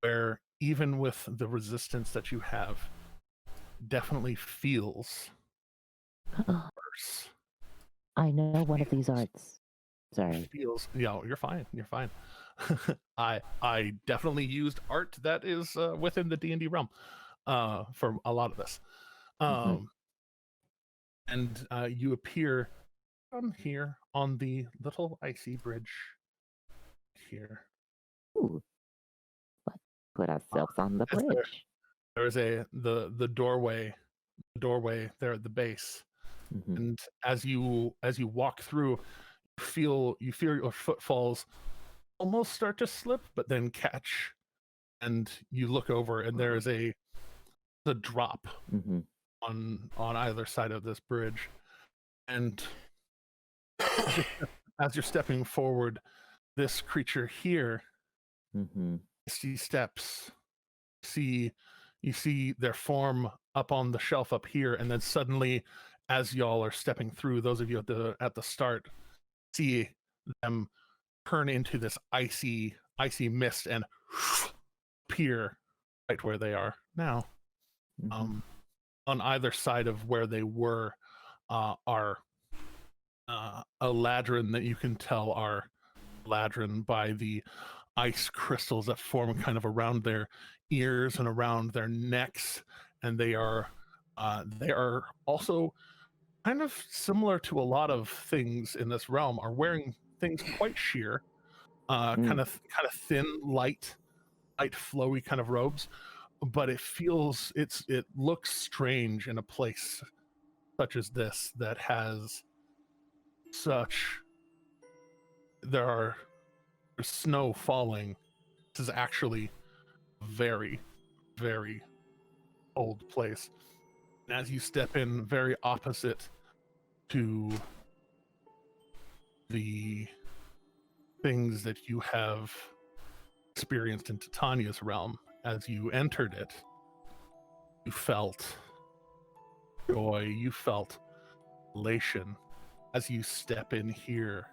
where even with the resistance that you have, definitely feels worse. I know one of these Feels arts. Sorry. feels you're fine. You're fine. I definitely used art that is within the D&D realm for a lot of this. Mm-hmm. Um and you appear on here on the little icy bridge here. Ooh, let's put ourselves on the Is there bridge. there is the doorway there at the base, Mm-hmm. and as you walk through, you feel your footfalls almost start to slip, but then catch, and you look over, and there is a drop Mm-hmm. on either side of this bridge, and as you're, as you're stepping forward, this creature here, Mm-hmm. see steps, see you see their form up on the shelf up here, and then suddenly, as y'all are stepping through, those of you at the start see them turn into this icy mist and appear right where they are now. Mm-hmm. On either side of where they were are a ladrin that you can tell are ladrin by the ice crystals that form kind of around their ears and around their necks, and they are also kind of similar to a lot of things in this realm, are wearing things quite sheer, Mm. kind of thin, light, flowy kind of robes, but it looks strange in a place such as this that has such there are there's snow falling. This is actually a very, very old place. And as you step in, very opposite to the things that you have experienced in Titania's realm, as you entered it, you felt joy, you felt elation. As you step in here,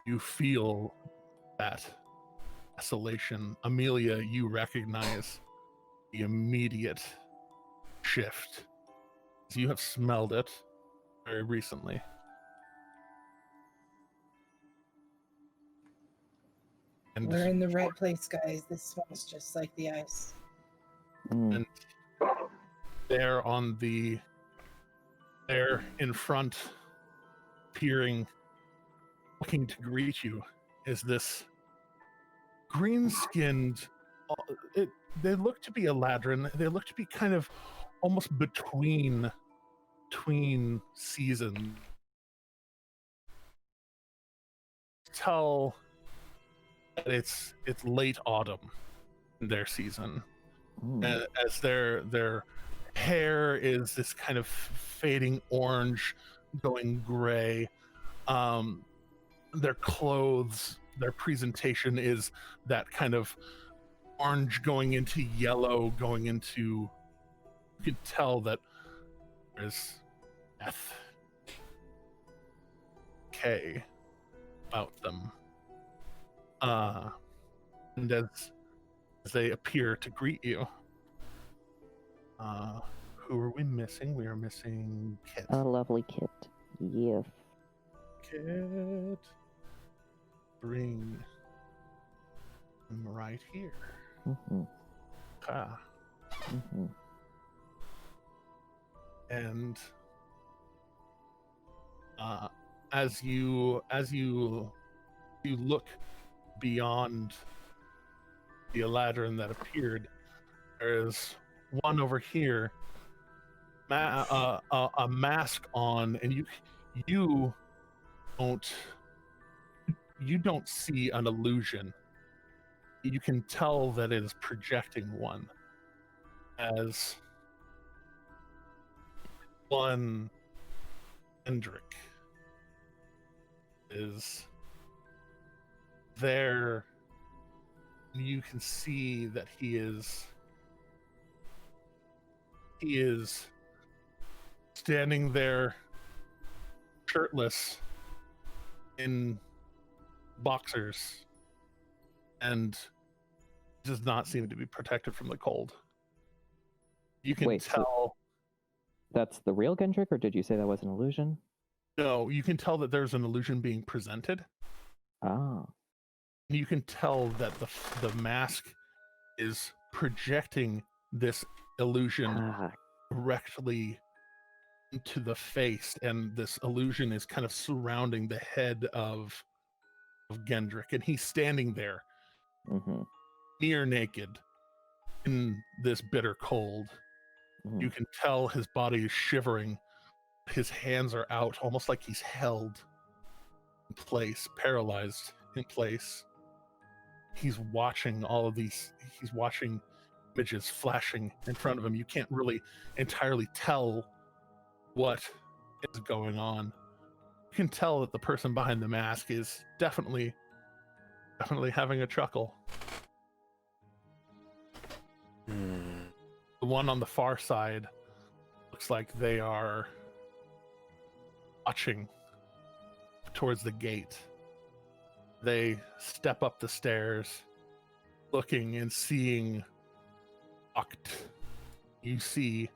you feel that desolation. Amelia, you recognize the immediate shift, as you have smelled it very recently. And We're in the right place, guys. This smells just like the ice. Mm. and there there in front, peering, looking to greet you, is this green-skinned. It, they look to be a ladrin. They look to be kind of almost between seasons. Tell that it's late autumn in their season, Mm. as their hair is this kind of fading orange, going gray. Um, their clothes, their presentation is that kind of orange going into yellow, going into. You can tell that there's death, decay about them. And as they appear to greet you, who are we missing? We are missing Kit. A lovely kit. Yes. Kit. Bring him right here. Mm-hmm. Ah. Mm-hmm. And as you look beyond the Eladrin that appeared, there's one over here, a mask on, and you don't you don't see an illusion. You can tell that it is projecting one, as one Hendrik is there. You can see that he is standing there shirtless in boxers, and does not seem to be protected from the cold. You can Wait, so- tell. That's the real Gendrick, or did you say that was an illusion? No, you can tell that there's an illusion being presented. Ah. You can tell that the mask is projecting this illusion Ah. directly into the face, and this illusion is kind of surrounding the head of Gendrick, and he's standing there Mm-hmm. near naked in this bitter cold. Mm-hmm. You can tell his body is shivering. His hands are out, almost like he's held in place, paralyzed in place. He's watching all of these. He's watching images flashing in front of him. You can't really entirely tell what is going on. You can tell that the person behind the mask is definitely having a chuckle. The one on the far side looks like they are watching towards the gate. They step up the stairs, looking and seeing Oct. You see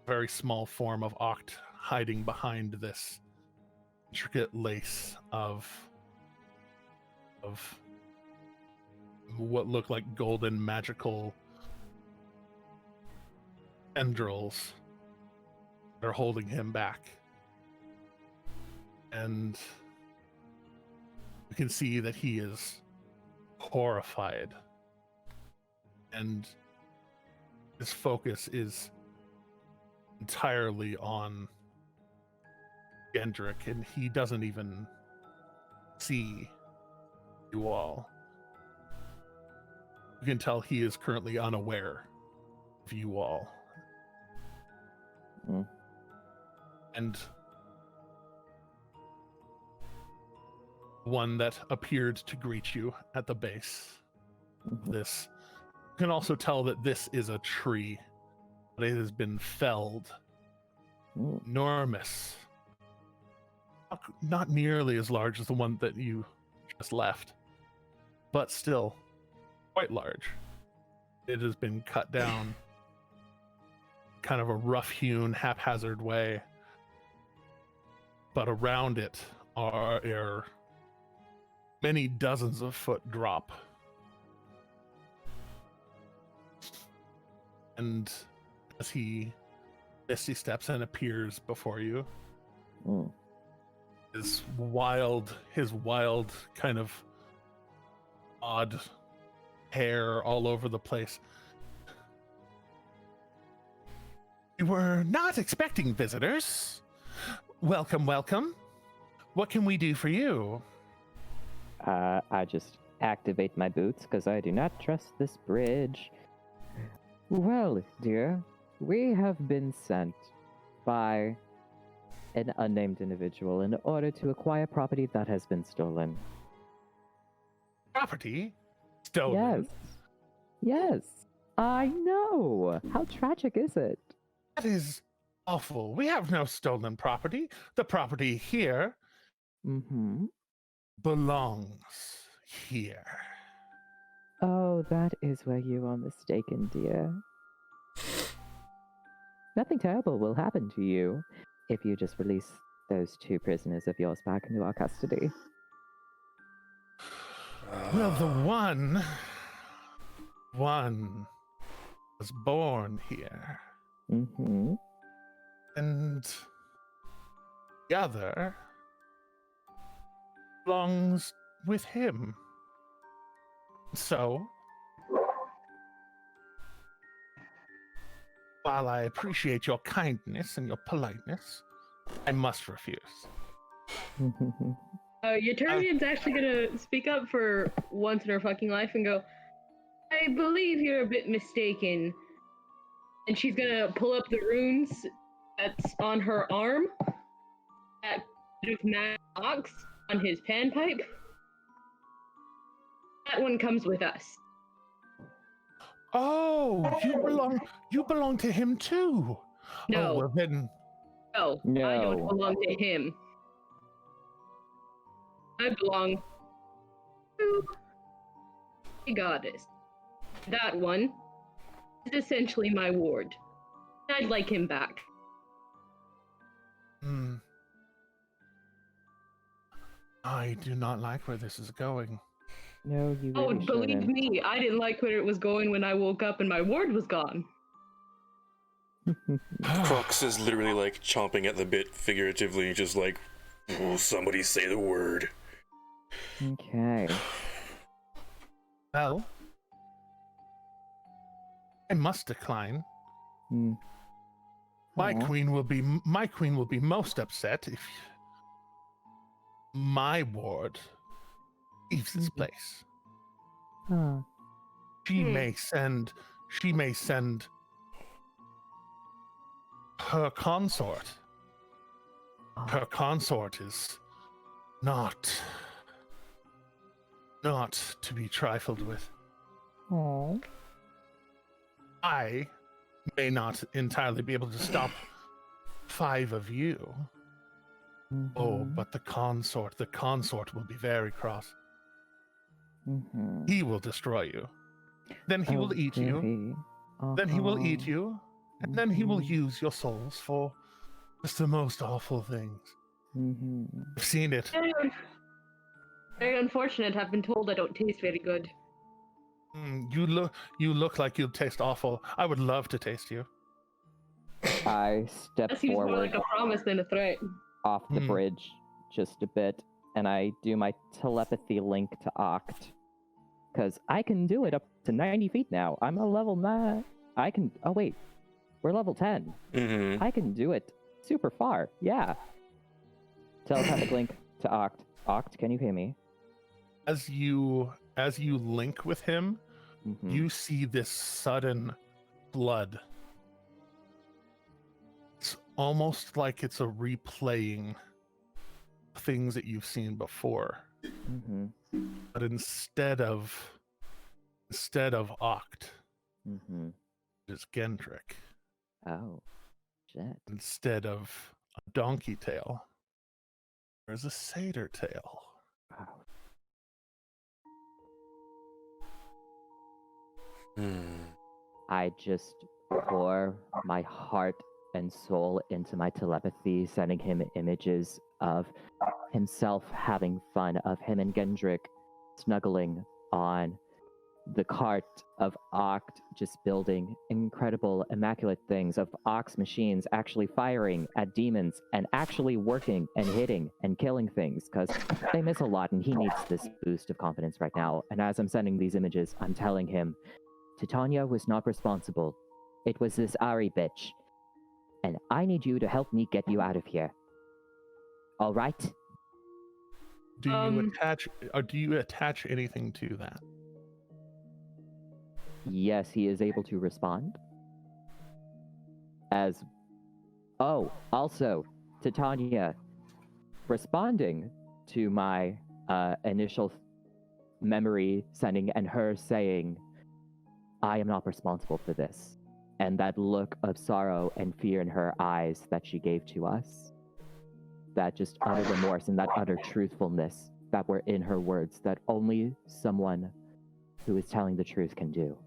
a very small form of Oct hiding behind this intricate lace of what look like golden magical tendrils that are holding him back. And you can see that he is horrified, and his focus is entirely on Gendrick, and he doesn't even see you all. You can tell he is currently unaware of you all. Mm. And one that appeared to greet you at the base of this. You can also tell that this is a tree, but it has been felled. Mm. Enormous. Not nearly as large as the one that you just left, but still quite large. It has been cut down kind of a rough-hewn, haphazard way, but around it are many dozens of foot drop. And as Misty steps and appears before you, Mm. his wild kind of odd hair all over the place. We were not expecting visitors. Welcome, welcome. What can we do for you? I just activate my boots because I do not trust this bridge. Well, dear, we have been sent by an unnamed individual in order to acquire property that has been stolen. Property? Stolen? Yes. Yes. I know. How tragic is it? That is awful. We have no stolen property. The property here Mm-hmm. belongs here. Oh, that is where you are mistaken, dear. Nothing terrible will happen to you if you just release those two prisoners of yours back into our custody. Well, the one was born here, Mm-hmm. and the other belongs with him. So, while I appreciate your kindness and your politeness, I must refuse. Euterion's actually gonna speak up for once in her fucking life and go, I believe you're a bit mistaken. And she's gonna pull up the runes that's on her arm that of Max on his panpipe. That one comes with us. Oh, you belong to him too. No. Oh, well then, No, I don't belong to him. I belong to a goddess. That one is essentially my ward. I'd like him back. Hmm. I do not like where this is going. No, you Oh, really believe shouldn't. me, I didn't like where it was going when I woke up and my ward was gone. Crux is literally like chomping at the bit, figuratively, just like, oh, somebody say the word. Okay. Well, I must decline. Hmm. My Aw. queen will be most upset if my ward leaves this place. Huh. She may send her consort. Her consort is not to be trifled with. Aw. I may not entirely be able to stop 5 of you. Oh, Mhm. but the consort will be very cross. Mhm. He will destroy you. Then he Oh, will eat you. really? Then he will eat Uh-huh. you. And then he will Mhm. use your souls for just the most awful things. Mhm. I've seen it. Very unfortunate. I've been told I don't taste very good. You look like you'd taste awful. I would love to taste you. I step That seems more forward like a promise than a threat. off the Hmm. bridge just a bit, and I do my telepathy link to Oct. Because I can do it up to 90 feet now. I'm a level 9. I can. Oh, wait. We're level 10. Mm-hmm. I can do it super far. Yeah. Telepathic link to Oct. Oct, can you hear me? As you link with him, Mhm. you see this sudden blood. It's almost like it's a replaying of things that you've seen before. Mhm. But instead of Oct, Mhm. it's Gendrick. Oh, shit. Instead of a donkey tail, there's a satyr tail. Wow. I just pour my heart and soul into my telepathy, sending him images of himself having fun, of him and Gendrick snuggling on the cart, of Oct just building incredible, immaculate things, of Oct's machines actually firing at demons and actually working and hitting and killing things, because they miss a lot and he needs this boost of confidence right now. And as I'm sending these images, I'm telling him, Titania was not responsible. It was this Ari bitch. And I need you to help me get you out of here. All right? Do you attach anything to that? Yes, he is able to respond. As. Oh, also, Titania responding to my initial memory sending and her saying, I am not responsible for this. And that look of sorrow and fear in her eyes that she gave to us. That just utter remorse and that utter truthfulness that were in her words that only someone who is telling the truth can do.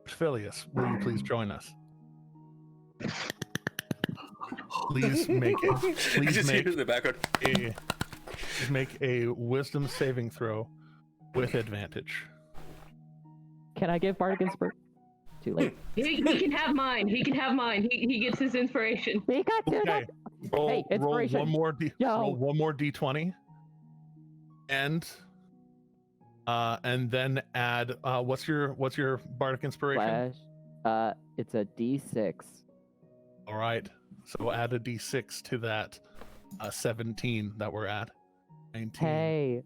Phileas, will you please join us? Please make I just hear it in the background. a wisdom saving throw with advantage. Can I give Bardic Inspiration? Too late. He can have mine. He can have mine. He gets his inspiration. We got to Okay. Roll, Hey, roll inspiration. one more Yo. roll one more d20 and then add what's your bardic inspiration? Flash. It's a D6. All right, so add a d6 to that 17 that we're at. 19. Hey,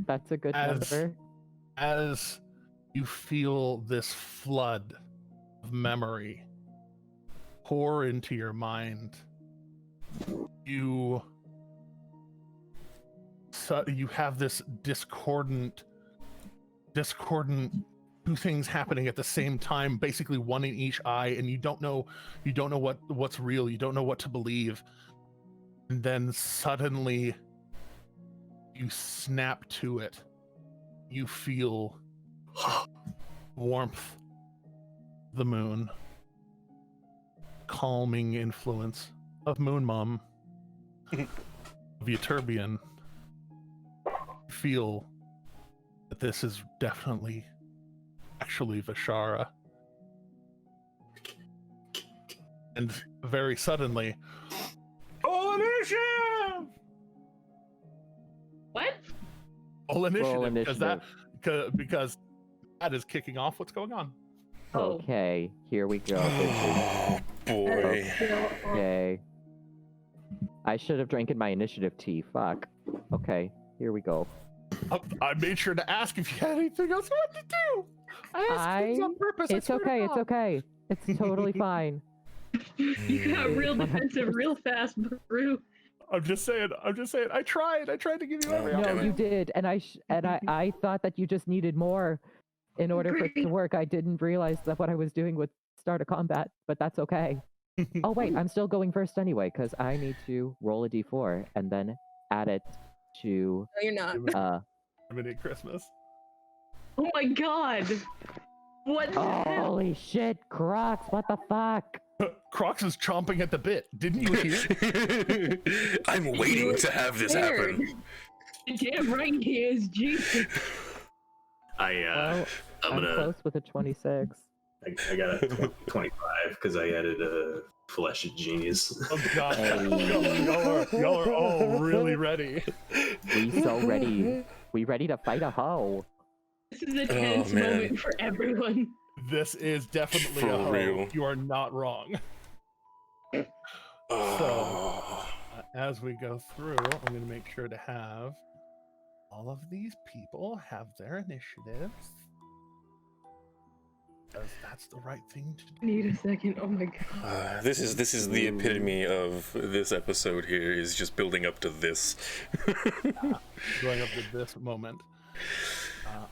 that's a good number. As you feel this flood of memory pour into your mind, you have this discordant two things happening at the same time, basically one in each eye, and you don't know what's real, you don't know what to believe. And then suddenly you snap to it you feel warmth, the moon, calming influence of Moon Mom, of Euterbian. Feel that this is definitely actually Vishara. And very suddenly, all initiative! What? All initiative, initiative. because that is kicking off what's going on. Oh. Okay, here we go. Oh boy. Okay. I should have drank my initiative tea. Fuck. Okay, here we go. I made sure to ask if you had anything else you wanted to do. I asked things on purpose. I It's swear to okay, it's God. okay. It's totally fine. You got real defensive real fast, Brew. I'm just saying. I tried to give you every No, option. you did, and I thought that you just needed more in order for it to work. I didn't realize that what I was doing would start a combat, but that's okay. Oh wait, I'm still going first anyway, because I need to roll a d4 and then add it to No, you're not. Limited Christmas. Oh my god. What the hell? Holy shit, Crocs, what the fuck? Crocs is chomping at the bit. Didn't you hear? I'm waiting to have this happen. Damn right he is, Jesus. Well, I'm I'm gonna. close with a 26. I got a 25 because I added a flesh of genius. Oh god, y'all are all really ready. We so ready. We ready to fight a hoe. This is a tense man. moment for everyone. This is definitely For a hoe. real. You are not wrong. Oh. As we go through, I'm going to make sure to have all of these people have their initiatives. Because that's the right thing to do. Need a second. Oh my god. This is the epitome of this episode here, is just building up to this. Going up to this moment.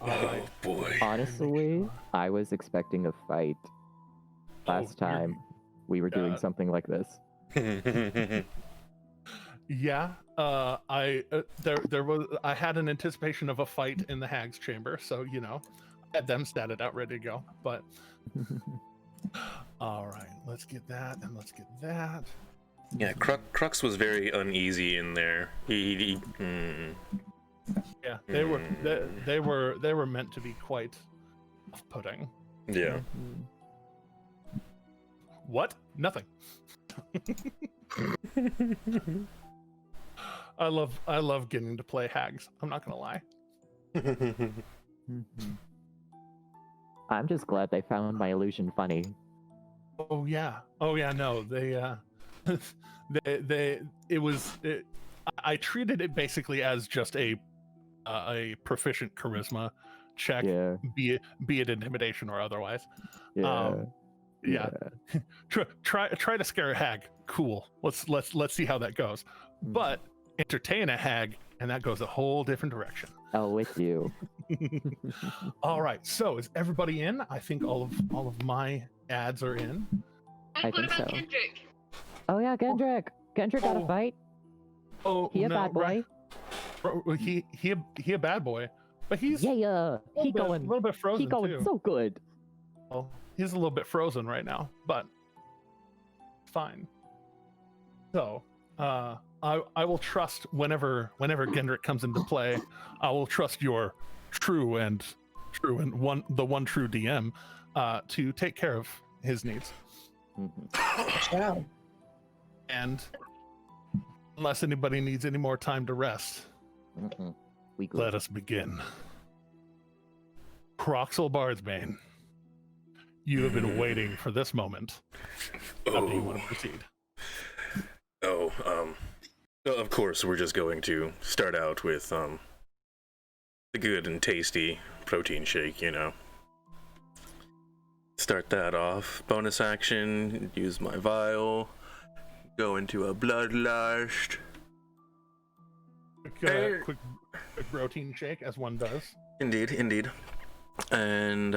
All Oh right. boy. Honestly, I was expecting a fight. Last you're- time we were doing Yeah. something like this. Yeah, I had an anticipation of a fight in the Hag's chamber, so you know, I had them statted out ready to go. But all right, let's get that and let's get that. Yeah, Crux was very uneasy in there. Yeah, they were meant to be quite off-putting. Yeah. What? Nothing. I love getting to play Hags. I'm not gonna lie. I'm just glad they found my illusion funny. Oh yeah. No, I treated it basically as just a proficient charisma check, Yeah. be it intimidation or otherwise. Yeah. Yeah. try to scare a hag. Cool. Let's see how that goes. But entertain a hag, and that goes a whole different direction. Oh, with you. All right. So is everybody in? I think all of my ads are in. I What think about so. Kendrick? Oh yeah, Gendrick. Gendrick got Oh. a fight. Oh, He a no, bad boy. right. He a bad boy, but he's Yeah. a He little going. bit frozen He going too. so good. Well, he's a little bit frozen right now, but fine. So, I will trust whenever Gendrick comes into play. I will trust your true and the one true DM to take care of his needs. Wow. And unless anybody needs any more time to rest, We good. let us begin. Croxel Bardsbane, you have been waiting for this moment. How do you want to proceed? Of course, we're just going to start out with the good and tasty protein shake, you know. Start that off. Bonus action, use my vial, go into a bloodlust. Quick protein shake, as one does. Indeed. And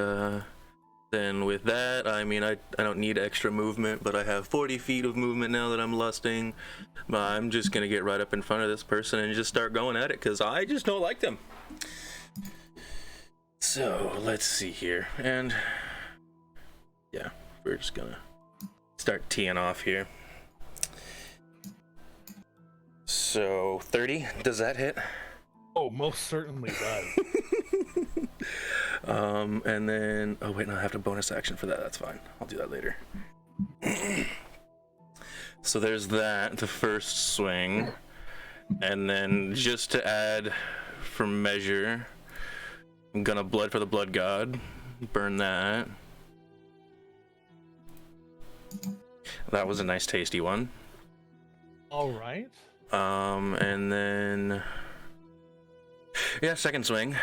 then with that, I mean, I don't need extra movement, but I have 40 feet of movement now that I'm lusting. But I'm just gonna get right up in front of this person and just start going at it, because I just don't like them. So let's see here, and yeah, we're just gonna start teeing off here. So 30, does that hit? Oh, most certainly does. And then, oh wait, no, I have to bonus action for that. That's fine. I'll do that later. So there's that, the first swing. And then just to add for measure, I'm gonna blood for the blood god. Burn that. That was a nice tasty one. All right. And then, yeah, second swing.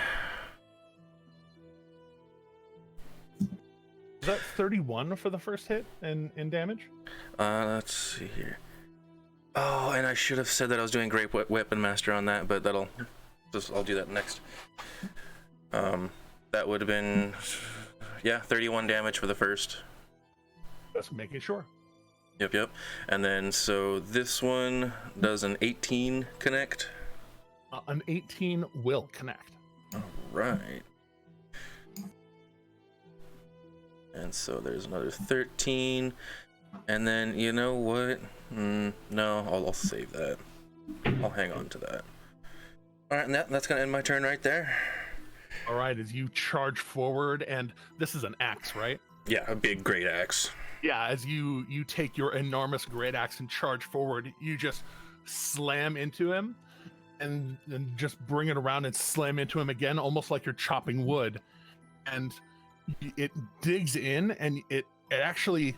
Is that 31 for the first hit in damage? Let's see here. Oh, and I should have said that I was doing Great Weapon Master on that, but I'll do that next. That would have been, yeah, 31 damage for the first. Just making sure. Yep. And then, so this one does an 18 connect. An 18 will connect. All right. And so there's another 13. And then, you know what? No, I'll save that. I'll hang on to that. All right, and that's going to end my turn right there. All right, as you charge forward, and this is an axe, right? Yeah, a big great axe. Yeah, as you take your enormous great axe and charge forward, you just slam into him and just bring it around and slam into him again, almost like you're chopping wood. And it digs in, and it actually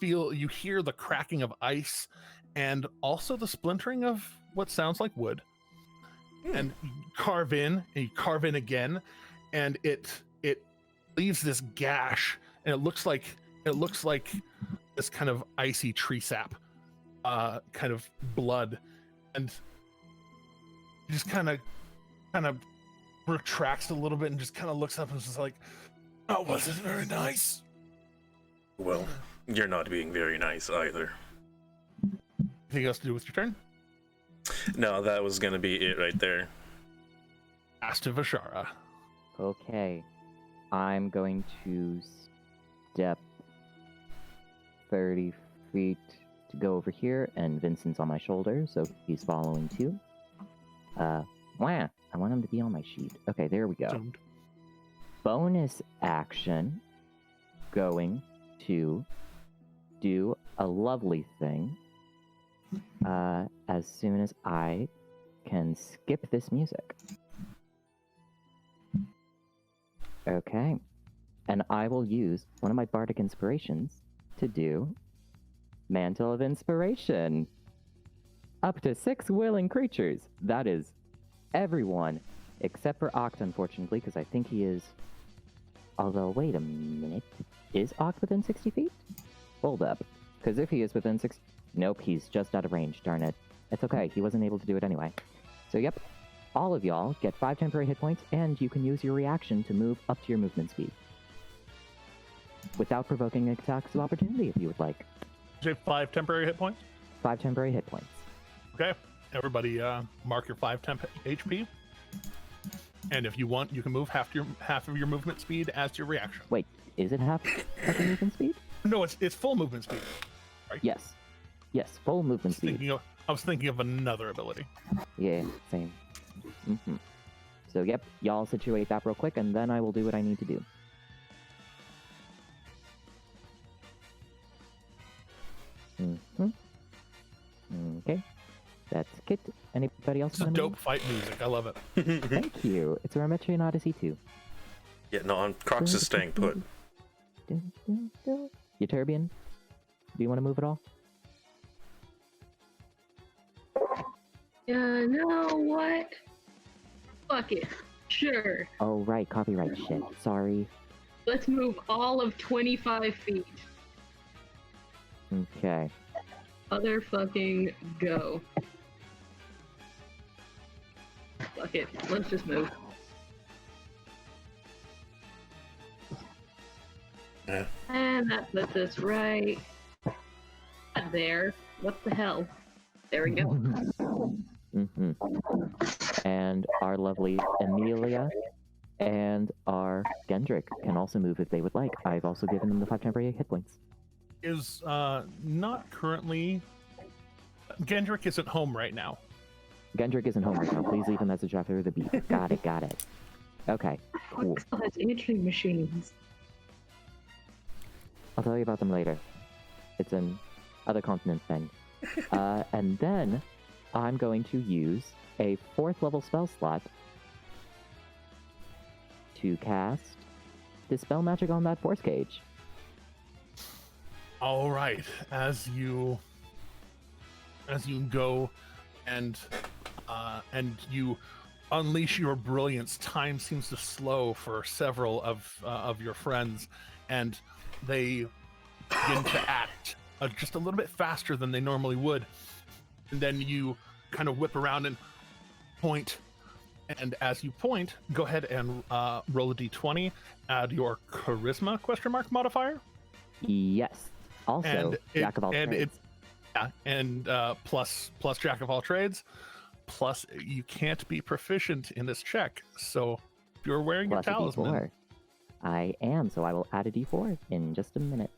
you hear the cracking of ice and also the splintering of what sounds like wood. And you carve in and you carve in again, and it leaves this gash, and it looks like this kind of icy tree sap, kind of blood, and he just kind of retracts a little bit and just kind of looks up and is just like, "Oh, wasn't very nice." Well, you're not being very nice either. Anything else to do with your turn? No, that was gonna be it right there. Asta Vashara. Okay. I'm going to step 30 feet to go over here, and Vincent's on my shoulder, so he's following too. Wow, I want him to be on my sheet. Okay, there we go. Zoomed. Bonus action, going to do a lovely thing as soon as I can skip this music. Okay, and I will use one of my bardic inspirations to do Mantle of Inspiration. Up to 6 willing creatures. That is everyone except for Oct, unfortunately, because I think he is. Although, wait a minute. Is Oct within 60 feet? Hold up. Because if he is within 6... Nope, he's just out of range, darn it. It's okay, he wasn't able to do it anyway. So, yep. All of y'all get 5 temporary hit points, and you can use your reaction to move up to your movement speed. Without provoking attacks of opportunity, if you would like. You say 5 temporary hit points? 5 temporary hit points. Okay. Everybody mark your 5 temp HP. And if you want, you can move half of your movement speed as your reaction. Wait, is it half of the movement speed? No, it's full movement speed. Right? Yes. Yes, full movement speed. I was thinking of another ability. Yeah, same. So, yep, y'all situate that real quick, and then I will do what I need to do. Okay. That's Kit. Anybody else? This is dope fight music. I love it. Thank you. It's Rametrian Odyssey 2. Yeah, no, Crocs is staying put. Euterbian, do you want to move at all? No, what? Fuck it. Sure. Oh, right, copyright shit. Sorry. Let's move all of 25 feet. Okay. Motherfucking go. Fuck it. Let's just move. Yeah. And that puts us right there. What the hell? There we go. And our lovely Amelia And our Gendrick can also move if they would like. I've also given them the 5 temporary hit points. Is not currently. Gendrick isn't home right now. Gendrick isn't home right now. Please leave a message after the beep. Got it, got it. Okay, cool. Still has answering machines. I'll tell you about them later. It's an other continent thing. And then I'm going to use a 4th level spell slot to cast Dispel Magic on that force cage. All right, as you go and you unleash your brilliance, time seems to slow for several of your friends, and they begin to act just a little bit faster than they normally would. And then you kind of whip around and point. And as you point, go ahead and roll a d20, add your charisma modifier. Yes. Also, Jack of all trades. Plus Jack of all trades. Plus, you can't be proficient in this check. So if you're wearing Plus your talisman. a d4. I am, so I will add a d4 in just a minute.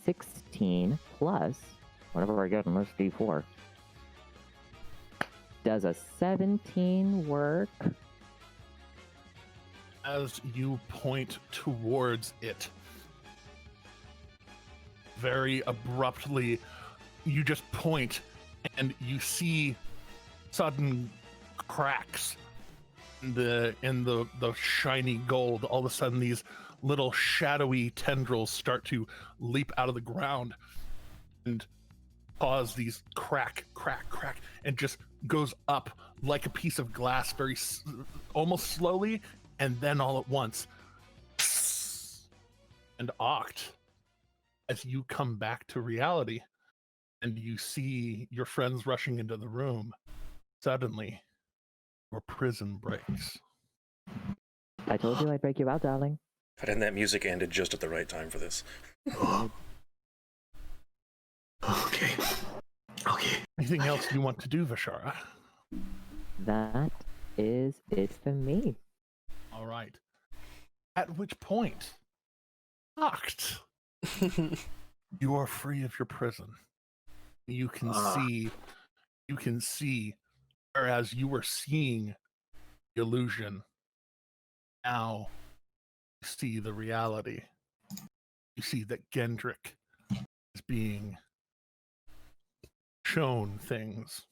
16 plus whatever I get in this d4. Does a 17 work? As you point towards it, very abruptly, you just point and you see sudden cracks in the shiny gold. All of a sudden, these little shadowy tendrils start to leap out of the ground and cause these crack, and just goes up like a piece of glass, very almost slowly, and then all at once. And Oct, as you come back to reality and you see your friends rushing into the room, suddenly your prison breaks. I told you I'd break you out, darling. And that music ended just at the right time for this. Okay. Anything else you want to do, Vishara? That is it for me. All right. At which point, Oct, you are free of your prison. You can see, whereas you were seeing the illusion, now you see the reality. You see that Gendrick is being shown things.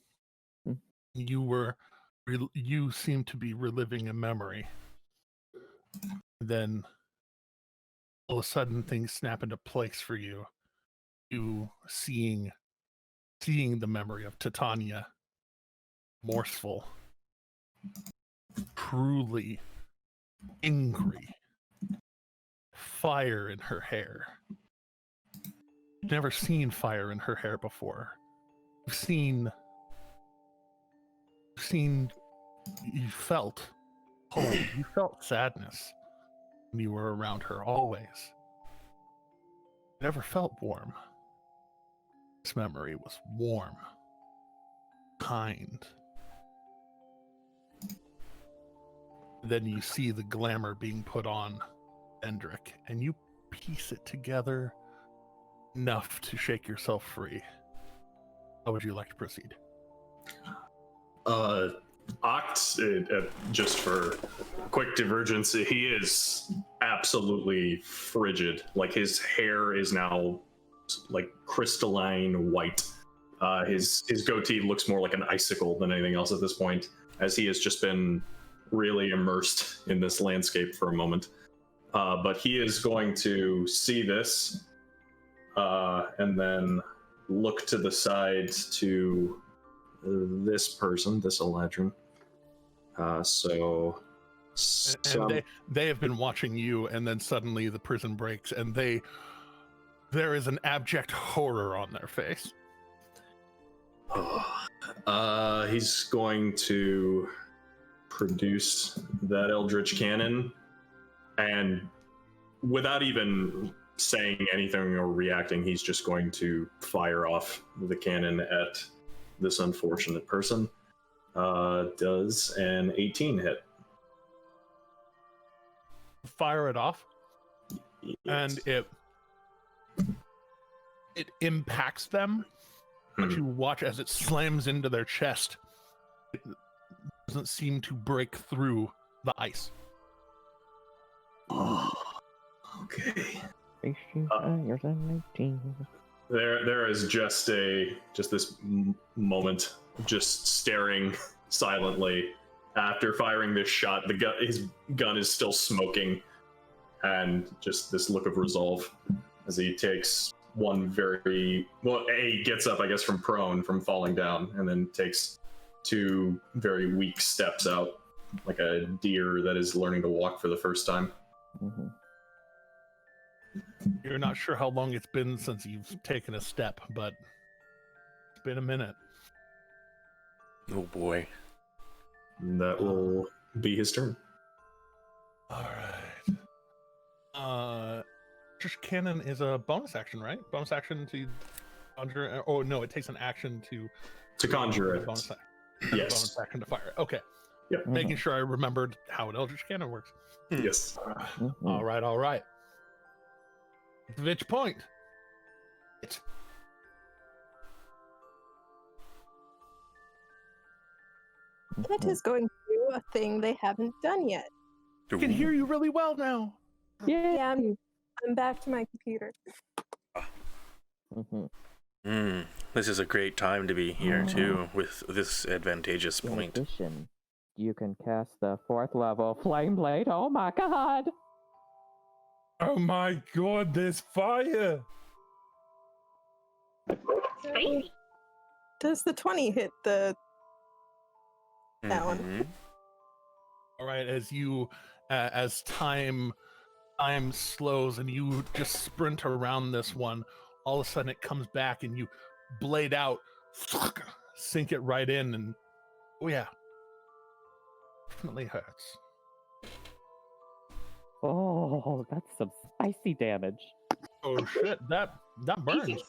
You seem to be reliving a memory. Then all of a sudden things snap into place for you. You seeing the memory of Titania, morseful, truly angry, fire in her hair. You've never seen fire in her hair before. You felt cold. You felt sadness when you were around her always. You never felt warm. This memory was warm, kind. Then you see the glamour being put on Gendrick, and you piece it together enough to shake yourself free. How would you like to proceed? Oct, just for quick divergence, he is absolutely frigid. Like, his hair is now like crystalline white. His goatee looks more like an icicle than anything else at this point, as he has just been really immersed in this landscape for a moment. But he is going to see this and then look to the side to this person, this Eladrin. And they have been watching you, and then suddenly the prison breaks, and there is an abject horror on their face. He's going to produce that Eldritch Cannon, and without even saying anything or reacting, he's just going to fire off the cannon at this unfortunate person. Does an 18 hit? fire it off, and Yes. it impacts them, but you watch as it slams into their chest. It doesn't seem to break through the ice. Oh, okay. Fires and lightning. There is just this moment, just staring silently after firing this shot. His gun is still smoking, and just this look of resolve as he takes one he gets up, I guess, from prone from falling down, and then takes two very weak steps out, like a deer that is learning to walk for the first time. Mm-hmm. You're not sure how long it's been since you've taken a step, but it's been a minute. Oh boy. That will be his turn. All right. Just cannon is a bonus action, right? Bonus action to conjure. Oh no, it takes an action to Conjure it. bonus, Yes. bonus action to fire. Okay. Yep. Making sure I remembered how an Eldritch Cannon works. Yes. Mm-hmm. All right. Which point? It is going to do a thing they haven't done yet. I can hear you really well now. Yeah, I'm back to my computer. Mm-hmm. This is a great time to be here too, with this advantageous In point. addition, you can cast the 4th level Flame Blade. Oh my god! Oh my god, there's fire! Spicy. Does the 20 hit the that one? Mhm. All right, as you, as time slows and you just sprint around this one, all of a sudden it comes back and you blade out, sink it right in, and oh yeah, definitely hurts. Oh, that's some spicy damage. Oh shit, that burns.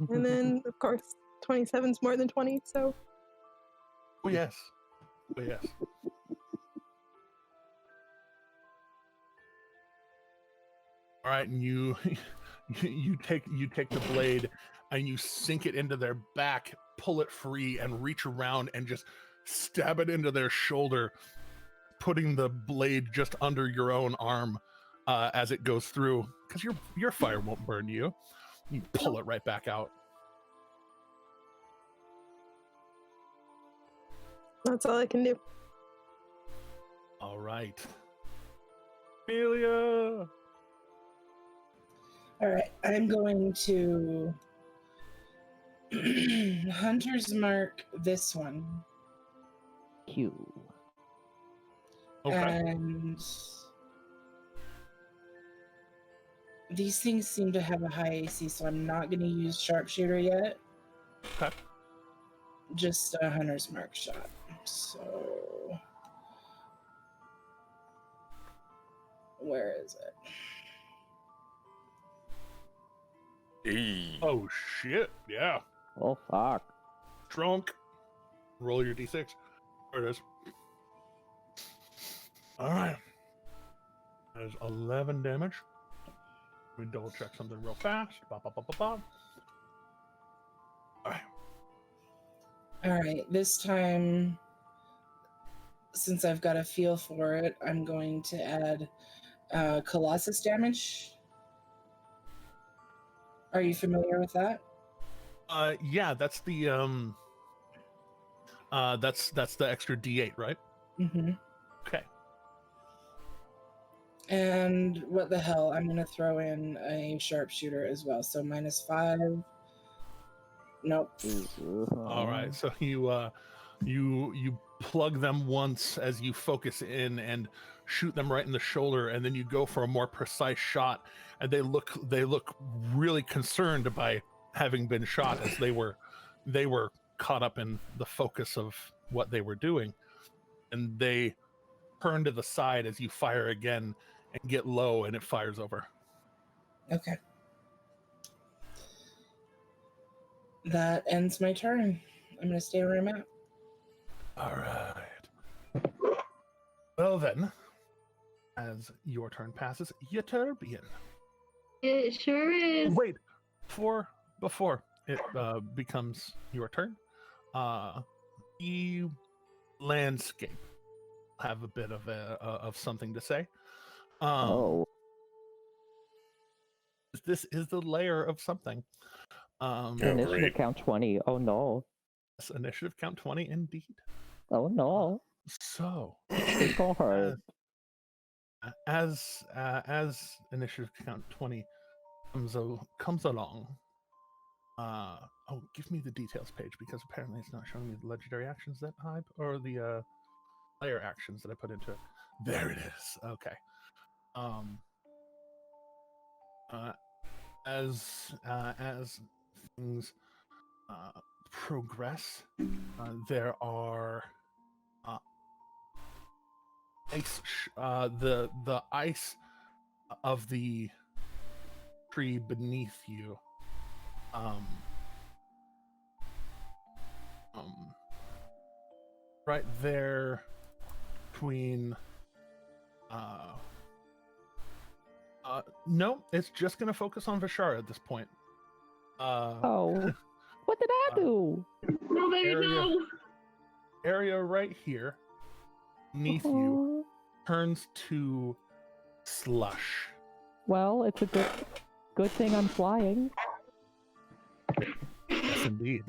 And then, of course, 27's more than 20, so Oh yes. Oh yes. All right, and you take the blade and you sink it into their back, pull it free, and reach around and just stab it into their shoulder, putting the blade just under your own arm as it goes through, because your fire won't burn you. You pull it right back out. that's all I can do. All right. Amelia. All right, I'm going to Hunter's Mark this one. Q. Okay. And these things seem to have a high AC, so I'm not going to use Sharpshooter yet. Okay. Just a Hunter's Mark shot. So, where is it? Hey. Oh shit! Yeah. Oh fuck. Drunk. Roll your d6. There it is. All right. That is 11 damage. Let me double check something real fast. Ba, ba, ba, ba, ba. All right. All right, this time, since I've got a feel for it, I'm going to add Colossus damage. Are you familiar with that? Yeah, that's the that's the extra d8, right? Mm-hmm. Okay. And what the hell? I'm going to throw in a sharpshooter as well. So -5. Nope. All right. So you plug them once as you focus in and shoot them right in the shoulder, and then you go for a more precise shot, and they look really concerned by having been shot, as they were caught up in the focus of what they were doing, and they turn to the side as you fire again and get low, and it fires over. Okay. That ends my turn. I'm going to stay where I'm at. All right. Well then, as your turn passes, Ytterbian. It sure is. Wait, before it becomes your turn, the landscape have a bit of something to say. Oh. This is the layer of something. Oh, Initiative great. count 20. Oh no. Yes, initiative count 20 indeed. Oh no. So, It's gonna hurt. as initiative count 20 comes along, give me the details page, because apparently it's not showing me the legendary actions that I or the player actions that I put into it. There it is. Okay. As things progress, there are ice. The ice of the tree beneath you. Right there between. No, it's just going to focus on Vishara at this point. Oh. What did I do? No, baby, area- no. Area right here beneath you Oh. turns to slush. Well, it's a good thing I'm flying. Yes, indeed.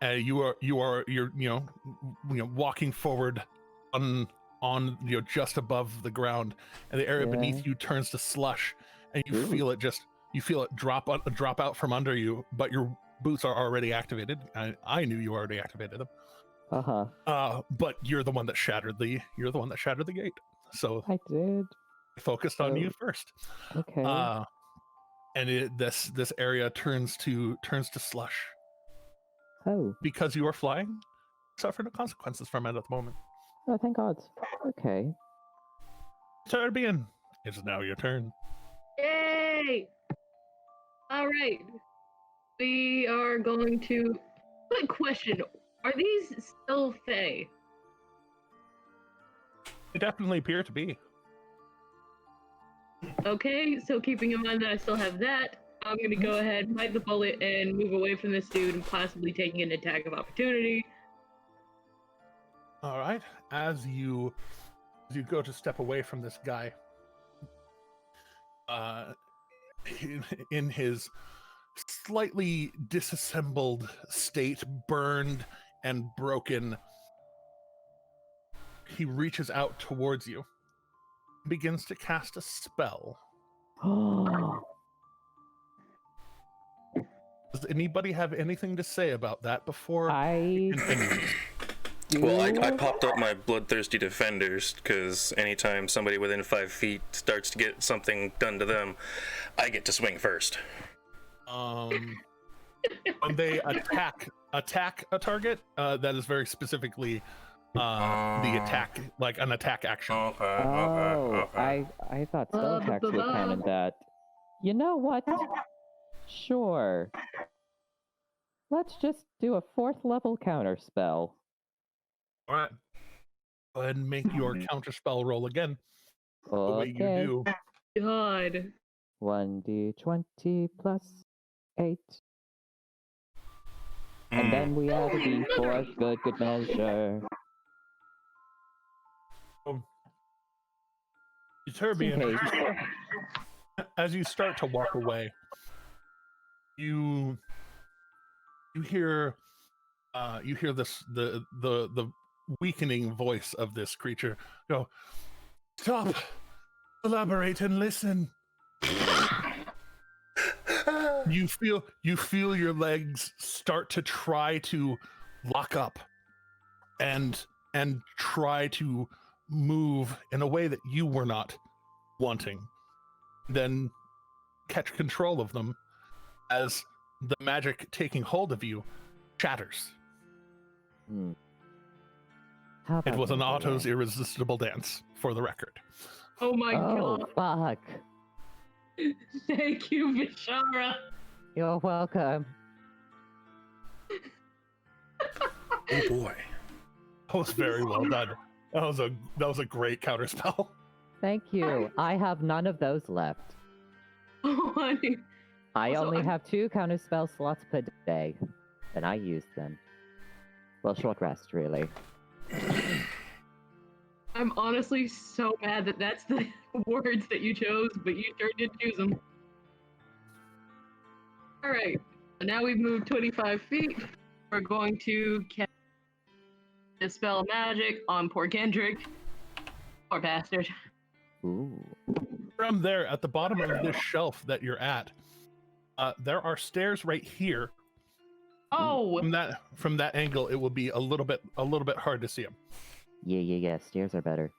You're walking forward on just above the ground, and the area Yeah. beneath you turns to slush, and you Ooh. feel it drop out from under you, but your boots are already activated. I knew you already activated them. But you're the one that shattered the gate. So I did. I focused on Oh. you first. Okay. And this area turns to slush. Oh. Because you are flying, suffer no consequences from it at the moment. Oh, thank God. Okay. Turbian, it's now your turn. Yay! All right. We are going to. Quick question: are these still Fae? They definitely appear to be. Okay, so keeping in mind that I still have that, I'm gonna go ahead, bite the bullet, and move away from this dude and possibly taking an attack of opportunity. All right. As you go to step away from this guy, in his slightly disassembled state, burned and broken, he reaches out towards you, begins to cast a spell. Does anybody have anything to say about that before I continue? Well, I popped up my bloodthirsty defenders, because anytime somebody within 5 feet starts to get something done to them, I get to swing first. When they attack a target, that is very specifically the attack, like an attack action. Okay. I thought spell attacks were counted that. You know what? Sure. Let's just do a 4th level counter spell. All right. Go ahead and make your counter spell roll again. The way you Okay. do. God. 1d20 plus 8. And then we add a d4. Good measure. Turbian, Okay. as you start to walk away, you hear this the weakening voice of this creature go, "Stop, elaborate and listen." You feel your legs start to try to lock up and try to move in a way that you were not wanting. Then catch control of them as the magic taking hold of you shatters. How It about was an another Otto's one? irresistible dance, for the record. Oh my Oh, god. fuck. Thank you, Vishara. You're welcome. Oh boy. That was very well done. That was a great counter spell. Thank you. I have none of those left. I Also, only I'm- have 2 counter spell slots per day, and I use them. Well, short rest, really. I'm honestly so mad that that's the words that you chose, but you sure did choose them. All right, so now we've moved 25 feet. We're going to cast Dispel Magic on poor Kendrick. Poor bastard. Ooh. From there, at the bottom of this shelf that you're at, there are stairs right here. Oh, From that angle, it will be a little bit hard to see them. Yeah. Stairs are better.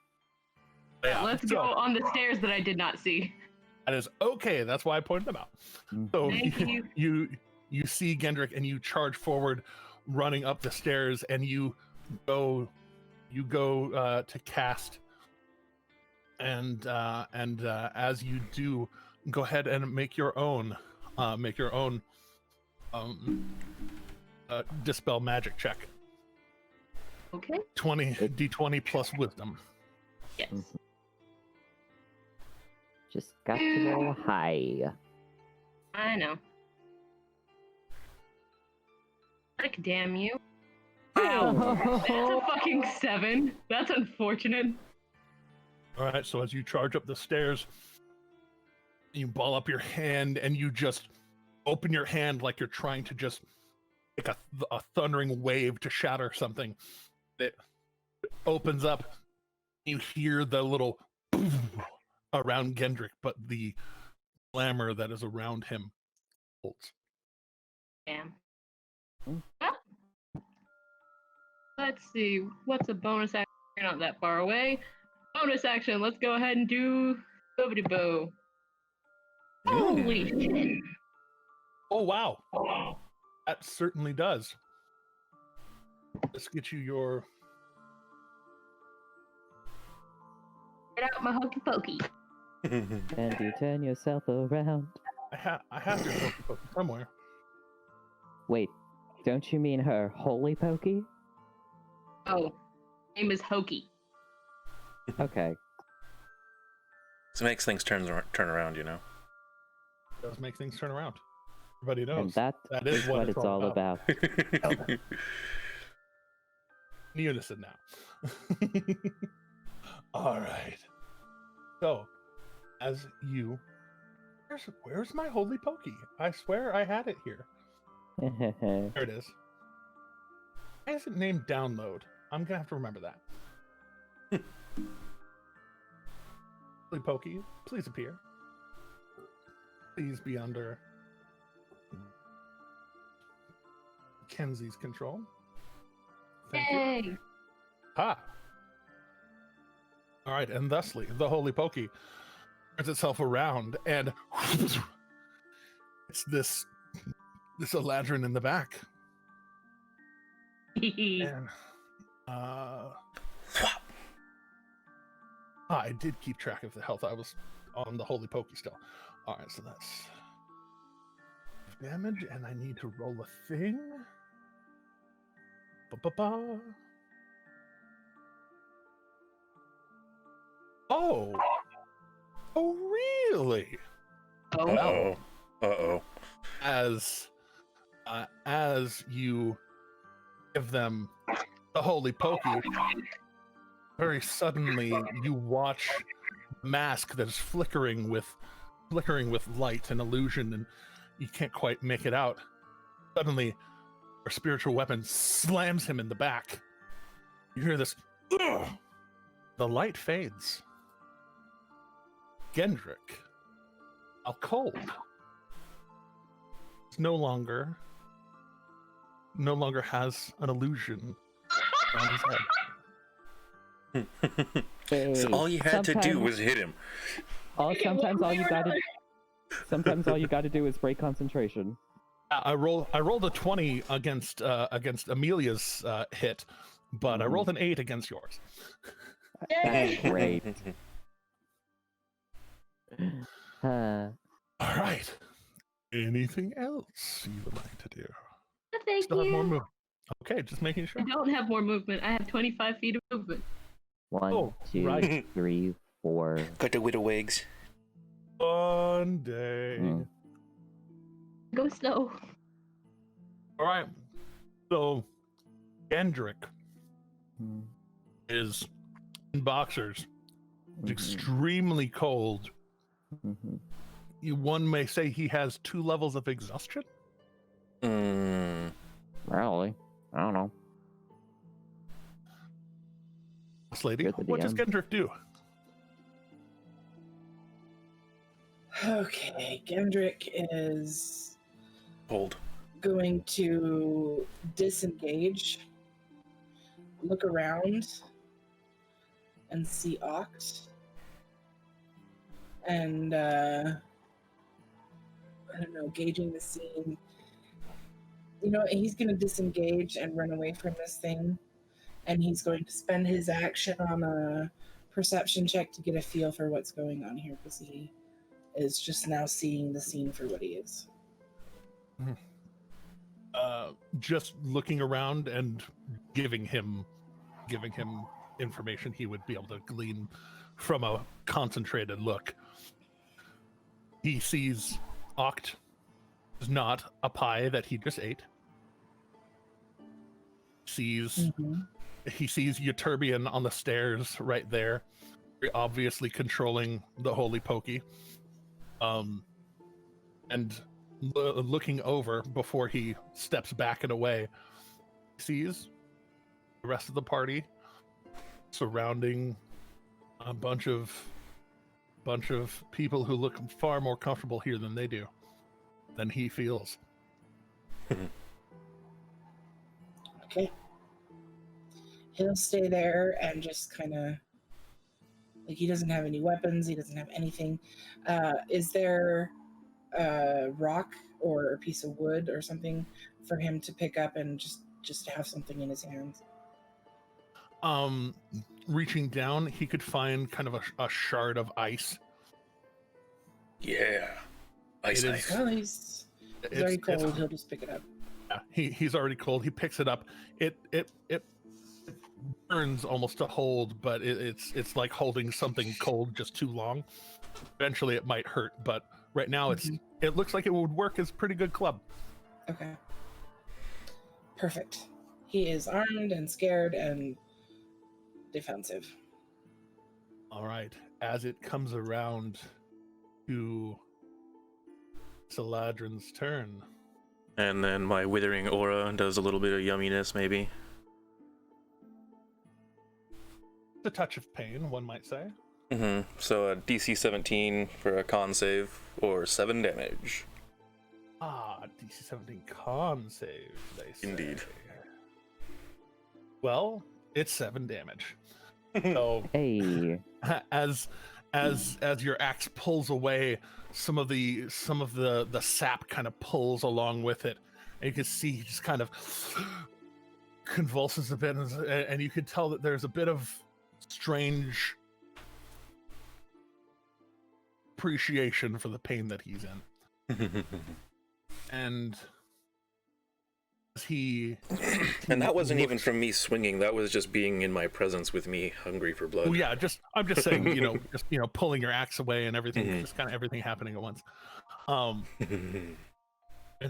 Yeah, let's so go on the stairs that I did not see. that is okay. That's why I pointed them out. So Thank you. you see Gendrick and you charge forward, running up the stairs, and you go to cast. And as you do, go ahead and make your own dispel magic check. Okay. 20 d20 plus wisdom. Yes. Just got to roll high. I know. Heck, damn you. Ow. That's a fucking 7. That's unfortunate. All right, so as you charge up the stairs, you ball up your hand and you just open your hand like you're trying to just make a thundering wave to shatter something. It opens up. You hear the little around Gendrick, but the glamour that is around him holds. Damn. Well, let's see. What's a bonus action? You're not that far away. Bonus action. Let's go ahead and do Boobity Boo. Holy shit. Oh wow, that certainly does. Let's get you your. Get out my hokey pokey. And you turn yourself around. I have your hokey pokey somewhere. Wait, don't you mean her holy pokey? Oh, name is Hokey. Okay. This makes things turn around, you know. It does make things turn around. Everybody knows. And that is what it's all about. In unison now. All right. So, as you, where's my holy pokey? I swear I had it here. There it is. Why is it named download? I'm gonna have to remember that. Holy pokey, please appear. Please be under Kenzie's control. Thank you. Yay! Ah. All right, and thusly, the holy pokey turns itself around, and it's this Eladrin in the back. And I did keep track of the health. I was on the holy pokey still. All right, so that's damage, and I need to roll a thing. Ba-ba-ba. Oh, really? Oh, Uh-oh. As you give them the holy pokey, very suddenly you watch a mask that is flickering with light and illusion, and you can't quite make it out. Suddenly, a spiritual weapon slams him in the back. You hear this. Ugh! The light fades. Gendrick, a cold, no longer has an illusion around his head. Hey, So all you had to do sometimes- was hit him. Sometimes all you gotta do is break concentration. I rolled a 20 against Amelia's hit, but I rolled an 8 against yours. That's great. All right. Anything else you would like to do? thank Still have more you. movement. Okay, just making sure. I don't have more movement. I have 25 feet of movement. One, Oh, two, right. 3, 4. Got the widow wigs. One day. Mm. Go snow. All right. So, Gendrick Mm. is in boxers, Mhm. extremely cold. Mhm. One may say he has 2 levels of exhaustion. Probably. I don't know. This lady, You're the what does DM. Gendrick do? Okay, Gendrick is Hold. going to disengage, look around, and see Oct. And, I don't know, gauging the scene. You know, he's going to disengage and run away from this thing. And he's going to spend his action on a perception check to get a feel for what's going on here, because he is just now seeing the scene for what he is. Just looking around and giving him information he would be able to glean from a concentrated look. He sees Oct is not a pie that he just ate. He sees Euturbian on the stairs right there, very obviously controlling the holy pokey. And looking over before he steps back and away, sees the rest of the party surrounding a bunch of people who look far more comfortable here than they do, than he feels. Okay. He'll stay there and just kind of, like, he doesn't have any weapons, he doesn't have anything. Is there a rock or a piece of wood or something for him to pick up and just have something in his hands? Reaching down, he could find kind of a shard of ice. Yeah. Ice, It is- ice. Well, he's already cold, he'll just pick it up. Yeah, he's already cold. He picks it up. It burns almost to hold, but it's like holding something cold just too long. Eventually, it might hurt, but right now it looks like it would work as a pretty good club. Okay. Perfect. He is armed and scared and defensive. All right. As it comes around to Saladrin's turn, And then my withering aura does a little bit of yumminess, maybe. a touch of pain, one might say. So a DC 17 for a con save, or 7 damage. DC 17 con save, they say. Indeed. Well, it's 7 damage. So Hey. as your axe pulls away, some of the sap kind of pulls along with it, and you can see he just kind of convulses a bit, and you can tell that there's a bit of strange appreciation for the pain that he's in. And he And that wasn't even looks- from me swinging, that was just being in my presence with me hungry for blood. Oh yeah, I'm just saying, pulling your axe away and everything, Mhm. just kind of everything happening at once. And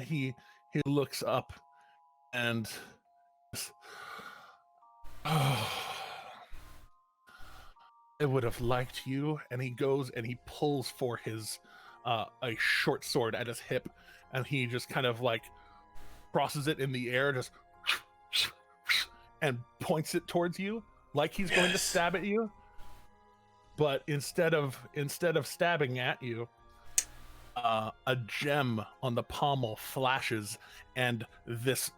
he looks up and I would have liked you. And he goes and he pulls for his a short sword at his hip, and he just kind of like crosses it in the air, just and points it towards you like he's going to Yes. stab at you. But instead of stabbing at you, a gem on the pommel flashes, and this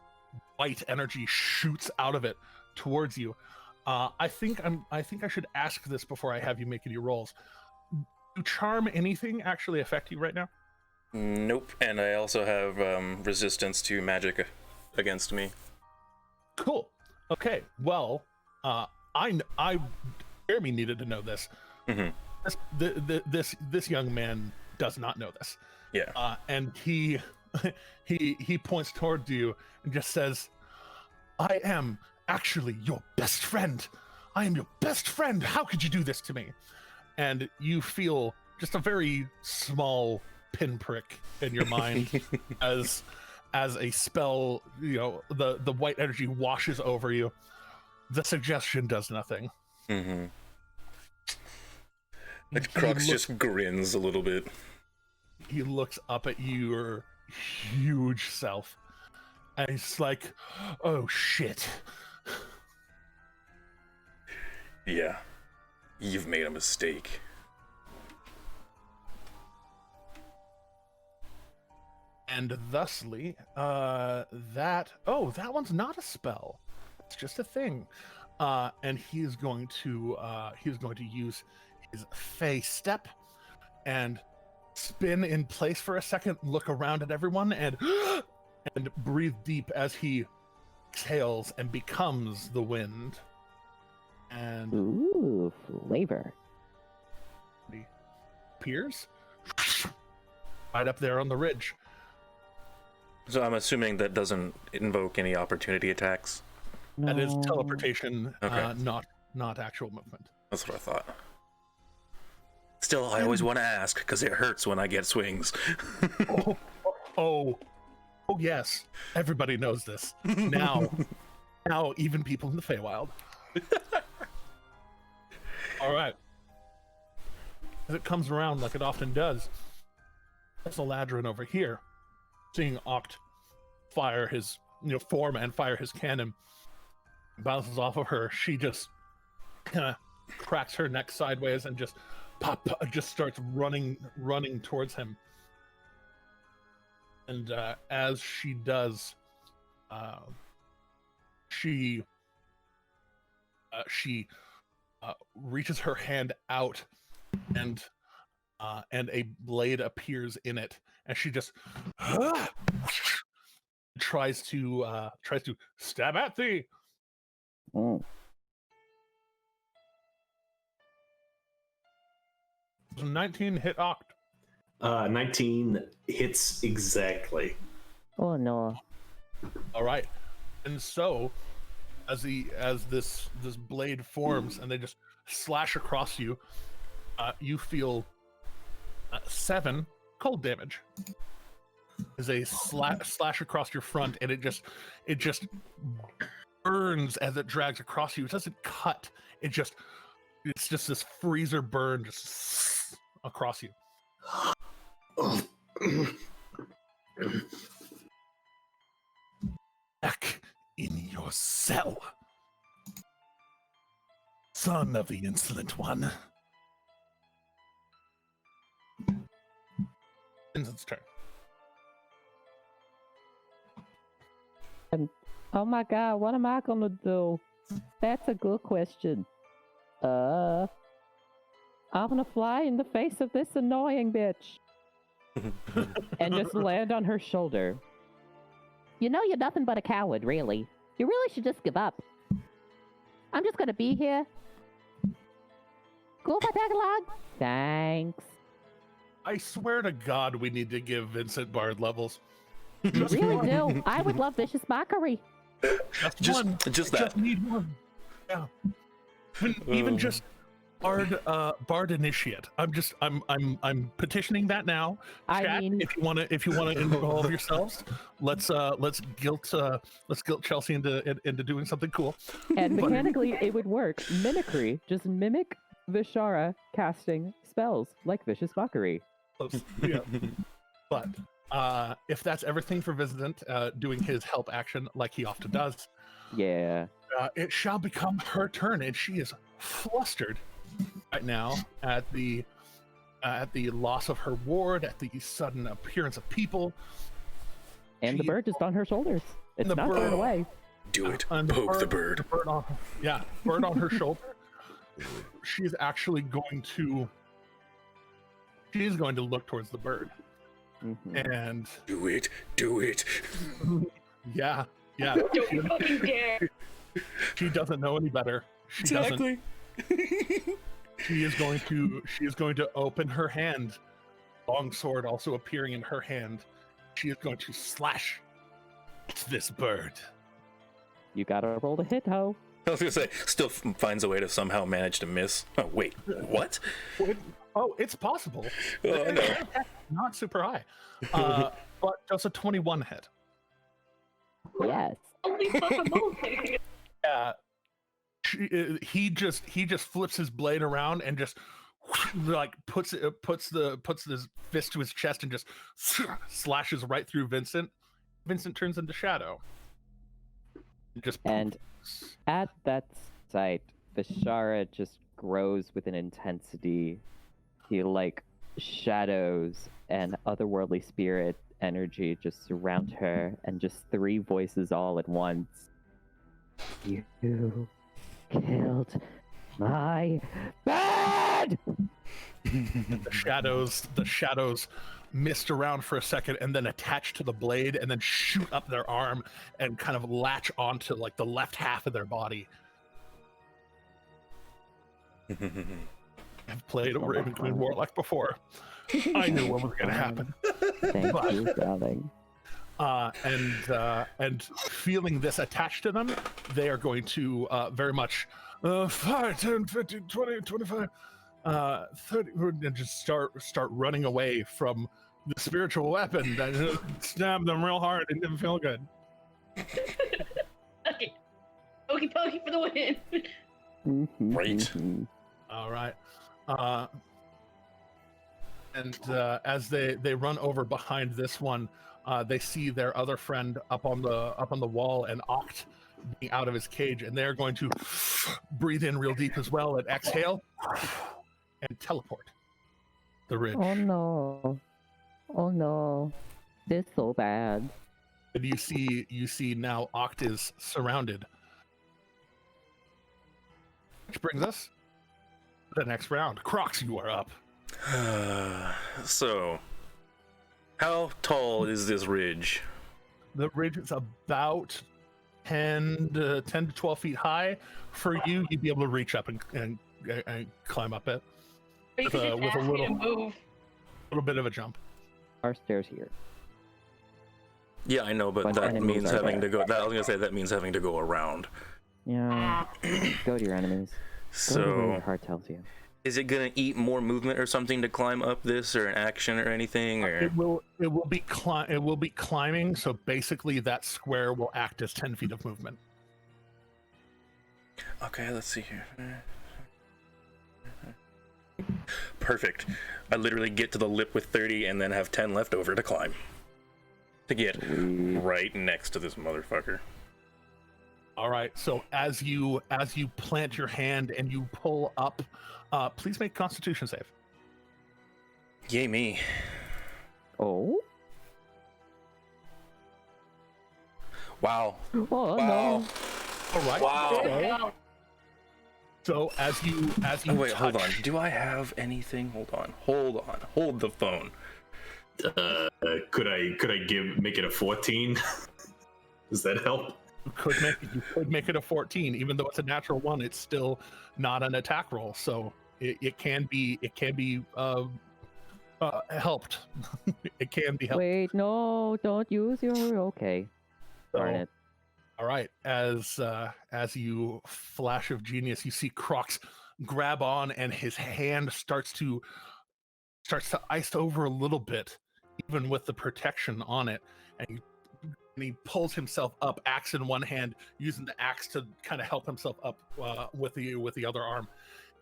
white energy shoots out of it towards you. I think I should ask this before I have you make any rolls. Do charm anything actually affect you right now? Nope, and I also have resistance to magic against me. Cool. Okay. Well, Jeremy needed to know this. This young man does not know this. Yeah. And he points toward you and just says, "I am actually your best friend. I am your best friend. How could you do this to me? And you feel just a very small pinprick in your mind as a spell, the white energy washes over you. The suggestion does nothing. Mm-hmm. Crux just grins a little bit. He looks up at your huge self, and he's like, "Oh shit." Yeah, you've made a mistake. And thusly, that one's not a spell. It's just a thing. And he's going to use his Fey step and spin in place for a second, look around at everyone, and breathe deep as he exhales and becomes the wind. And ooh, flavor. He appears right up there on the ridge. So I'm assuming that doesn't invoke any opportunity attacks. That is teleportation, Okay. not actual movement. That's what I thought. Still, I always want to ask because it hurts when I get swings. Oh, yes. Everybody knows this. Now, even people in the Feywild. All right. As it comes around like it often does, there's Eladrin over here, seeing Oct fire his form and fire his cannon, bounces off of her. She just kind of cracks her neck sideways and just just starts running towards him. And as she does, she reaches her hand out, and a blade appears in it, and she just tries to stab at thee. Mm. 19 hit Oct. 19 hits exactly. Oh no. All right, and so as this blade forms and they just slash across you, you feel 7 cold damage. Is a slash across your front, and it just burns as it drags across you. It doesn't cut. It's just this freezer burn just across you. Back in your cell, son of the insolent one. Vincent's turn. Oh my god, what am I gonna do? That's a good question. I'm gonna fly in the face of this annoying bitch. And just land on her shoulder. You know you're nothing but a coward, really. You really should just give up. I'm just gonna be here. Cool, my tag-along? Thanks. I swear to God, we need to give Vincent Bard levels. You really do. I would love vicious mockery. Just one. Just that. Just need one. Yeah. Even just Bard initiate. I'm petitioning that now. I Chat, mean, if you want to involve yourselves, let's guilt Chelsea into doing something cool. and mechanically it would work. Mimicry. Just mimic Vishara casting spells like vicious mockery. Yeah. But if that's everything for Vincent, doing his help action like he often does, Yeah. it shall become her turn, and she is flustered right now at the loss of her ward, at the sudden appearance of people. And the bird just on her shoulders. It's the not bird- going away. Do it. And Poke the bird. bird on her shoulder. She's actually going to look towards the bird. Mhm. And Do it. Do it. yeah. Don't fucking dare. She doesn't know any better. She doesn't. She is going to open her hand, long sword also appearing in her hand. She is going to slash at this bird. You gotta roll the hit, ho. I was gonna say, still finds a way to somehow manage to miss. Oh wait, what? Oh, it's possible. Oh, no. Not super high, but just a 21 hit. Yes. Holy fucking moly. He just flips his blade around and just like puts his fist to his chest and just slashes right through Vincent. Vincent turns into shadow. And at that sight, Vishara just grows with an intensity. He like shadows and otherworldly spirit energy just surround her, and just three voices all at once. You killed my bed! The shadows mist around for a second and then attach to the blade and then shoot up their arm and kind of latch onto like the left half of their body. I've played a Raven Queen Warlock before. I knew what was going to happen. Thank you, darling. And feeling this attached to them, they are going to very much 5, 10, 15, 20, 25, 30, and just start running away from the spiritual weapon that stabbed them real hard and didn't feel good. Okay. Pokey pokey for the win. Right. All right. And as they run over behind this one, they see their other friend up on the wall and Oct being out of his cage, and they're going to breathe in real deep as well and exhale and teleport the ridge. Oh no. Oh no. This is so bad. And you see now Oct is surrounded. Which brings us to the next round. Crocs, you are up. So, how tall is this ridge? The ridge is about 10 to 12 feet high. For you, you'd be able to reach up and climb up it You could just with a ask me to move. little bit of a jump. Our stairs here. Yeah, I know, but But that enemies means are having to there. go. I was gonna say that means having to go around. Yeah. Go to your enemies. Go to where your So, heart tells you. is it gonna eat more movement or something to climb up this, or an action or anything, or? It will be climbing. So basically, that square will act as 10 feet of movement. Okay, let's see here. Perfect. I literally get to the lip with 30 and then have 10 left over to climb. To get right next to this motherfucker. All right. So as you plant your hand and you pull up, please make Constitution save. Yay me. Oh? Wow. Oh Wow. no. All right. Wow. So as you Oh wait, hold on. touch- Do I have anything? Hold on. Hold the phone. Could I make it a 14? Does that help? you could make it a 14, even though it's a natural one. It's still not an attack roll, so it can be helped. It can be helped. Wait, no, don't use your okay. Darn So- it. All right, as you flash of genius, you see Crocs grab on, and his hand starts to ice over a little bit, even with the protection on it, and he pulls himself up, axe in one hand, using the axe to kind of help himself up with the other arm,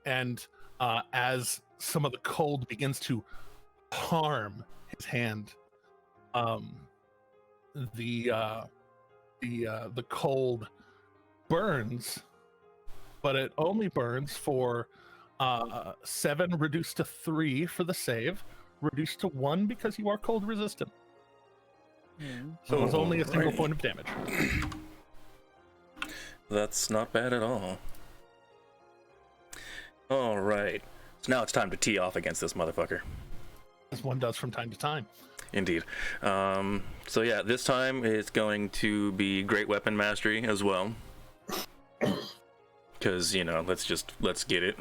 and as some of the cold begins to harm his hand, the cold burns, but it only burns for 7, reduced to 3 for the save, reduced to 1 because you are cold resistant. So it's only a single Alrighty. point of damage. That's not bad at all. Alright. So now it's time to tee off against this motherfucker. As one does from time to time. Indeed. So yeah, this time it's going to be Great Weapon Mastery as well. Because, let's get it.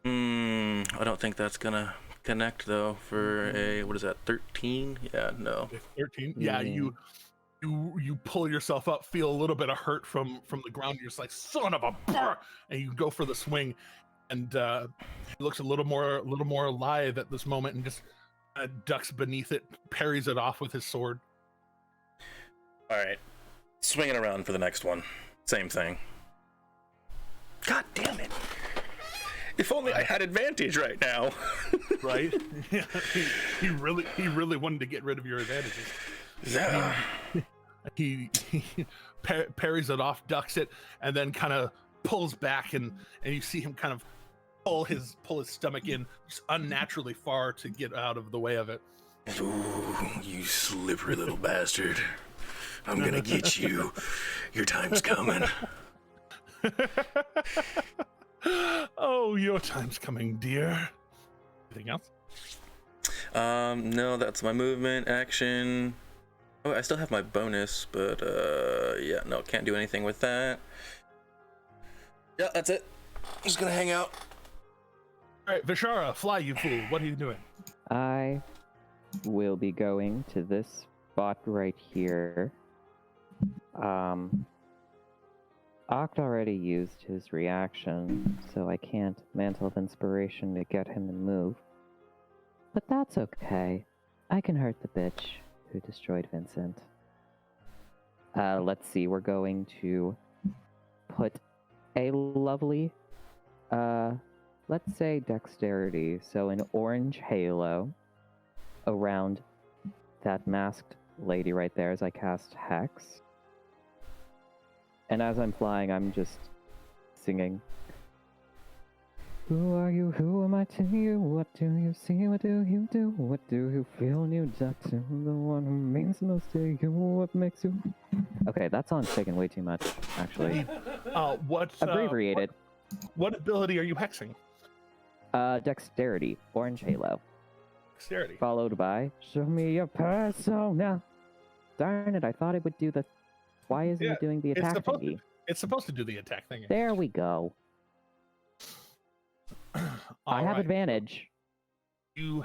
I don't think that's gonna connect though for a, what is that, 13? Yeah, no. 13. Yeah, Yeah. you pull yourself up, feel a little bit of hurt from the ground. You're just like, son of a brr! And you go for the swing, and he looks a little more alive at this moment, and just ducks beneath it, parries it off with his sword. All right, swinging around for the next one. Same thing. God damn it! If only I had advantage right now. Right? he really wanted to get rid of your advantages. Yeah. He parries it off, ducks it, and then kind of pulls back, and you see him kind of pull his stomach in just unnaturally far to get out of the way of it. Ooh, you slippery little bastard. I'm gonna get you. Your time's coming. Oh, your time's coming, dear. Anything else? No, that's my movement, action. Oh, I still have my bonus, but yeah, no, can't do anything with that. Yeah, that's it. I'm just gonna hang out. All right, Vishara, fly, you fool. What are you doing? I will be going to this spot right here. Oct already used his reaction, so I can't Mantle of Inspiration to get him to move. But that's okay. I can hurt the bitch who destroyed Vincent. Let's see, we're going to put a lovely, let's say dexterity, so an orange halo around that masked lady right there as I cast Hex. And as I'm flying, I'm just singing. Who are you? Who am I to you? What do you see? What do you do? What do you feel when you duck to the one who means most to you? What makes you... Okay, that song's taking way too much, actually. What Abbreviated. What ability are you hexing? Dexterity, orange halo. Dexterity. Followed by, show me your persona. Darn it, I thought it would do the... Why isn't it doing the attack thingy? It's supposed to do the attack thing. There we go. I have advantage. You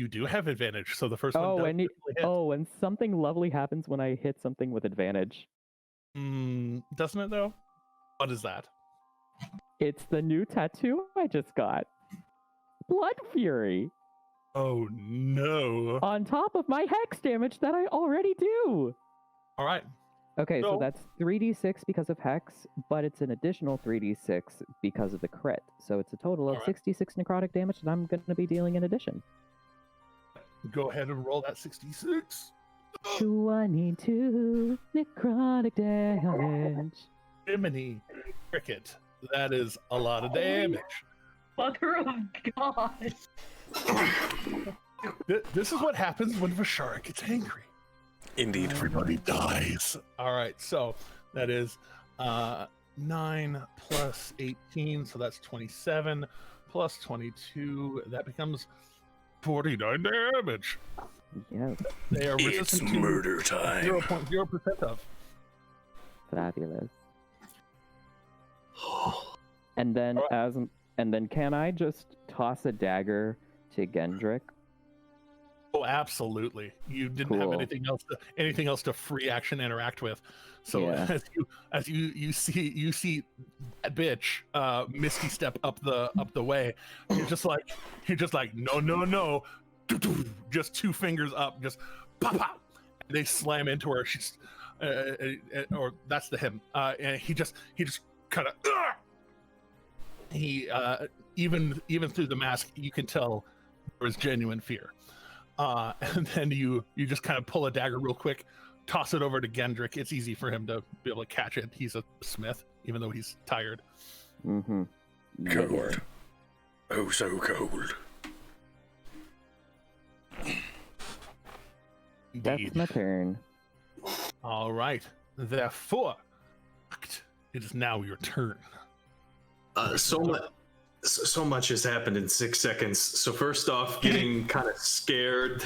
do have advantage. So the first one. Oh, does hit. and something lovely happens when I hit something with advantage. Doesn't it though? What is that? It's the new tattoo I just got. Blood Fury. Oh no! On top of my hex damage that I already do. All right. Okay, so that's 3d6 because of hex, but it's an additional 3d6 because of the crit. So it's a total of 66 necrotic damage that I'm going to be dealing in addition. Go ahead and roll that 66. 22 necrotic damage. Jiminy Cricket. That is a lot of damage. Mother of God. This is what happens when Vishara gets angry. Indeed. Everybody dies. All right, so that is 9 plus 18, so that's 27 plus 22. That becomes 49 damage. Yes. They are It's resistant to murder time. 0.0% of. Fabulous. And then can I just toss a dagger to Gendrick? Oh, absolutely. You didn't have anything else to free action interact with. So Yeah. as you see that bitch misty step up the way, you're just like no. Just two fingers up, just pop pop. And they slam into her. She's or that's the him. And he just kind of even through the mask you can tell there was genuine fear. And then you just kind of pull a dagger real quick, toss it over to Gendrick. It's easy for him to be able to catch it. He's a smith, even though he's tired. Mm-hmm. Cold. Oh, so cold. That's my turn. All right. Therefore, it is now your turn. So much has happened in 6 seconds. So first off, getting kind of scared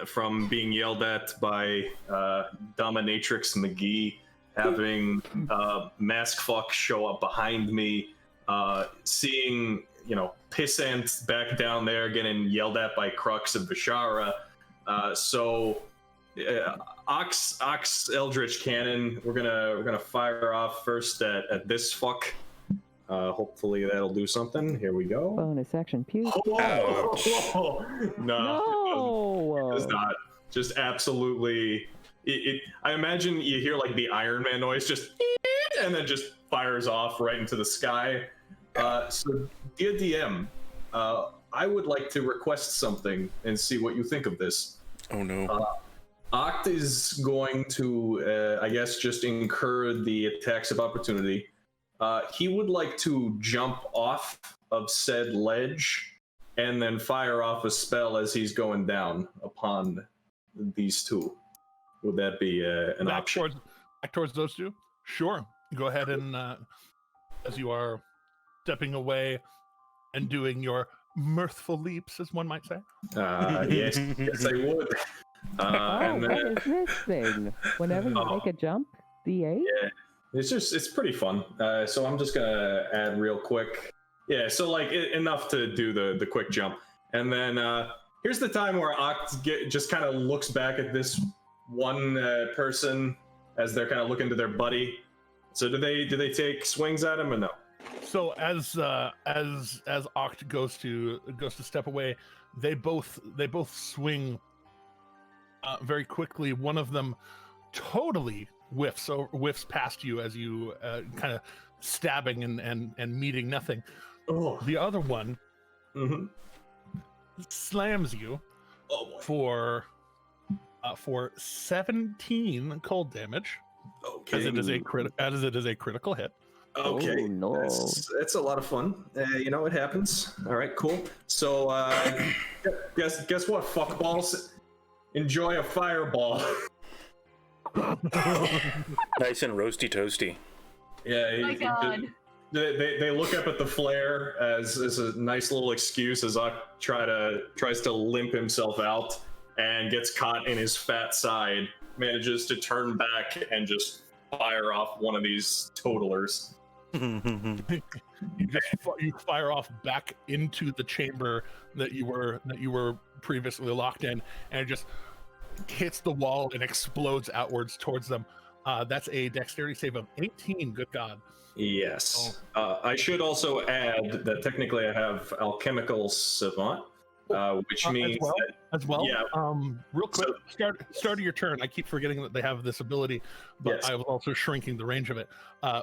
from being yelled at by Dominatrix McGee, having Mask Fuck show up behind me, seeing Pissant back down there getting yelled at by Crux and Vishara. So Ox Eldritch Cannon. We're gonna fire off first at this fuck. Hopefully that'll do something. Here we go. Bonus action puke. Oh, no, it does No! not. Just absolutely. I imagine you hear like the Iron Man noise, just and then just fires off right into the sky. So, dear DM, I would like to request something and see what you think of this. Oh no. Oct is going to, I guess, just incur the attacks of opportunity. He would like to jump off of said ledge and then fire off a spell as he's going down upon these two. Would that be an option? Back towards those two? Sure. Go ahead and, as you are stepping away and doing your mirthful leaps, as one might say. Yes, yes, I would. And what then, is this thing? Whenever you make a jump, D8? yeah, it's pretty fun. So I'm just gonna add real quick. Yeah, so like enough to do the quick jump, and then here's the time where Oct just kind of looks back at this one person as they're kind of looking to their buddy. So do they take swings at him or no? So as Oct goes to step away, they both swing very quickly. One of them totally whiffs past you as you kind of stabbing and meeting nothing. Oh, The other one mm-hmm. slams you Oh boy. for 17 cold damage, Okay. as it is a critical hit. Okay. Oh, no. That's a lot of fun. You know, it happens. All right, cool. So, guess what, fuckballs? Enjoy a fireball. Nice and roasty toasty. Yeah. Oh my God. They look up at the flare as a nice little excuse as Ock tries to limp himself out and gets caught in his fat side, manages to turn back and just fire off one of these totalers. You fire off back into the chamber that you were previously locked in, and it just hits the wall and explodes outwards towards them. That's a dexterity save of 18. Good God. Yes. I should also add that technically I have Alchemical Savant, which means as well. Yeah. Real quick, start of your turn. I keep forgetting that they have this ability, but Yes. I was also shrinking the range of it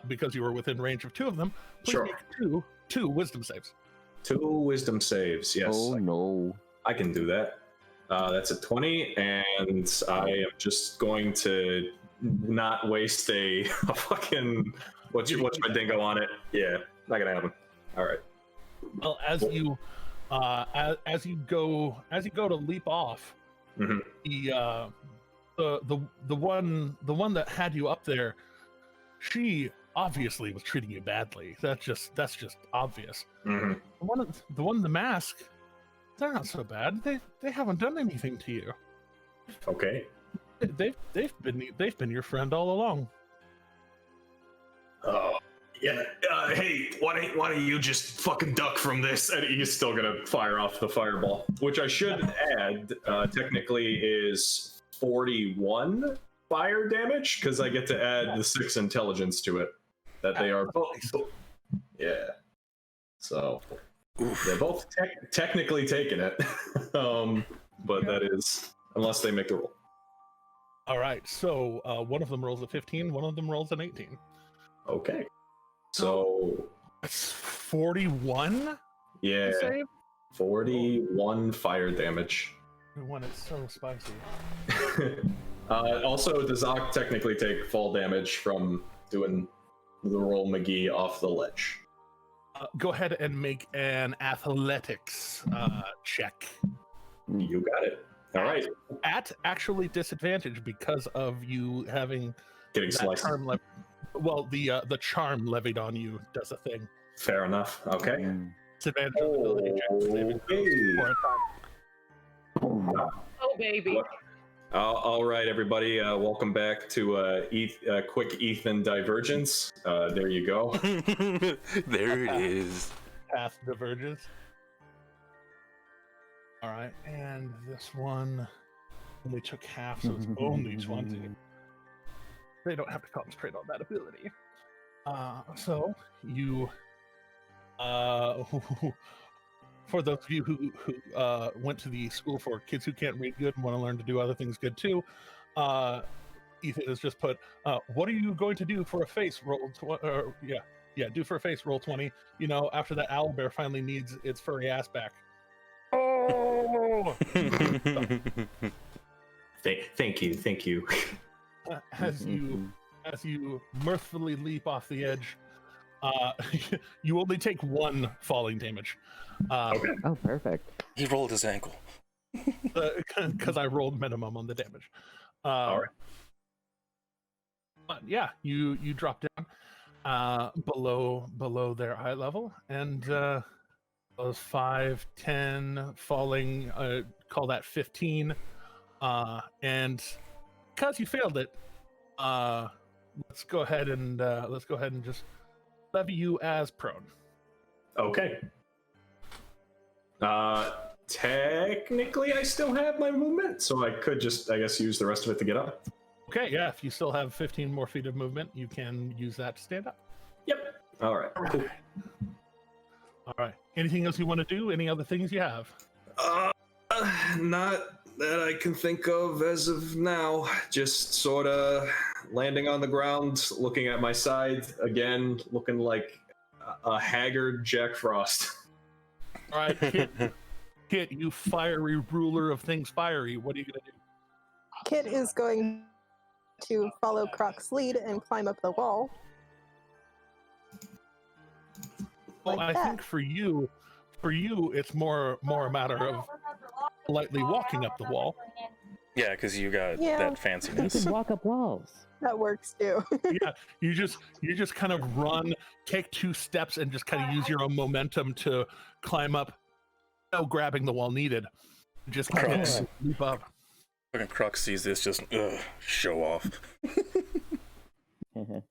because you were within range of two of them. Please Sure. make two wisdom saves. 2 wisdom saves. Yes. Oh no. I can do that. That's a 20, and I am just going to not waste a fucking what's my dingo on it. Yeah, not gonna happen. All right. Well, as you go to leap off, Mhm. the one that had you up there, she obviously was treating you badly. That's just obvious. Mhm. The one in the mask, they're not so bad. They haven't done anything to you. Okay. They've been your friend all along. Oh. Yeah. Hey, why don't you just fucking duck from this? And he's still gonna fire off the fireball, which I should add. Technically, is 41 fire damage because I get to add the 6 intelligence to it. That they are both. Yeah. So they're both technically taking it, but that is unless they make a roll. All right, so one of them rolls a 15, one of them rolls an 18. Okay. So That's 41. yeah, Save. 41 fire damage. One is so spicy. Also, does Ock technically take fall damage from doing the roll McGee off the ledge? Go ahead and make an athletics check. You got it. All right. At actually disadvantage because of you having Getting that sliced. charm well, the charm levied on you does a thing. Fair enough. Okay. Disadvantage on ability checks. Okay. For a time. Oh baby. All right, everybody. Welcome back to quick Ethan divergence. There you go. There it is. Path diverges. All right, and this one only took half, so it's only 20. They don't have to concentrate on that ability. So you, for those of you who went to the school for kids who can't read good and want to learn to do other things good too, Ethan has just put, what are you going to do for a face? Roll do for a face, roll 20. You know, after that owlbear finally needs its furry ass back. Oh! Thank you. As you mirthfully leap off the edge, you only take 1 falling damage. Okay. Oh, perfect. He rolled his ankle. Because I rolled minimum on the damage. All right. But yeah, you drop down below their eye level, and those 5, 10 falling, call that 15. And because you failed it, let's go ahead and just levy you as prone. Okay. Technically, I still have my movement, so I could just, I guess, use the rest of it to get up. Okay, yeah. If you still have 15 more feet of movement, you can use that to stand up. Yep. All right. Cool. All right. Anything else you want to do? Any other things you have? Not that I can think of as of now. Just sort of landing on the ground, looking at my side again, looking like a haggard Jack Frost. All right, Kit, you fiery ruler of things fiery. What are you gonna do? Kit is going to follow Croc's lead and climb up the wall. Well, Like I that. think for you, it's more a matter of lightly walking up the wall. Yeah, because you got Yeah. that You fanciness. can walk up walls. That works too. Yeah, you just kind of run, take 2 steps, and just kind of use your own momentum to climb up. No grabbing the wall needed. Just kind Crocs. of leap up. Fucking Crux sees this, just show off. Okay.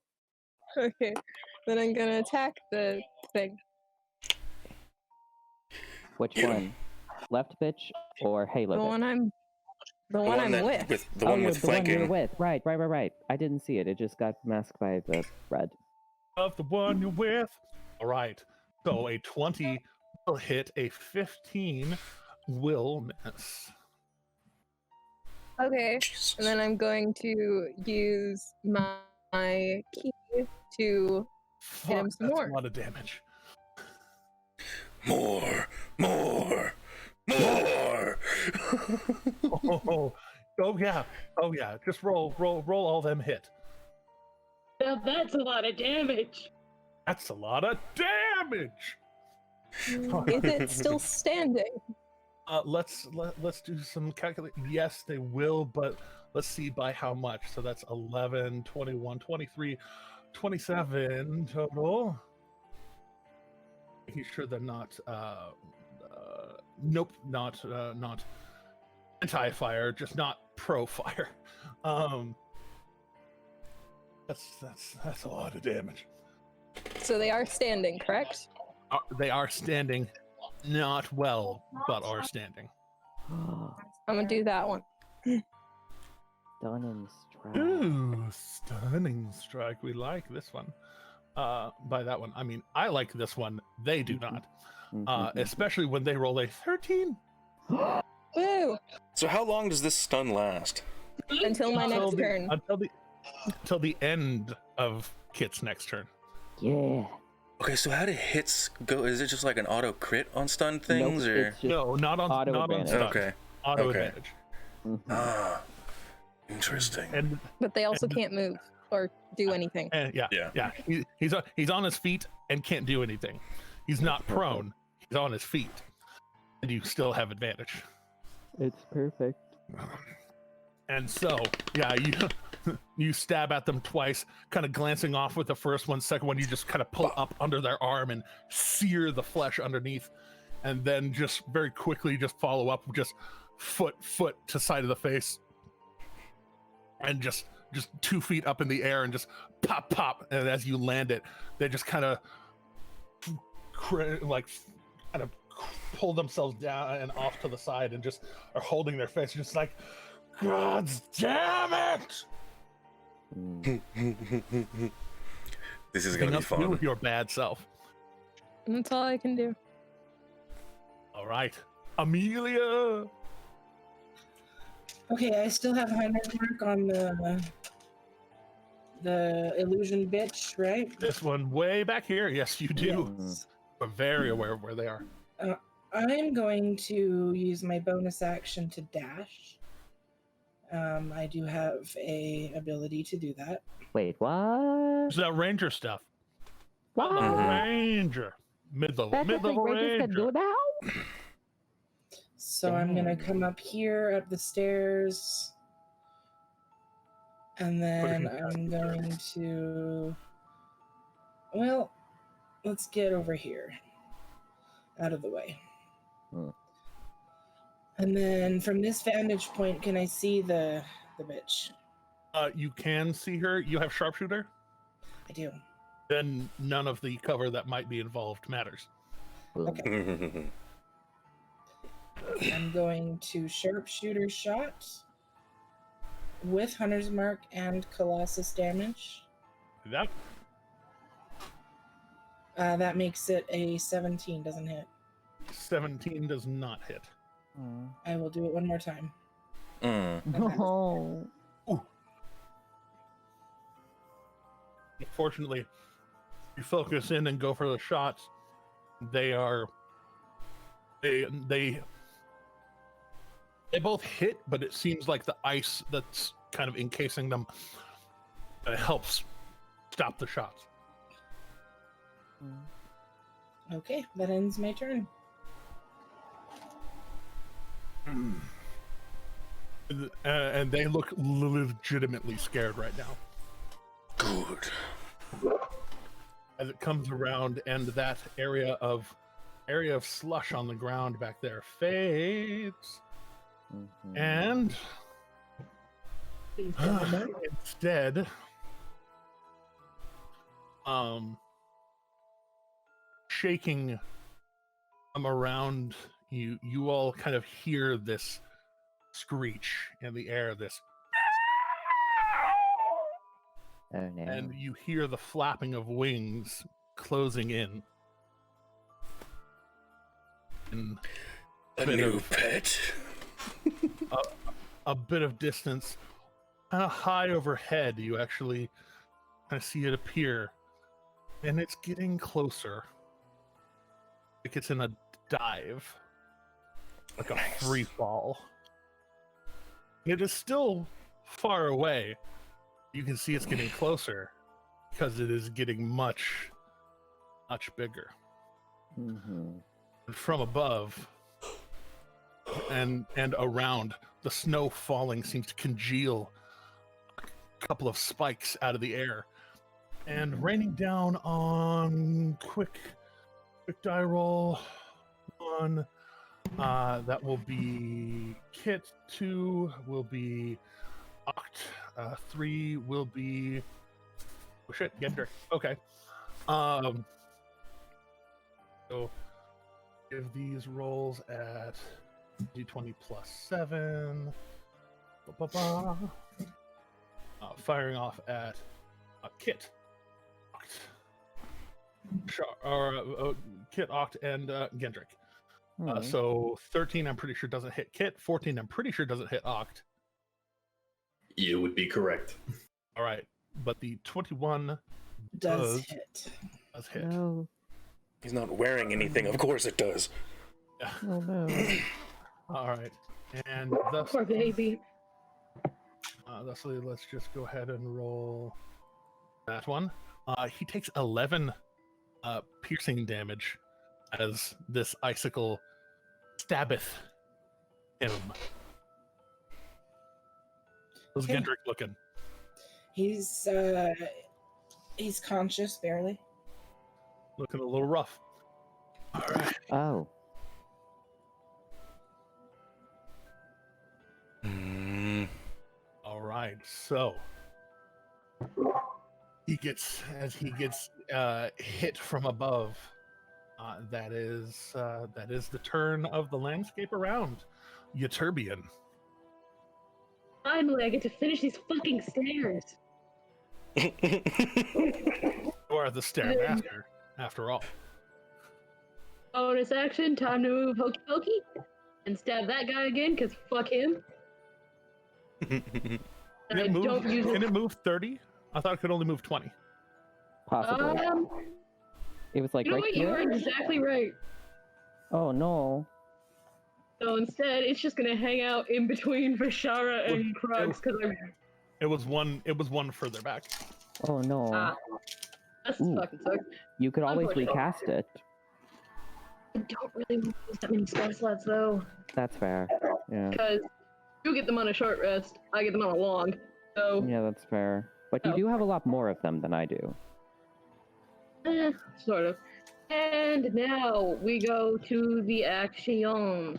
Then I'm gonna attack the thing. Which Get 'em. one? Left bitch or Halo The bitch? one I'm with. The one you're with the one you're flanking. with. Right. I didn't see it. It just got masked by the red. Of the one you're with. All right. So a 20 will hit. A 15 will miss. Okay. Jesus. And then I'm going to use my key to hit him Fuck, some that's more. a lot of damage. More. Oh yeah. Just roll all them hit. Now that's a lot of damage. That's a lot of damage. Is it still standing? Let's do some calculate. Yes, they will, but let's see by how much. So that's 11, 21, 23, 27 total. Making sure they're not nope, not anti-fire, just not pro-fire. That's a lot of damage. So they are standing, correct? They are standing, not well, but are standing. I'm gonna do that one. Stunning strike. Ooh, stunning strike. We like this one. By that one, I mean I like this one. They do not, especially when they roll a 13. Woo! So how long does this stun last? Until my next turn. Until the end of Kit's next turn. Yeah. Okay, so how do hits go? Is it just like an auto crit on stun things, Nope, or it's just No, not on auto not on advantage. stun. okay? Auto Okay. advantage. Ah, interesting. And But they also can't move or do anything. Yeah. He's on his feet and can't do anything. He's not prone. He's on his feet, and you still have advantage. It's perfect. And so, yeah, you stab at them twice, kind of glancing off with the first one. Second one, you just kind of pull up under their arm and sear the flesh underneath, and then just very quickly just follow up, just foot to side of the face, and just 2 feet up in the air and just pop. And as you land it, they just kind of pull themselves down and off to the side and just are holding their face, just like, God damn it! Mm. This is Nothing gonna be else to do fun. with your bad self. That's all I can do. All right, Amelia. Okay, I still have Hunter's mark on the illusion bitch, right? This one way back here. Yes, you do. Yes. We're very aware of where they are. I'm going to use my bonus action to dash. I do have a ability to do that. Wait, what? It's that ranger stuff. What? Mhm. Ranger. Mid-level. That's what the Mid-level Rangers can do ranger. now? So I'm gonna Dang. come up here, up the stairs, and then Pushing I'm going to. Well, let's get over here, out of the way. Hmm. And then from this vantage point, can I see the bitch? You can see her. You have sharpshooter. I do. Then none of the cover that might be involved matters. Boom. Okay. I'm going to sharpshooter shot with Hunter's Mark and Colossus damage. That That makes it a 17, doesn't hit. 17 does not hit. Mm. I will do it one more time. Mm. No. Fortunately, you focus in and go for the shots. They both hit, but it seems like the ice that's kind of encasing them helps stop the shots. Okay, that ends my turn. And they look legitimately scared right now. Good. As it comes around, and that area of slush on the ground back there fades, Mhm. and instead, shaking around you, you all kind of hear this screech in the air, this, Oh no. and you hear the flapping of wings closing in. And A bit new of- pet. a bit of distance, kind of high overhead, you actually kind of see it appear, and it's getting closer. Like it's in a dive, like a Nice. free fall. It is still far away. You can see it's getting closer because it is getting much, much bigger. Mhm. And from above and around, the snow falling seems to congeal a couple of spikes out of the air and raining down on quick die roll. One, that will be Kit. 2 will be Oct. 3 will be, oh shit, Gendrick. Okay. So give these rolls at d20 plus 7. Ba-ba-ba. Firing off at Kit. Kit, Oct, and Gendrick. Hmm. So 13, I'm pretty sure doesn't hit Kit. 14, I'm pretty sure doesn't hit Oct. You would be correct. All right, but the 21 Does does hit. hit. No. He's not wearing anything. Of course it does. Oh no. All right, and thus, Poor baby. thusly, let's just go ahead and roll that one. He takes 11 piercing damage as this icicle stabbeth him. How's Okay. Gendrick looking? He's conscious barely. Looking a little rough. All right. Oh. Mm. All right. So he gets hit from above. That is the turn of the landscape around Euterbian. Finally, I get to finish these fucking stairs. You are the Stairmaster, after all. Bonus action, time to move Hokey Pokey and stab that guy again, because fuck him. And I don't use Can it move 30? I thought it could only move 20. Possibly. It was like You know right what? You here. are exactly right. Oh no. So instead, it's just gonna hang out in between Vishara and Krugs, because It was one further back. Oh no. that's Ooh. fucking sucks. You could always Unfortunately. recast it. I don't really use that many spell slots though, That's fair. Yeah. because you get them on a short rest, I get them on a long. So, Yeah, that's fair. But you Oh. do have a lot more of them than I do. Sort of. And now we go to the action.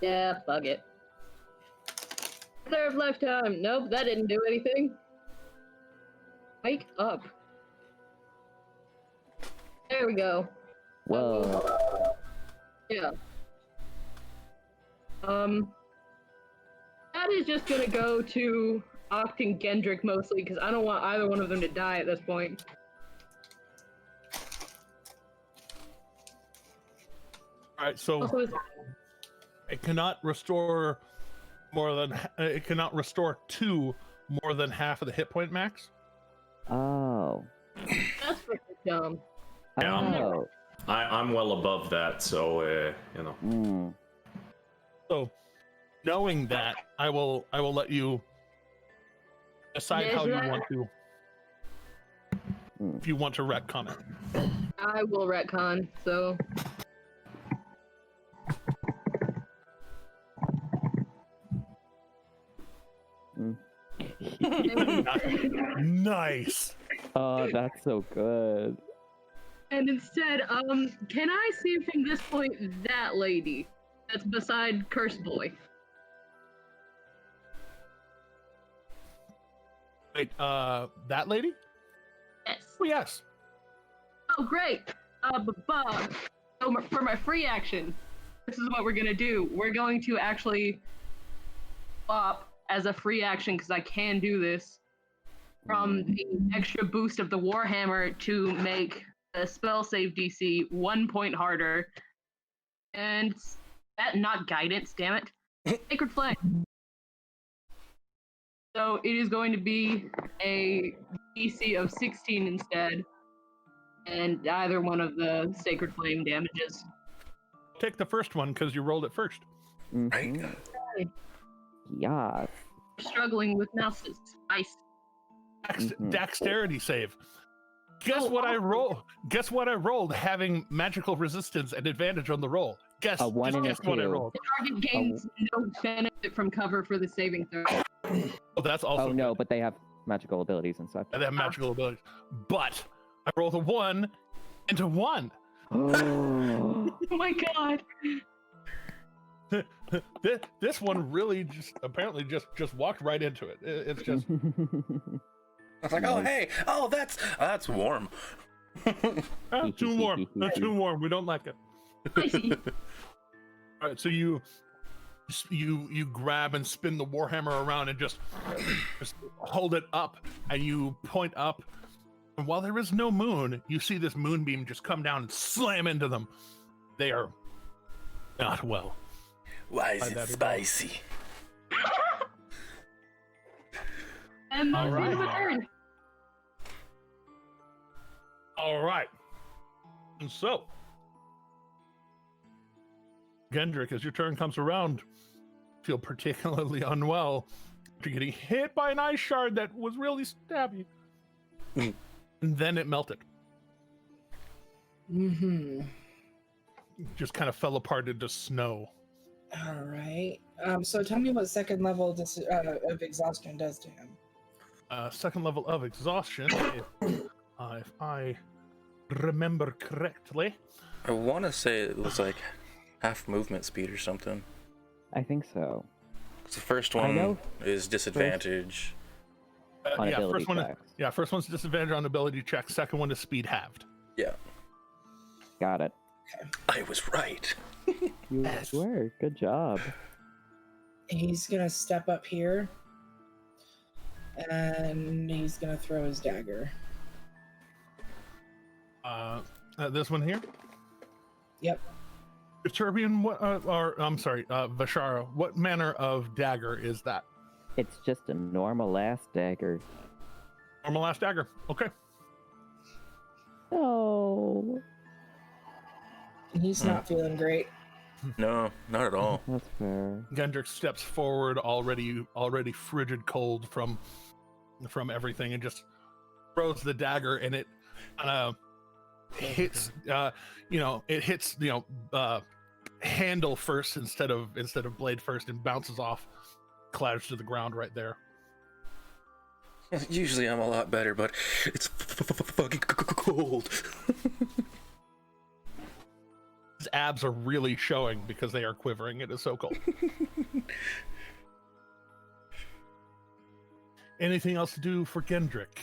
Yeah, fuck it. Reserve lifetime. Nope, that didn't do anything. Wake up. There we go. Whoa. Yeah. That is just gonna go to Oct and Gendrick mostly, because I don't want either one of them to die at this point. All right, so Also, it cannot restore more than it cannot restore 2 more than half of the hit point max. Oh. that's freaking dumb. Yeah, Oh. I'm well above that, so you know. Mm. So, knowing that, I will let you decide how you Measure want to. If you want to retcon it. I will retcon, so. Nice. Oh, that's so good. And instead, can I see from this point that lady that's beside Curse Boy? Wait, that lady? Yes. Oh, yes. Oh, great. So for my free action, this is what we're gonna do. We're going to actually swap as a free action, because I can do this, from the extra boost of the Warhammer to make the spell save DC 1 point harder. And that, not guidance, damn it. Sacred Flame. So it is going to be a DC of 16 instead, and either one of the Sacred Flame damages. Take the first one because you rolled it first. Right? Mhm. Yes. Struggling with mouse spice. Dexterity save. Guess what I roll? Guess what I rolled? Having magical resistance and advantage on the roll. Guess. A 1 and a guess what I 2. rolled. The target gains no benefit from cover for the saving throw. Oh, that's also. Oh no, good. but they have magical abilities and such. They have magical abilities. But I rolled a 1 and a 1. Oh. Oh my god! This one really just apparently just walked right into it. It's just I was like, oh hey, oh that's warm. too warm. That's too warm. We don't like it. Spicy. All right, so you grab and spin the warhammer around and just hold it up, and you point up. And while there is no moon, you see this moonbeam just come down and slam into them. They are not well. Why By is that it at all. spicy? And that's the end of my Alright. turn. All right. And so, Gendrick, as your turn comes around, feel particularly unwell after getting hit by an ice shard that was really stabby. And then it melted. Mm-hmm. Just kind of fell apart into snow. All right. So tell me what second level of exhaustion does to him. Second level of exhaustion, if I remember correctly. I want to say it was like half movement speed or something. I think so. 'Cause the first I one know is disadvantage. on Yeah, ability first one. checks. Yeah, first one's disadvantage on ability check. Second one is speed halved. Yeah, Got it. I was right. You Yes. were. Good job. He's gonna step up here, and he's gonna throw his dagger. This one here. Yep. Turbian, what? Or I'm sorry, Vashara. What manner of dagger is that? It's just a normal ass dagger. Normal ass dagger. Okay. Oh, He's not feeling great. No, not at all. that's fair. Gendrick steps forward, already frigid cold from everything, and just throws the dagger, and it hits. It hits handle first instead of blade first, and bounces off, clatters to the ground right there. Usually I'm a lot better, but it's fucking cold. His abs are really showing because they are quivering. It is so cold. Anything else to do for Gendrick?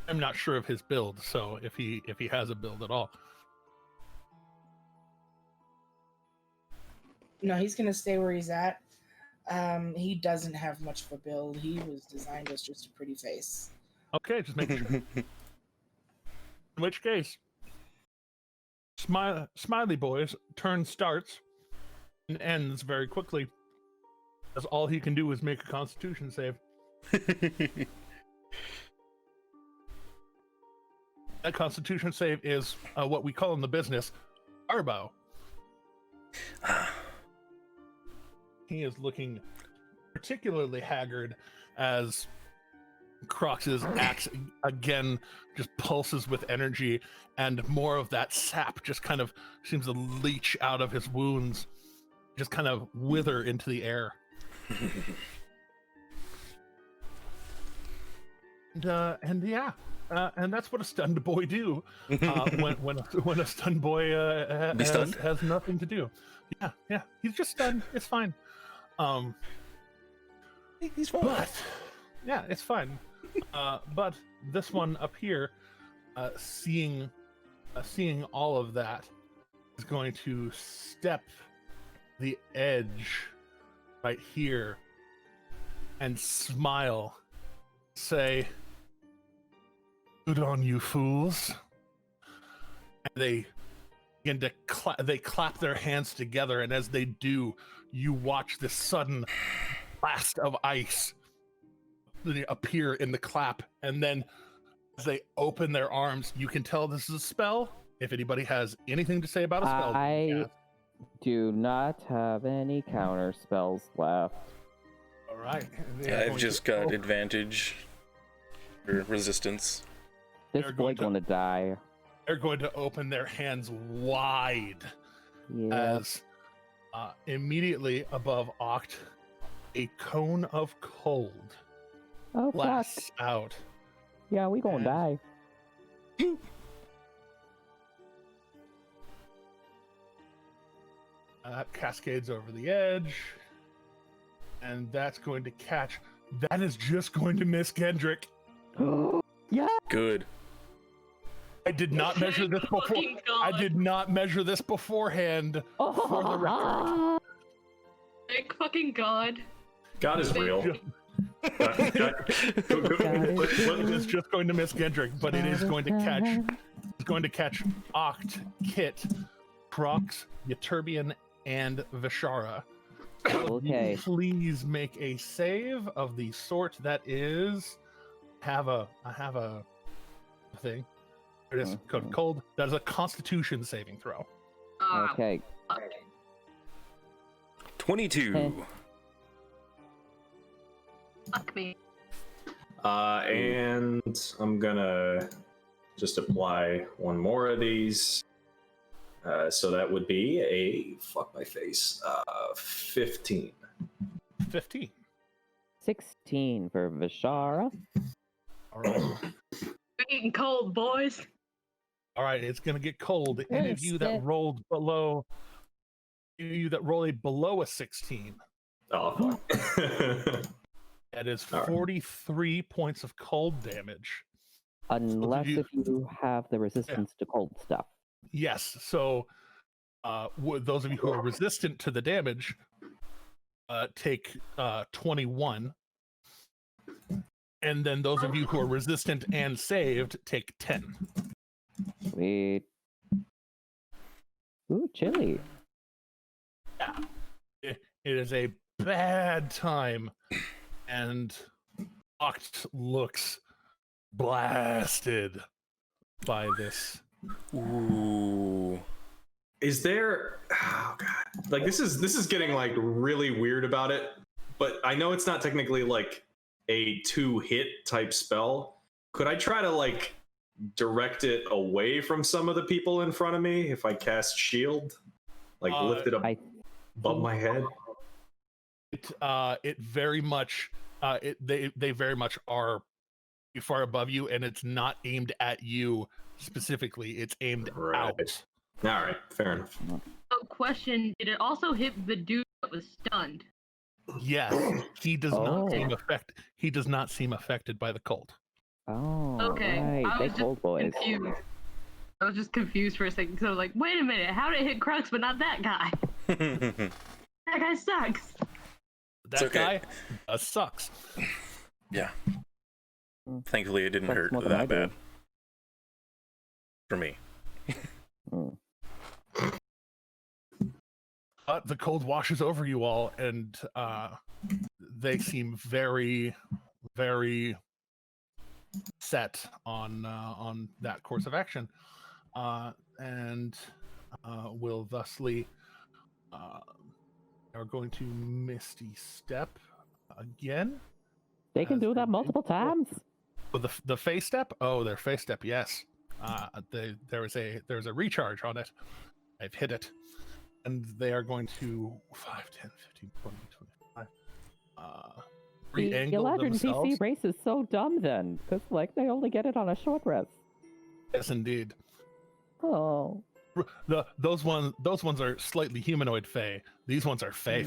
I'm not sure of his build, so if he has a build at all. No, he's gonna stay where he's at. He doesn't have much of a build. He was designed as just a pretty face. Okay, just making sure. In which case, Smiley Boy's turn starts and ends very quickly, as all he can do is make a Constitution save. That Constitution save is what we call in the business Arbo. He is looking particularly haggard as Crox's axe again just pulses with energy, and more of that sap just kind of seems to leach out of his wounds, just kind of wither into the air. And that's what a stunned boy do when a stunned boy has nothing to do. Yeah, he's just stunned. It's fine. He's fine. But yeah, it's fine. But this one up here, seeing all of that, is going to step the edge right here and smile, say, "Good on you, fools!" And they begin to clap their hands together, and as they do, you watch this sudden blast of ice appear in the clap, and then as they open their arms, you can tell this is a spell. If anybody has anything to say about a spell, I do not have any counter spells left. all right. I've just got advantage or resistance. This They're boy going to- gonna die. They're going to open their hands wide Yeah. as immediately above Oct, a cone of cold Oh fuck. blasts out. Yeah, we gonna and- die. Cascades over the edge, and that's going to catch. That is just going to miss Kendrick. Yeah. Good. I did not measure this before. Fucking I God. did not measure this beforehand for the record. Thank fucking God. God is real. It is just going to miss Gendrick, but it is going to catch. It's going to catch Oct, Kit, Crox, Yturbian, and Vishara. Okay. Please make a save of the sort that is. I have a thing. It is code cold. That is a Constitution saving throw. Ah, Okay. fuck. 22. Fuck me. And I'm gonna just apply one more of these. So that would be a 15. 15. 16 for Vishara. All right. We're eating cold, boys. All right. It's gonna get cold. Any of you that rolled below, below a 16, Oh, fuck. that is All right. 43 points of cold damage. Unless you- if you have the resistance to cold stuff. Yes. So those of you who are resistant to the damage take 21, and then those of you who are resistant and saved take 10. Sweet. Ooh, chili. It is a bad time, and Oct looks blasted by this. Ooh. Is there? Oh god! Like this is getting like really weird about it. But I know it's not technically like a 2-hit type spell. Could I try to like direct it away from some of the people in front of me if I cast shield? Like lift it up above my head? It very much they very much are far above you, and it's not aimed at you specifically. It's aimed out. All right, fair enough. So, question: did it also hit the dude that was stunned? Yes, he does not seem He does not seem affected by the cold. Oh, Okay, right. I They was just cold boys. confused. I was just confused for a second. So, like, wait a minute, how did it hit Crux but not that guy? That guy sucks. That guy sucks. Yeah. Thankfully, it didn't That's hurt more than I that do. bad. For me. The cold washes over you all, and they seem very, very set on that course of action, and will thusly are going to Misty Step again. They can as do they that multiple times. With the phase step? Oh, their phase step, yes. There's a recharge on it. I've hit it. And they are going to 5, 10, 15, 20, 25. The Re-angle Eladrin themselves. PC race is so dumb then, because like they only get it on a short rest. Yes, indeed. Oh. Those ones are slightly humanoid fey. These ones are fey.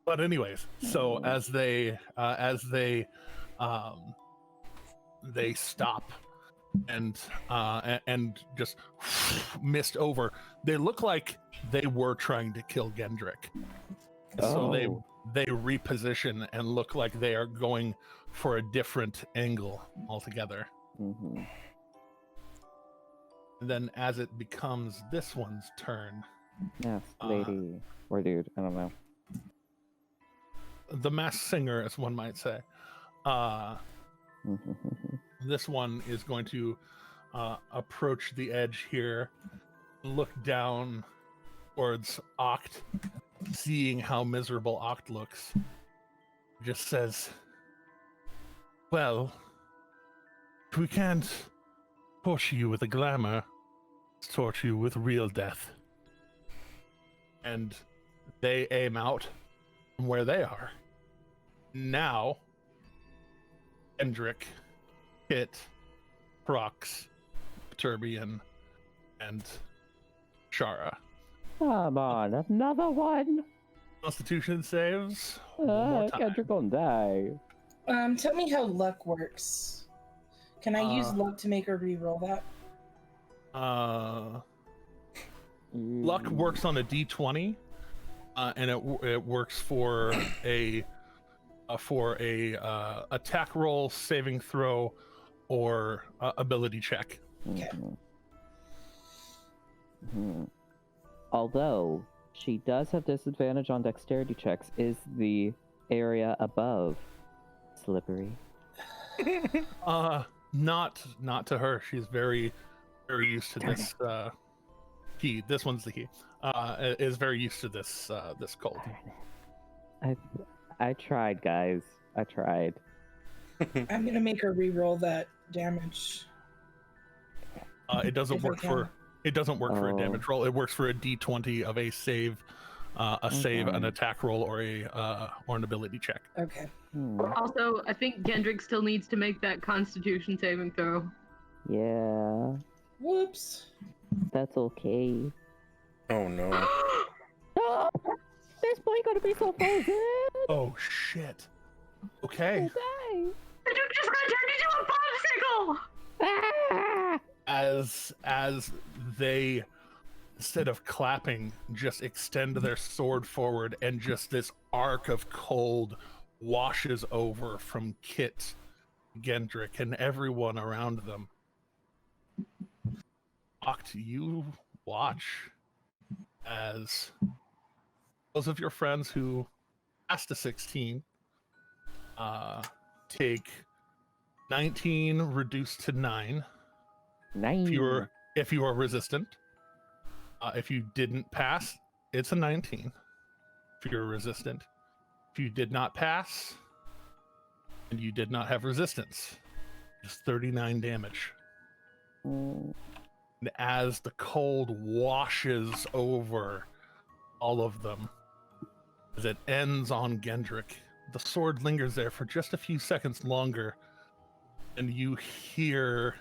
But anyways, so as they stop and just missed over. They look like they were trying to kill Gendrick. So they reposition and look like they are going for a different angle altogether. Mm-hmm. And then as it becomes this one's turn, Yes, lady or dude, I don't know. the masked singer, as one might say, this one is going to approach the edge here, look down towards Oct, seeing how miserable Oct looks, just says, well, if we can't torture you with a glamour, let's torture you with real death. And they aim out from where they are. Now, Hendrik, Kit, Prox, Turbian, and Shara. Come on, another one. Constitution saves. One more time. Kendrick gonna die. Tell me how luck works. Can I use luck to make her re-roll that? Luck works on a d20, and it works for a attack roll, saving throw, or ability check. Okay. Although she does have disadvantage on dexterity checks, is the area above slippery? Not to her. She's very used to this key. This one's the key. Is very used to this cold. I tried, guys. I tried. I'm gonna make her re-roll that damage. It doesn't If I work can. for a damage roll. It works for a d20 of a save, save, an attack roll, or an ability check. Okay. Also, I think Gendrick still needs to make that Constitution saving throw. Yeah, Whoops. that's okay. Oh no. Oh, this boy gonna be so frozen. Oh shit. Okay. Die. Gendrick just got turned into a popsicle! Ah! As they instead of clapping, just extend their sword forward, and just this arc of cold washes over from Kit, Gendrick, and everyone around them. Oct, you watch as those of your friends who passed to 16 take 19 reduced to 9 Nine. if you are resistant. If you didn't pass, it's a 19 if you're resistant. If you did not pass and you did not have resistance, just 39 damage. Mm, And as the cold washes over all of them, as it ends on Gendrick, the sword lingers there for just a few seconds longer, and you hear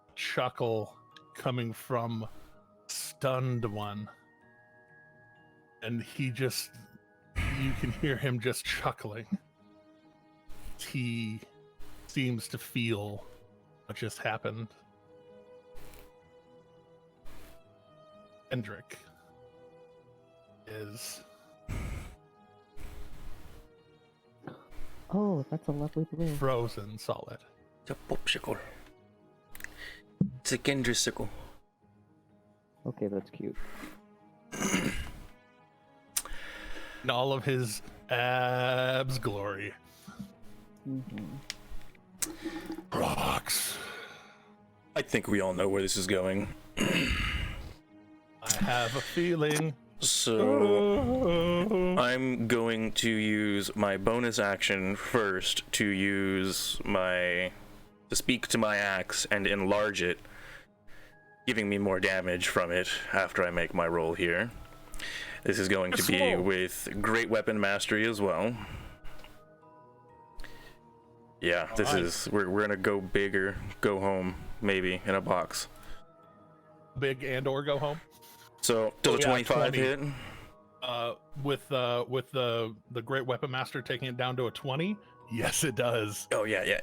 a chuckle coming from stunned one. And you can hear him just chuckling. He seems to feel what just happened. Hendrik is Oh, that's a lovely blue. frozen solid. It's a popsicle. It's a Gendrisicle. Okay, that's cute. In all of his abs glory. Mm-hmm. Rocks. I think we all know where this is going. I have a feeling. So I'm going to use my bonus action first to speak to my axe and enlarge it, giving me more damage from it after I make my roll here. This is going to be with Great Weapon Mastery as well. Yeah, we're gonna go big or go home, maybe, in a box. Big and or go home. So, does a 25 20. hit? With the Great Weapon Master taking it down to a 20, yes it does. Oh, yeah.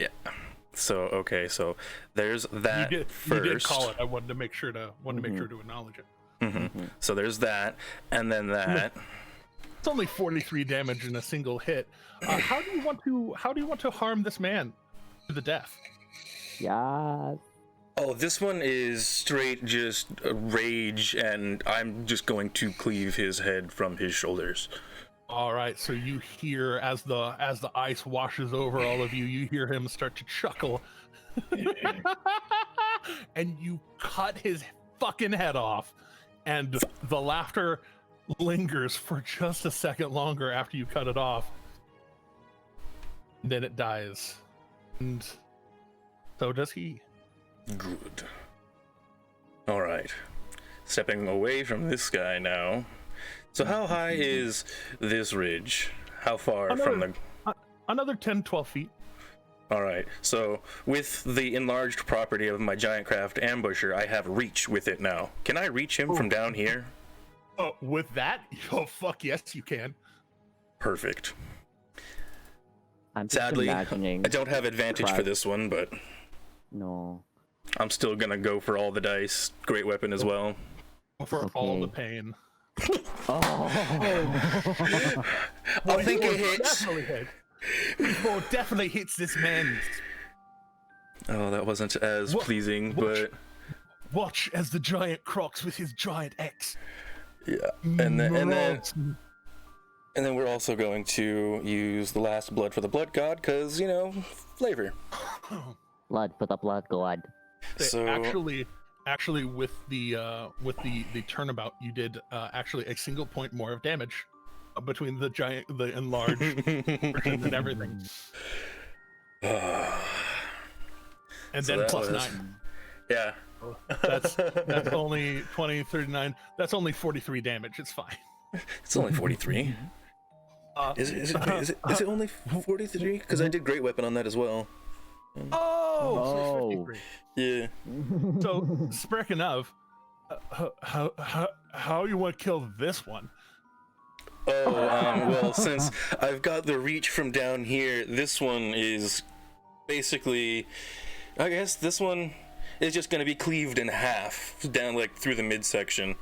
So, okay, so there's that first. You did call it. I wanted to make sure to acknowledge it. Mm-hmm. So there's that, and then that. It's only 43 damage in a single hit. How do you want to harm this man to the death? Yes. Oh, this one is straight just rage, and I'm just going to cleave his head from his shoulders. All right, so you hear as the ice washes over all of you, you hear him start to chuckle, and you cut his fucking head off, and the laughter lingers for just a second longer after you cut it off. Then it dies, and so does he. Good. All right, stepping away from this guy now. So how high is this ridge? How far from the... Another 10, 12 feet. All right, so with the enlarged property of my giant craft ambusher, I have reach with it now. Can I reach him from down here? Oh, with that? Oh, fuck yes, you can. Perfect. I'm just Sadly, imagining. I don't have advantage for this one, but No. I'm still gonna go for all the dice. Great weapon as well. For all the pain. Oh. I think it hits. Definitely hit. It definitely hits this man. Oh, that wasn't as pleasing, but Watch as the giant crocs with his giant axe. yeah. And then we're also going to use the last blood for the blood god, because flavor. Blood for the blood god. So Actually, with the turnabout, you did actually a single point more of damage between the enlarged version and everything. And So then plus was- 9. Yeah. That's only 20, 39. That's only 43 damage. It's fine. It's only 43. Is it only 43? Because I did great weapon on that as well. So it's 53. Yeah. So speaking of, how you want to kill this one? Oh, well, since I've got the reach from down here, this one is basically, I guess this one is just gonna be cleaved in half down like through the midsection,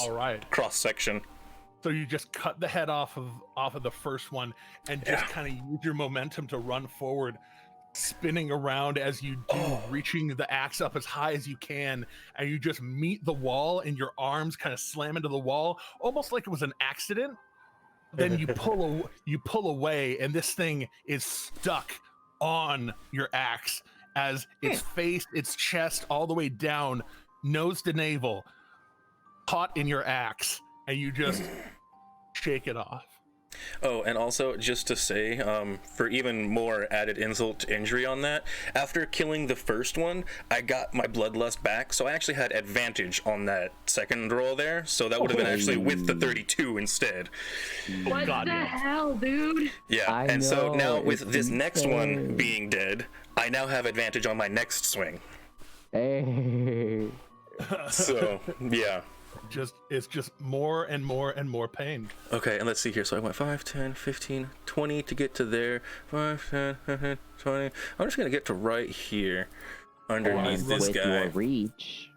All right. cross section. So you just cut the head off of the first one and just kind of use your momentum to run forward, spinning around as you do, reaching the axe up as high as you can, and you just meet the wall and your arms kind of slam into the wall, almost like it was an accident. Then you pull away, and this thing is stuck on your axe as its face, its chest, all the way down, nose to navel, caught in your axe, and you just shake it off. Oh, and also, just to say, for even more added insult to injury on that, after killing the first one, I got my bloodlust back, so I actually had advantage on that second roll there, so that would have been actually with the 32 instead. What the hell, dude? Yeah, I and so know, now with it's this next one insane. being dead, I now have advantage on my next swing. Hey. So, yeah. It's just more and more and more pain. Okay, and let's see here. So I went 5, 10, 15, 20 to get to there. 5, 10, 15, 20. I'm just going to get to right here underneath this with guy. your reach.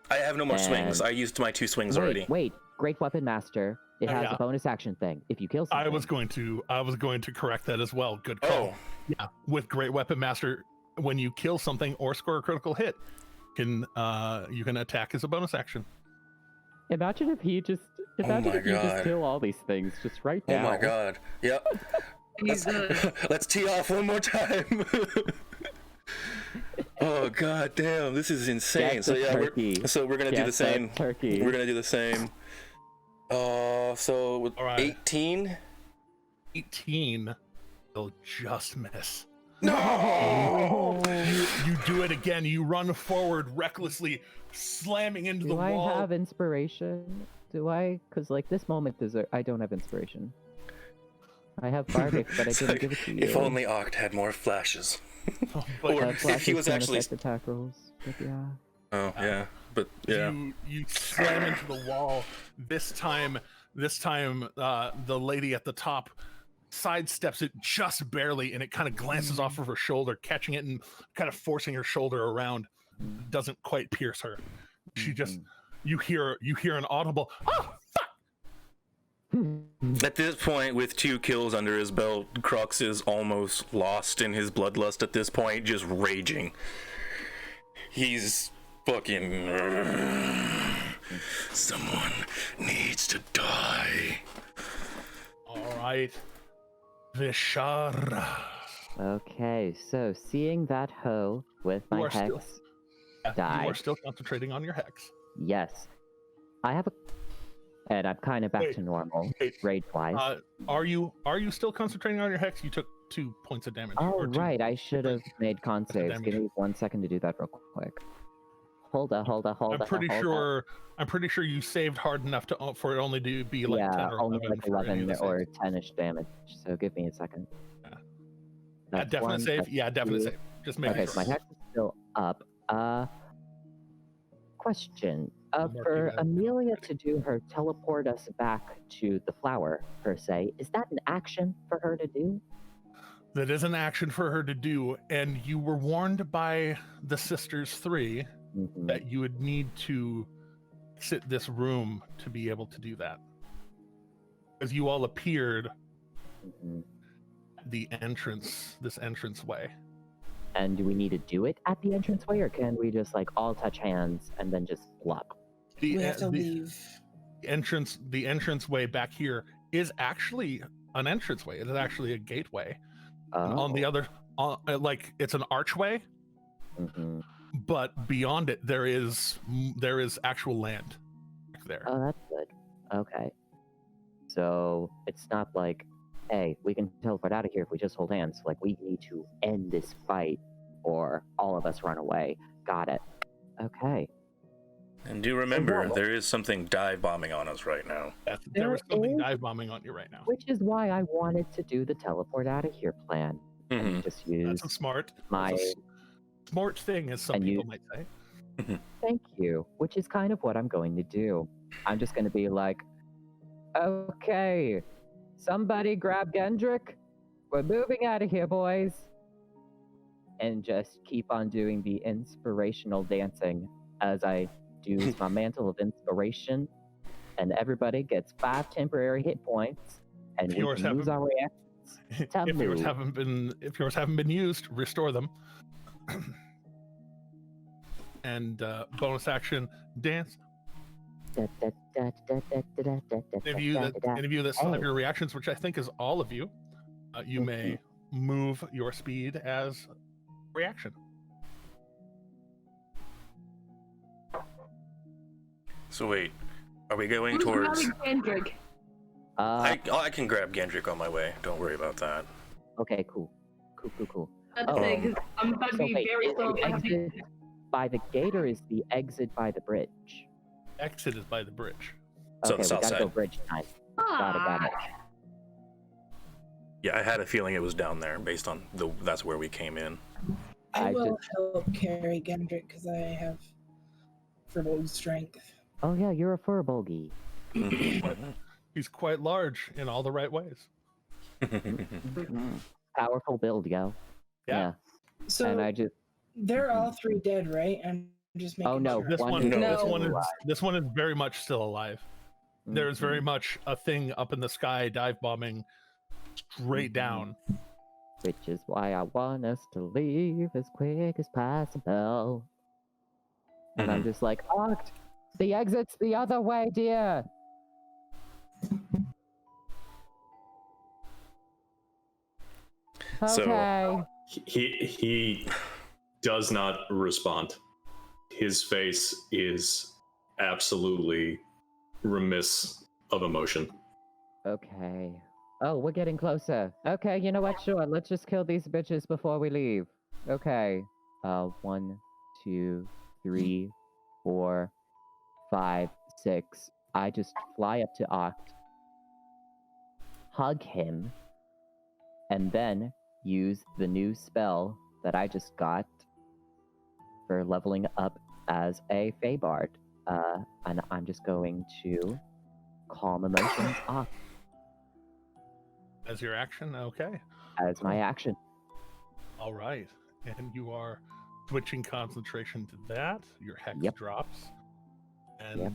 I have no more swings. And- I used my 2 swings already. Wait. Great Weapon Master. It Oh, has yeah. a bonus action thing. If you kill something. I was going to correct that as well. Good call. Oh, Yeah, with Great Weapon Master, when you kill something or score a critical hit, you can attack as a bonus action. Imagine if you just kill all these things just right oh now. my god. Yep. Let's tee off one more time. Oh god damn, this is insane. Get So the yeah, turkey. we're gonna do Get the same. that turkey. We're gonna do the same. So with All right. 18. 18 will just miss. No! You do it again. You run forward recklessly, slamming into the Do I wall. have inspiration? Do I? Because like this moment I don't have inspiration. I have Bardic, but I It's didn't like, give it to you. if only Oct had more flashes. But Or That if he flashes was don't actually. affect attack rolls. But yeah. Oh yeah, but yeah. you slam into the wall. This time, the lady at the top sidesteps it just barely, and it kind of glances off of her shoulder, catching it and kind of forcing her shoulder around. Doesn't quite pierce her. She just, you hear an audible, oh fuck! At this point, with 2 kills under his belt, Crux is almost lost in his bloodlust at this point, just raging. He's fucking. Someone needs to die. All right, Vishara. Okay, so seeing that hoe with You my are still- hex, You die. are still concentrating on your hex. Yes. I have a. And I'm kind of back Wait, to normal, wait. rage-wise. Are you still concentrating on your hex? You took 2 points of damage. Oh, or two- right, I should have made con saves. Give damage. me 1 second to do that real quick. Hold on. I'm pretty sure you saved hard enough for it only to be like 10 Yeah, or only 11 like for any of 11 the or saves. 10-ish damage, so give me a second. Yeah. That's Definite one, save. that's Yeah, definite two. save. Just make Okay, sure. so my hex is still up. Question. Mark you For guys. Amelia to do her teleport us back to the flower, per se, is that an action for her to do? That is an action for her to do, and you were warned by the Sisters 3 Mhm. that you would need to exit this room to be able to do that. As you all appeared Mhm. at the entrance, this entranceway. And do we need to do it at the entranceway, or can we just like all touch hands and then just flop? The, We have to the leave. entranceway back here is actually an entranceway. It is actually a gateway. And Oh. on the other, like it's an archway, Mhm. but beyond it there is actual land back there. Oh, that's good. Okay. So it's not like, hey, we can teleport out of here if we just hold hands. Like, we need to end this fight or all of us run away. Got it. Okay. And do remember, there is something dive bombing on us right now. There is there something is- dive bombing on you right now. Which is why I wanted to do the teleport out of here plan. Mhm. And just use That's a smart, my. that's a smart thing, as some and people you- might say. Thank you. Which is kind of what I'm going to do. I'm just going to be like, okay, somebody grab Gendrick. We're moving out of here, boys. and just keep on doing the inspirational dancing as I use my mantle of inspiration, and everybody gets 5 temporary hit points, and If we yours can use haven't- our reactions to if yours move. haven't been used, restore them. And bonus action dance. Any of you that still have your reactions, which I think is all of you, you may move your speed as reaction. So wait, are we going Who's towards? grabbing Gendrick? I can grab Gendrick on my way. Don't worry about that. Okay, cool. That's Oh, it, 'cause I'm about to So be wait, very is slow. the exit by the gate or is the exit by the bridge? Exit is by the bridge. So Okay, the we south gotta go side. bridge time. Got it. Yeah, I had a feeling it was down there based on that's where we came in. I I will help carry Gendrick because I have Firbolg strength. Oh yeah, you're a fur bogey. He's quite large in all the right ways. Powerful build, yo. Yeah. So And I just they're all 3 dead, right? I'm just making Oh, no, sure. This One one, is this still one is alive. this one is very much still alive. There's very much a thing up in the sky dive bombing straight down. which is why I want us to leave as quick as possible. And I'm just like, Oct, the exit's the other way, dear. So- Okay. He does not respond. His face is absolutely remiss of emotion. Okay. Oh, we're getting closer. Okay, you know what? Sure, let's just kill these bitches before we leave. Okay. 1, 2, 3, 4, 5, 6. I just fly up to Oct, hug him, and then use the new spell that I just got for leveling up as a Fey Bard. And I'm just going to calm emotions Oct As your action, okay. as my action. All right. And you are switching concentration to that. Your hex Yep. drops. And Yep.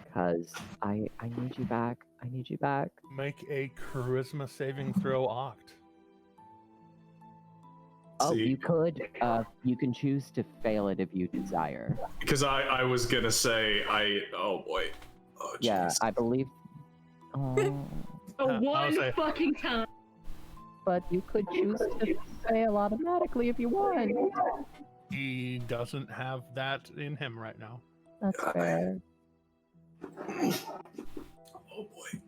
Because I need you back. I need you back. make a charisma saving throw, Oct. Oh, See, you could. You can choose to fail it if you desire. because I was gonna say oh boy. Oh Yeah, jeez. I believe. Oh, The I'll one say- fucking time. but you could choose to fail automatically if you want. He doesn't have that in him right now. That's fair. Oh boy.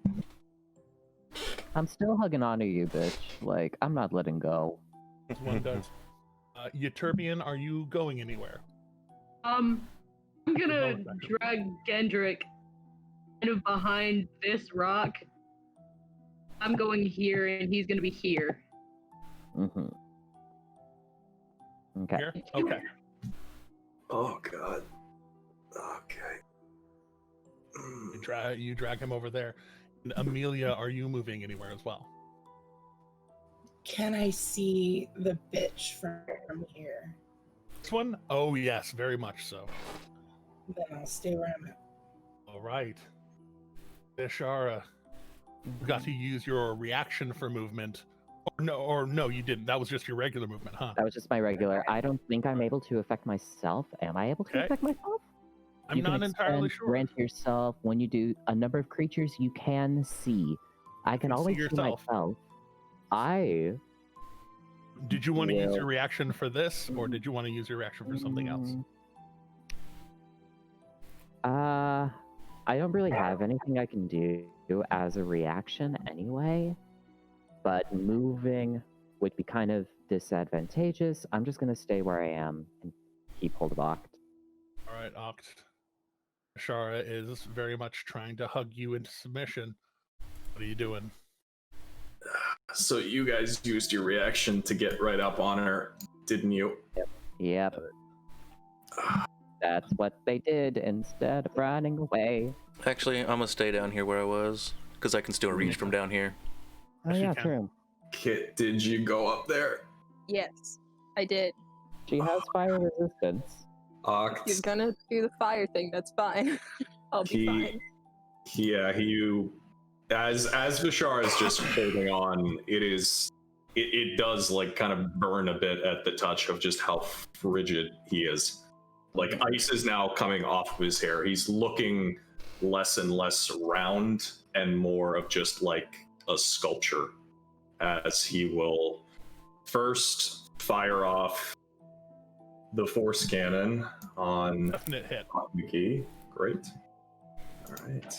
I'm still hugging onto you, bitch. Like, I'm not letting go. This one does. Euterbian, are you going anywhere? I'm gonna bonus action. drag Gendrick kind of behind this rock. I'm going here, and he's gonna be here. Mm-hmm. Okay. Here? Okay. Oh god. Okay. You drag him over there. And Amelia, are you moving anywhere as well? Can I see the bitch from here? This one? Oh, yes, very much so. Then I'll stay where I'm at. All right. Ishara, you got to use your reaction for movement. Or no, you didn't. That was just your regular movement, huh? That was just my regular. I don't think I'm able to affect myself. Am I able to Okay. affect myself? I'm You can not entirely expand, sure. Grant yourself when you do a number of creatures you can see. I can can see always see yourself. myself. I Did you want to use Well- your reaction for this, or did you want to use your reaction for something else? I don't really have anything I can do as a reaction anyway. But moving would be kind of disadvantageous. I'm just gonna stay where I am and keep hold of Oct. All right, Oct. Ishara is very much trying to hug you into submission. What are you doing? So you guys used your reaction to get right up on her, didn't you? Yep. That's what they did instead of running away. Actually, I'm gonna stay down here where I was because I can still reach from down here. Oh Yes, you yeah, can. true. Kit, did you go up there? Yes. I did. She has fire resistance. He's gonna do the fire thing. That's fine. I'll be fine. As Vishar is just holding on, it does like kind of burn a bit at the touch of just how frigid he is. Like ice is now coming off of his hair. He's looking less and less round and more of just like a sculpture, as he will first fire off the force cannon on Definite hit. Mickey. Great. All right.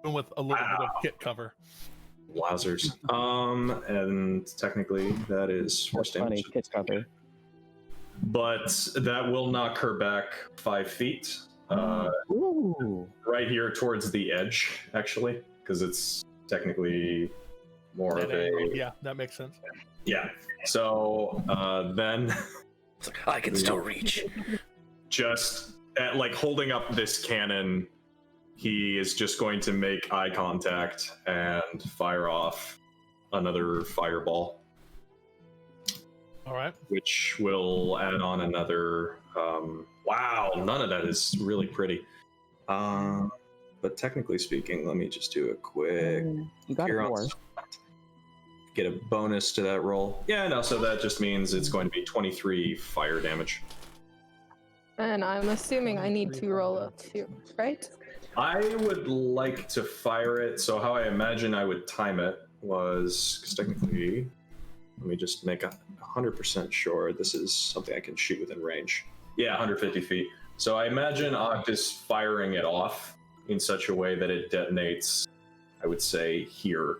Even with a little bit of kit cover. Wowzers. And technically that is force That's funny, damage. kit cover. But that will knock her back 5 feet. Ooh. Right here towards the edge, actually, because it's technically more of a. Yeah, that makes sense. Yeah. So then. It's like, I can still reach. Just like holding up this cannon, he is just going to make eye contact and fire off another fireball. All right. Which will add on another. Wow, none of that is really pretty. But technically speaking, let me just do a quick. You got here on more. Get a bonus to that roll. Yeah, no, so that just means it's going to be 23 fire damage. And I'm assuming I need to roll a 2, right? I would like to fire it, so how I imagine I would time it was, because technically, let me just make 100% sure this is something I can shoot within range. Yeah, 150 feet. So I imagine Octus firing it off in such a way that it detonates, I would say, here.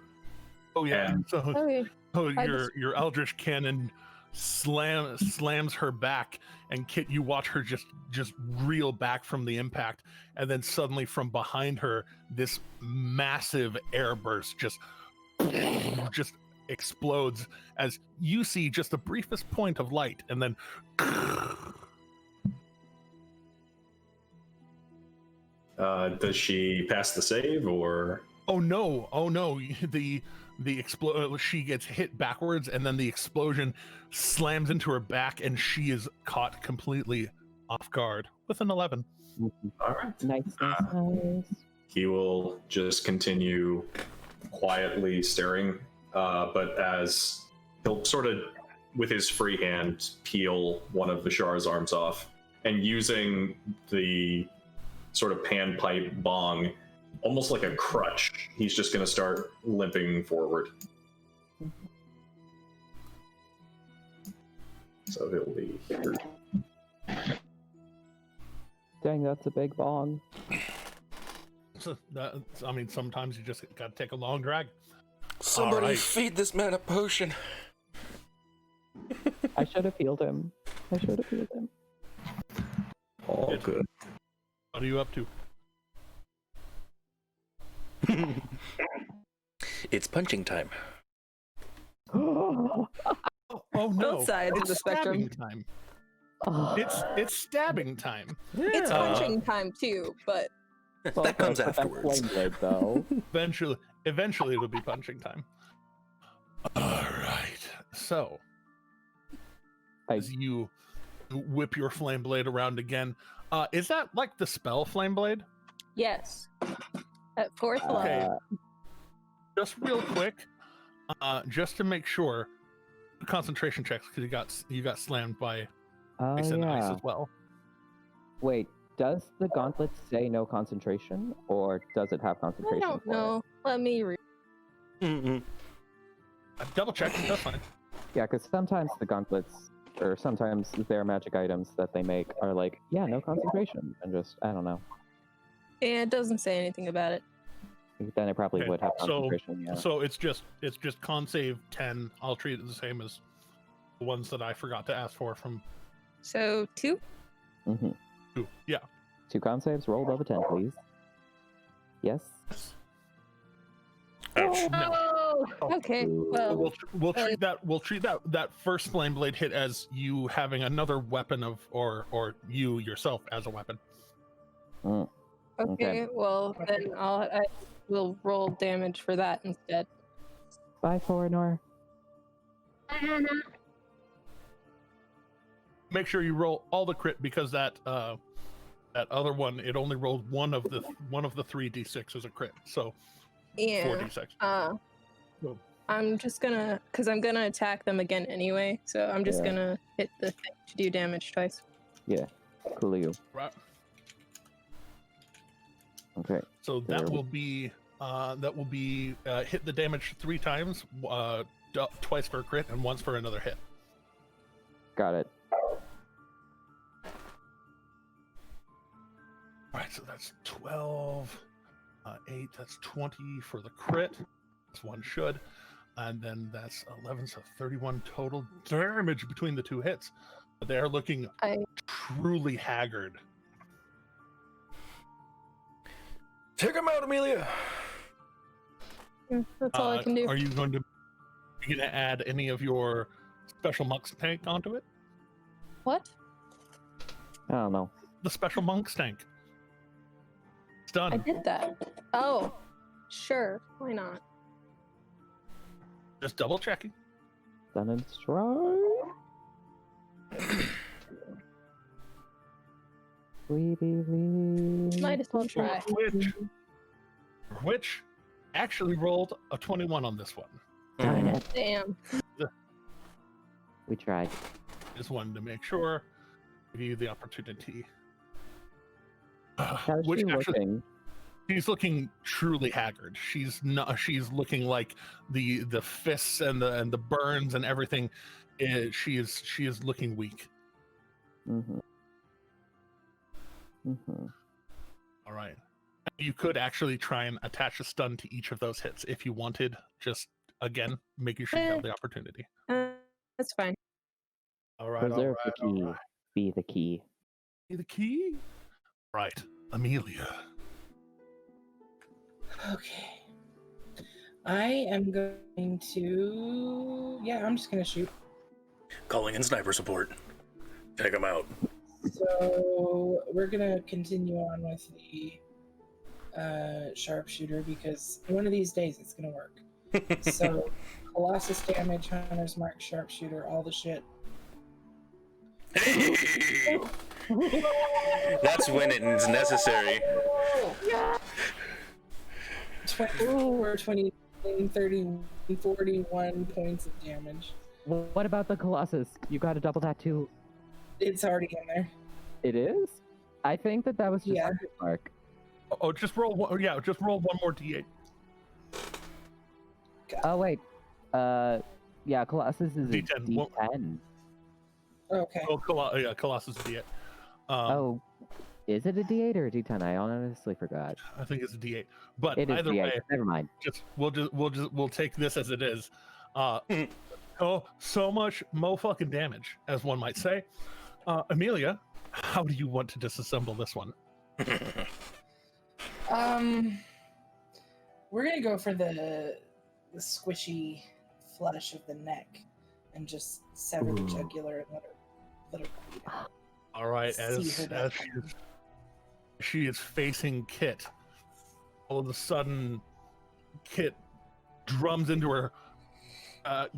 Oh yeah. And- Okay. Your Eldritch cannon slams her back, and Kit, you watch her just reel back from the impact, and then suddenly from behind her, this massive air burst just explodes as you see just the briefest point of light, and then does she pass the save, or? oh no, she gets hit backwards, and then the explosion slams into her back, and she is caught completely off guard with an 11. All right. Nice. He will just continue quietly staring, but as he'll sort of, with his free hand, peel one of Vishar's arms off, and using the sort of panpipe bong, almost like a crutch, he's just going to start limping forward. So he'll be here. Dang, that's a big bong. So I mean, sometimes you just gotta take a long drag. Somebody Alright. feed this man a potion. I should have healed him. All good. What are you up to? It's punching time. Oh no! Both sides of It's the spectrum. stabbing time. It's stabbing time. It's punching time too, but That comes afterwards. Blade, though. Eventually it'll be punching time. All right. So, as you whip your flame blade around again, is that like the spell flame blade? yes. At 4th level. Okay. Just real quick, just to make sure, concentration checks because you got slammed by ice and ice as well. Wait, does the gauntlet say no concentration, or does it have I concentration? don't for it? know. Let me read. Double check. That's fine. Yeah, because sometimes the gauntlets, or sometimes their magic items that they make are like, yeah, no concentration, and just, I don't know. And it doesn't say anything about it. Then it probably Okay, would have so- concentration, yeah. So it's just con save 10. I'll treat it the same as the ones that I forgot to ask for from So 2? Mm-hmm. 2. Yeah. 2 con saves, roll above a 10, please. Yes? Ouch. No. Oh, okay. Well, We'll treat that first flame blade hit as you having another weapon or you yourself as a weapon. Mm. okay. Well, then I will roll damage for that instead. Bye, Foreigner. make sure you roll all the crit because that other one it only rolled one of the 3d6 as a crit, so Yeah. 4d6. Cool. I'm just gonna, because I'm gonna attack them again anyway, so I'm just Yeah. gonna hit the thing to do damage twice. Yeah. Coolio. Right. Okay. So There that we- will be hit the damage 3 times, twice for a crit and once for another hit. Got it. All right, so that's 12, 8. That's 20 for the crit. This one should, and then that's 11, so 31 total damage between the 2 hits. They are looking truly haggard. Take him out, Amelia. That's all I can do. Are you going to add any of your special monk's tank onto it? What? I don't know. The special monk's tank. It's done. I did that. Oh, sure. Why not? Just double checking. Done and strong. Might as well try. Which actually rolled a 21 on this one. Darn it. Damn. We tried. Just wanted to make sure, give you the opportunity. How's Which she actually, looking? she's looking truly haggard. She's not. She's looking like the fists and the burns and everything. She is looking weak. Mm-hmm. Mm-hmm. All right. You could actually try and attach a stun to each of those hits if you wanted. Just again, making sure you have the opportunity. That's fine. All right. Preserve all right, the key. all right. Be the key. Be the key. Right, Amelia. Okay. I am going to. Yeah, I'm just going to shoot. Calling in sniper support. Take him out. So we're going to continue on with the sharpshooter because one of these days it's going to work. So Colossus damage, Hunter's Mark, sharpshooter, all the shit. That's when it is necessary. 24, 20, 30, 41 points of damage. What about the Colossus? You got a double tattoo. It's already in there. It is? I think that was just Yeah. Mark. Oh, just roll one. Yeah, just roll one more d8. Oh wait. Yeah, Colossus is a D10. D10. Okay. Oh, Colossus d8. Oh, is it a D8 or a D10? I honestly forgot. I think it's a d8. But It is either D8. way, Never mind. we'll take this as it is. Oh, so much fucking damage, as one might say. Amelia, how do you want to disassemble this one? We're gonna go for the squishy flesh of the neck and just sever the jugular and let her bleed. All right, See as her death. she is facing Kit, all of a sudden, Kit drums into her,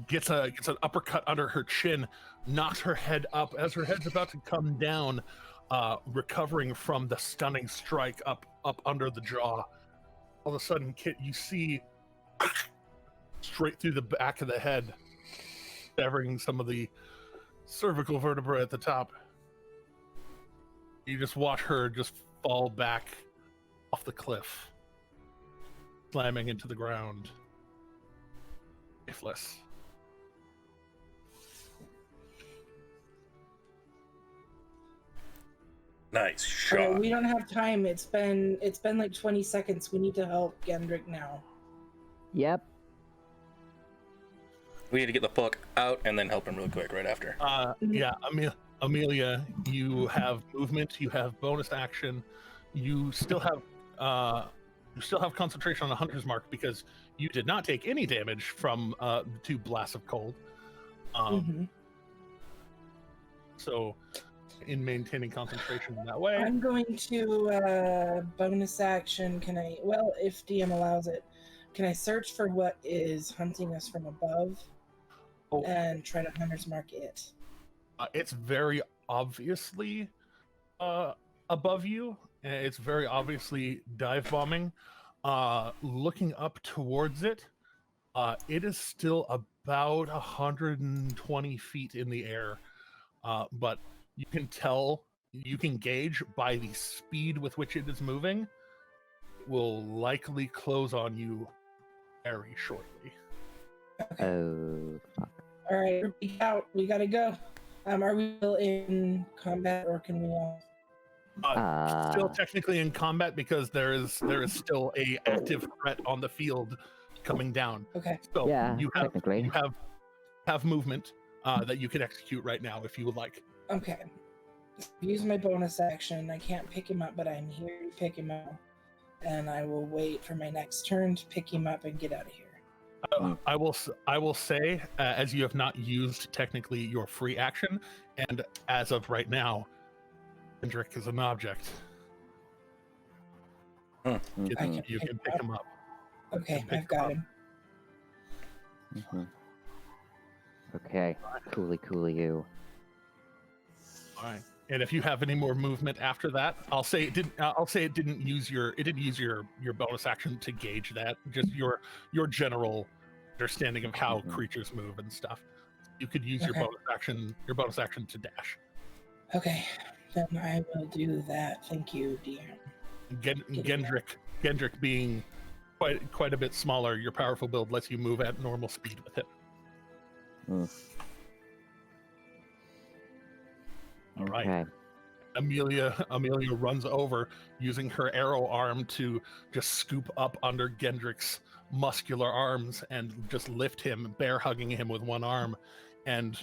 gets an uppercut under her chin, knocks her head up. As her head's about to come down, recovering from the stunning strike up under the jaw. All of a sudden, Kit, you see straight through the back of the head, severing some of the cervical vertebrae at the top. You just watch her just fall back off the cliff, slamming into the ground, lifeless. Nice shot. We don't have time. It's been like 20 seconds. We need to help Gendrick now. Yep. We need to get the fuck out and then help him real quick right after. Yeah, Amelia, you have movement, you have bonus action, you still have concentration on the Hunter's Mark because you did not take any damage from the 2 blasts of cold. So, in maintaining concentration in that way, I'm going to bonus action. Well, if DM allows it, can I search for what is hunting us from above Oh. and try to Hunter's Mark it? it's very obviously above you. It's very obviously dive bombing. Looking up towards it, it is still about 120 feet in the air, but you can tell, you can gauge by the speed with which it is moving, will likely close on you very shortly. Oh, fuck. All right, repeat out. We gotta go. Are we still in combat, or can we all? Still technically in combat because there is still a active threat on the field coming down. Okay. So Yeah, you technically. have movement that you can execute right now if you would like. Okay. Use my bonus action. I can't pick him up, but I'm here to pick him up, and I will wait for my next turn to pick him up and get out of here. I will say, as you have not used technically your free action, and as of right now, Hendrik is an object. I You can can pick pick him up. Okay, pick I've got him him. Okay, coolly you. All right. And if you have any more movement after that, I'll say it didn't use your bonus action to gauge that. Just your general understanding of how creatures move and stuff. You could use your bonus action to dash. Okay, then I will do that. Thank you, DM. Gendrick being quite a bit smaller, your powerful build lets you move at normal speed with it. All right. Okay. Amelia runs over using her arrow arm to just scoop up under Gendrick's muscular arms and just lift him, bear hugging him with one arm and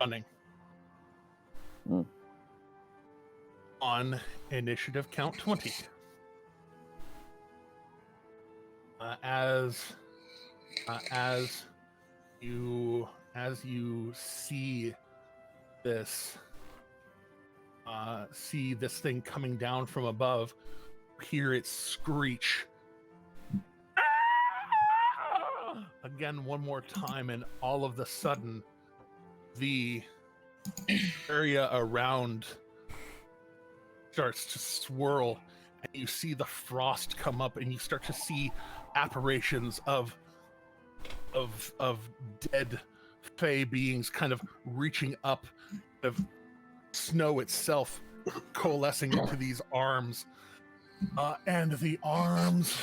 running. On initiative count 20. As you see this thing coming down from above, hear it screech again one more time, and all of the sudden the area around starts to swirl, and you see the frost come up, and you start to see apparitions of dead fey beings kind of reaching up, of snow itself coalescing into these arms, and the arms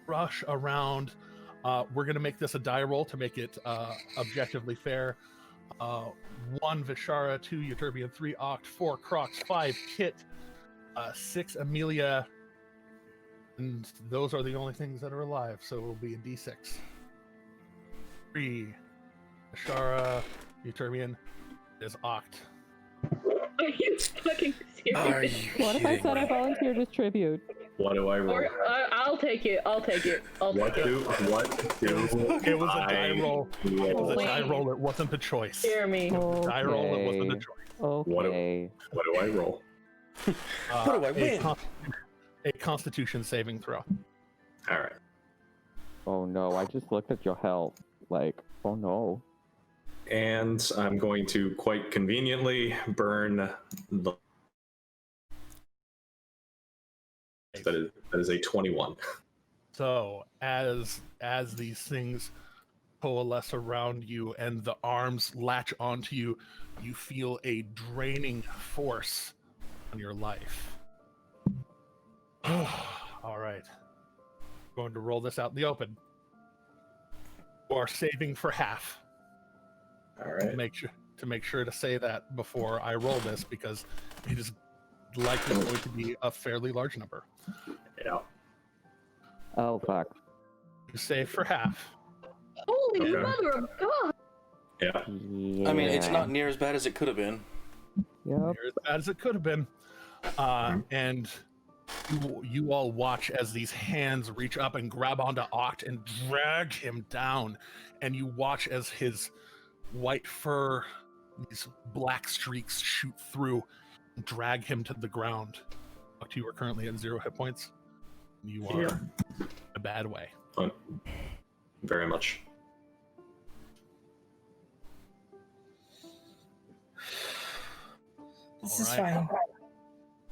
rush around. We're gonna make this a die roll to make it objectively fair. 1 Vishara, 2 Euterbian, 3 Oct, 4 Crocs, 5 Kit, 6 Amelia, and those are the only things that are alive, so it'll be a D6. 3 Vishara, Euterbian, is Oct. Are you fucking serious? Are you What if I said I volunteered as tribute? What do I roll? Or, I'll take it. What do It was a die roll. It was a die Wait. roll. It wasn't a choice. Jeremy. Die roll. It wasn't a choice. Okay. What do I roll? What do I win? A Constitution saving throw. All right. Oh no, I just looked at your health. Like, oh no. And I'm going to quite conveniently burn the. That is a 21. So as these things coalesce around you and the arms latch onto you, you feel a draining force on your life. All right. Going to roll this out in the open. You are saving for half. All right. To make sure to say that before I roll this, because it is likely going to be a fairly large number. Yeah. Oh fuck. You save for half. Holy Okay. mother of God! Yeah. Yeah. I mean, it's not near as bad as it could have been. Yep. As bad as it could have been. And you all watch as these hands reach up and grab onto Oct and drag him down. And you watch as his white fur, these black streaks shoot through and drag him to the ground. Oct, you are currently at 0 hit points. You are in a bad way. Very much. This is Alright. fine.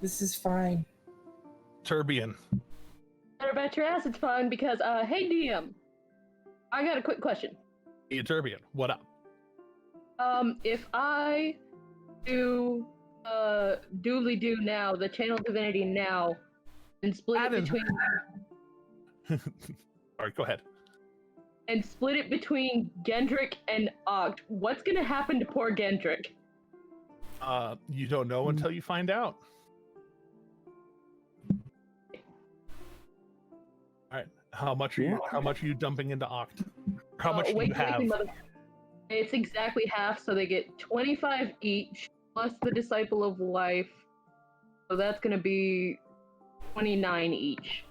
This is fine. Turbian. Better bet your ass it's fine because, hey DM, I got a quick question. Hey, Turbian, what up? If I do, doobly do now, the channel divinity now, and split it Adam. between, Alright, go ahead. and split it between Gendrick and Oct, what's gonna happen to poor Gendrick? You don't know until you find out. Alright, how much are you dumping into Oct? How much do you have? It's exactly half, so they get 25 each, plus the Disciple of Life. So that's gonna be 29 each.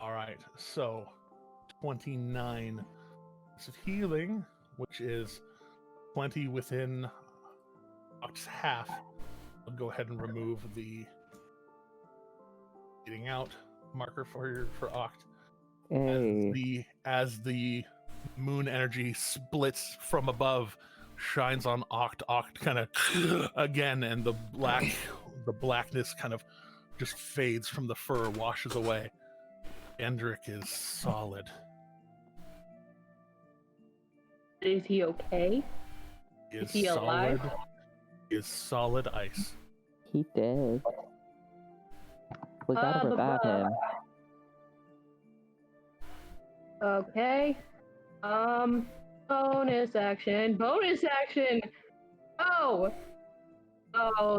Alright, so 29 of healing, which is 20 within Oct's half. I'll go ahead and remove the getting out marker for Oct. Hey. As the moon energy splits from above, shines on Oct. Oct kind of again, and the blackness kind of just fades from the fur, washes away. Gendrick is solid. Is he okay? Is he alive? Is solid ice. He did. We gotta revive him. Okay. Bonus action. Oh,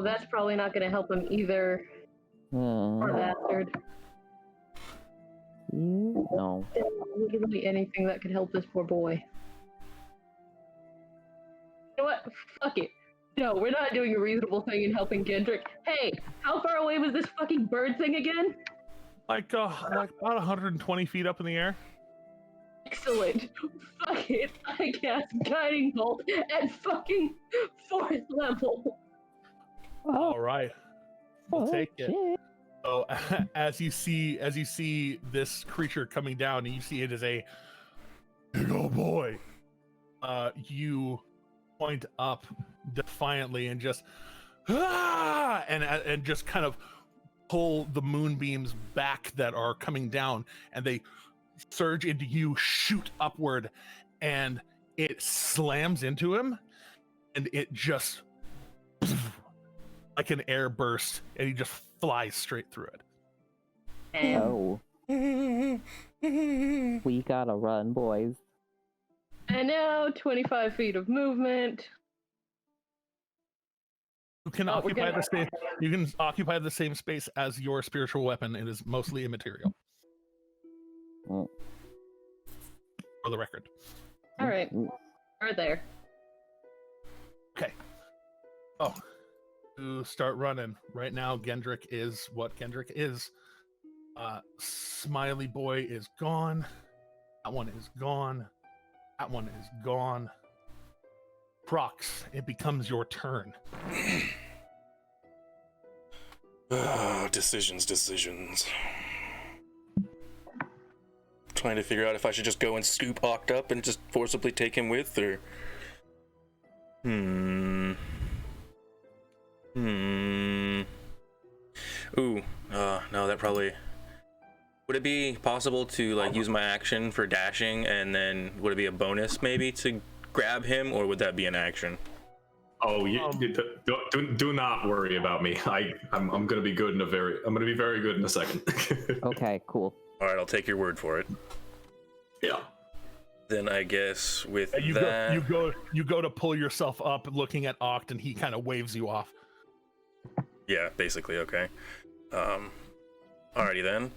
that's probably not gonna help him either. Poor bastard. No. Literally anything that could help this poor boy. You know what? Fuck it. No, we're not doing a reasonable thing in helping Gendrick. Hey, how far away was this fucking bird thing again? Like about 120 feet up in the air. Excellent. Fuck it. I cast Guiding Bolt at fucking 4th level. All right, we'll take it. So as you see this creature coming down, and you see it as a big old boy, you point up defiantly and just and just kind of pull the moonbeams back that are coming down, and they surge into you, shoot upward, and it slams into him, and it just like an air burst, and he just flies straight through it. Oh. We gotta run, boys. And now 25 feet of movement. You can occupy the same space as your spiritual weapon. It is mostly immaterial. Oh. For the record. All right, we're there. Okay. Oh, to start running right now. Gendrick is what Gendrick is. Smiley Boy is gone. That one is gone. That one is gone. Prox, it becomes your turn. Decisions. Trying to figure out if I should just go and scoop Oct up and just forcibly take him with, or... Ooh, no, that probably... Would it be possible to, like, use my action for dashing, and then would it be a bonus, maybe, to grab him, or would that be an action? Oh, do not worry about me. I'm gonna be good in I'm gonna be very good in a second. Okay, cool. All right, I'll take your word for it. Yeah. Then I guess with You that... you go to pull yourself up, looking at Oct, and he kind of waves you off. Yeah, basically, okay. Alrighty then.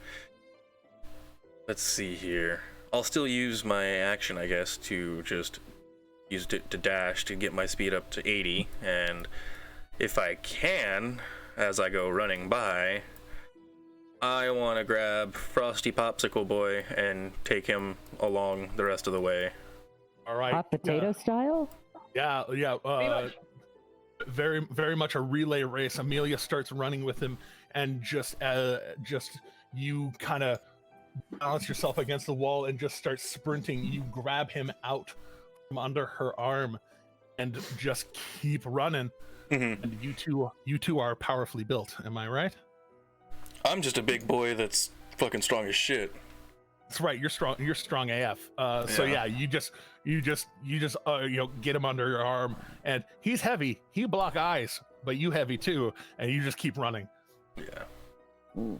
Let's see here. I'll still use my action, I guess, to just use it to dash to get my speed up to 80, and if I can, as I go running by, I want to grab Frosty Popsicle Boy and take him along the rest of the way. All right. Hot potato style? Yeah. Very, very much a relay race. Amelia starts running with him, and just you kind of balance yourself against the wall and just start sprinting. You grab him out from under her arm, and just keep running. Mhm. And you two are powerfully built. Am I right? I'm just a big boy that's fucking strong as shit. That's right. You're strong. You're strong AF. So Yeah. yeah, you just get him under your arm, and he's heavy. He block eyes, but you heavy too, and you just keep running. Yeah. Ooh.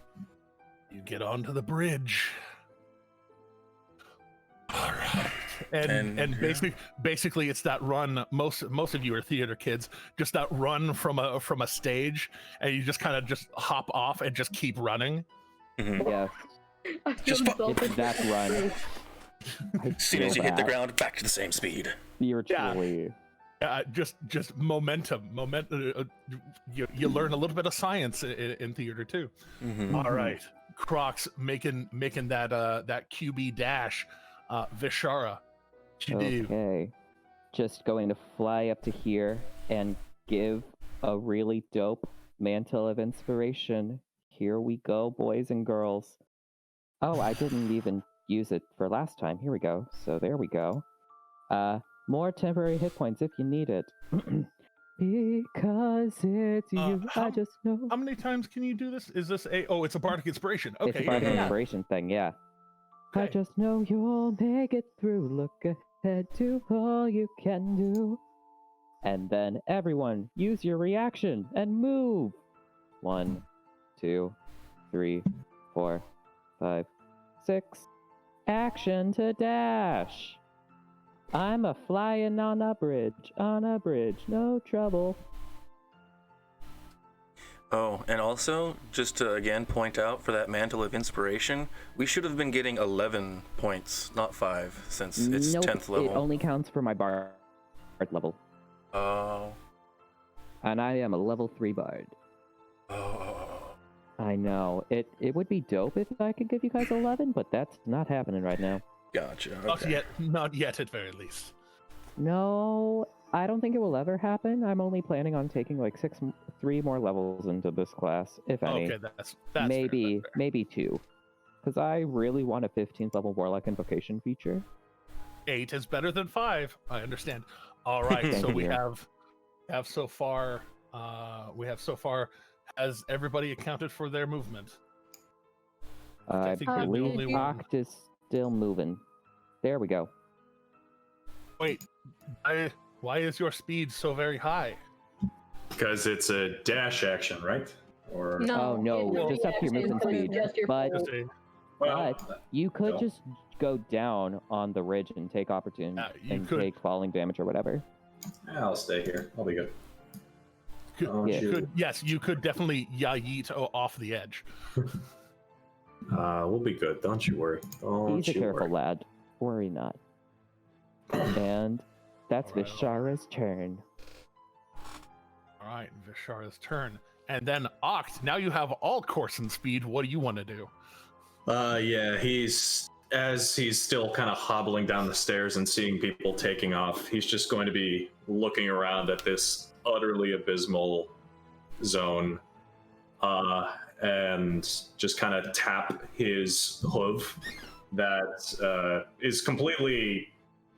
You get onto the bridge. All right. And yeah. basically it's that run. Most of you are theater kids. Just that run from a stage, and you just kind of just hop off and just keep running. Mhm. Yes, I feel Just fu- insulted. it's that run. I As soon as you feel hit the that. ground, back to the same speed. Virtually. Just momentum. You learn a little bit of science in theater too. Mhm. All right, Crocs making that QB dash. Vishara, what you do? Okay. Just going to fly up to here and give a really dope mantle of inspiration. Here we go, boys and girls. Oh, I didn't even use it for last time. Here we go. So there we go. More temporary hit points if you need it. Because it's you, I just know. How many times can you do this? Is this it's a bardic inspiration. It's Okay, a bardic yeah. inspiration thing, yeah. I Okay. just know you'll make it through. Look ahead to all you can do. And then everyone, use your reaction and move. 1, 2, 3, 4, 5, 6. Action to dash. I'm a flying on a bridge, no trouble. Oh, and also, just to again point out for that mantle of inspiration, we should have been getting 11 points, not 5, since it's Nope, 10th level. it only counts for my bard level. Oh. And I am a level 3 bard. Oh. I know. It would be dope if I could give you guys 11, but that's not happening right now. Gotcha. Not Okay. yet. Not yet, at very least. No, I don't think it will ever happen. I'm only planning on taking like 3 more levels into this class, if any. Okay, that's fair, maybe that's fair. maybe 2. Because I really want a 15th level Warlock Invocation feature. 8 is better than 5. I understand. All right, so Thank we you. have so far. Has everybody accounted for their movement? I think you're the only believe one. Oct is still moving. There we go. Wait, why is your speed so very high? Because it's a dash action, right? Or Oh, no, it's just up to your movement speed. Just your But Just a- But you could no. just go down on the ridge and take opportunity you and could. take falling damage or whatever. I'll stay here. I'll be good. Yeah. You could definitely yeet off the edge. We'll be good. Don't you worry. Don't He's a you careful worry. lad. Worry not. And that's Alright, Vishara's turn. All right, Vishara's turn, and then Oct. Now you have all course and speed. What do you want to do? Yeah, he's still kind of hobbling down the stairs and seeing people taking off. He's just going to be looking around at this utterly abysmal zone, and just kind of tap his hoof that is completely,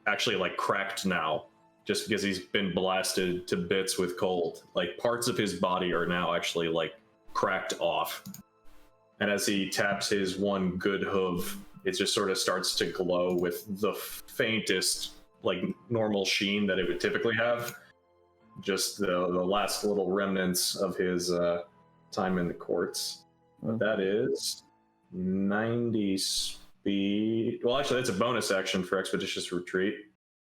actually, like cracked now, just because he's been blasted to bits with cold. Like parts of his body are now actually like cracked off. And as he taps his one good hoof, it just sort of starts to glow with the faintest, like normal sheen that it would typically have. Just the last little remnants of his time in the courts. But that is 90 speed. Well, actually, that's a bonus action for Expeditious Retreat.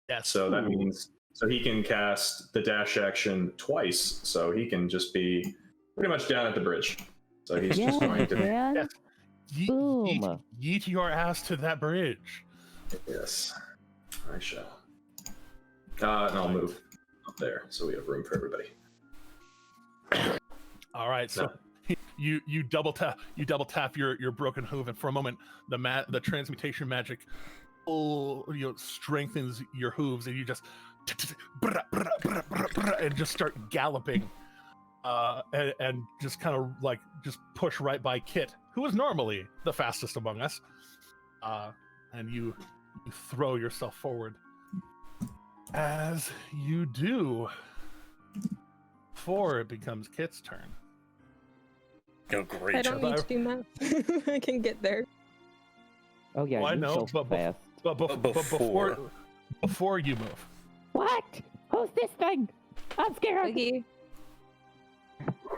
Yes. So that means he can cast the dash action twice. So he can just be pretty much down at the bridge. So he's just going to. man. Yes. Boom. Yeet your ass to that bridge. Yes, I shall. And I'll move up there so we have room for everybody. All right, so you double tap your broken hoof, and for a moment the transmutation magic strengthens your hooves, and you just and just start galloping, and just kind of like just push right by Kit, who is normally the fastest among us, and you throw yourself forward. As you do, before it becomes Kit's turn. Oh, I great don't job. need to do math. I can get there. Oh yeah, Oh, I you know, so fast. But before you move, What? Who's this thing? I'm scared. Okay.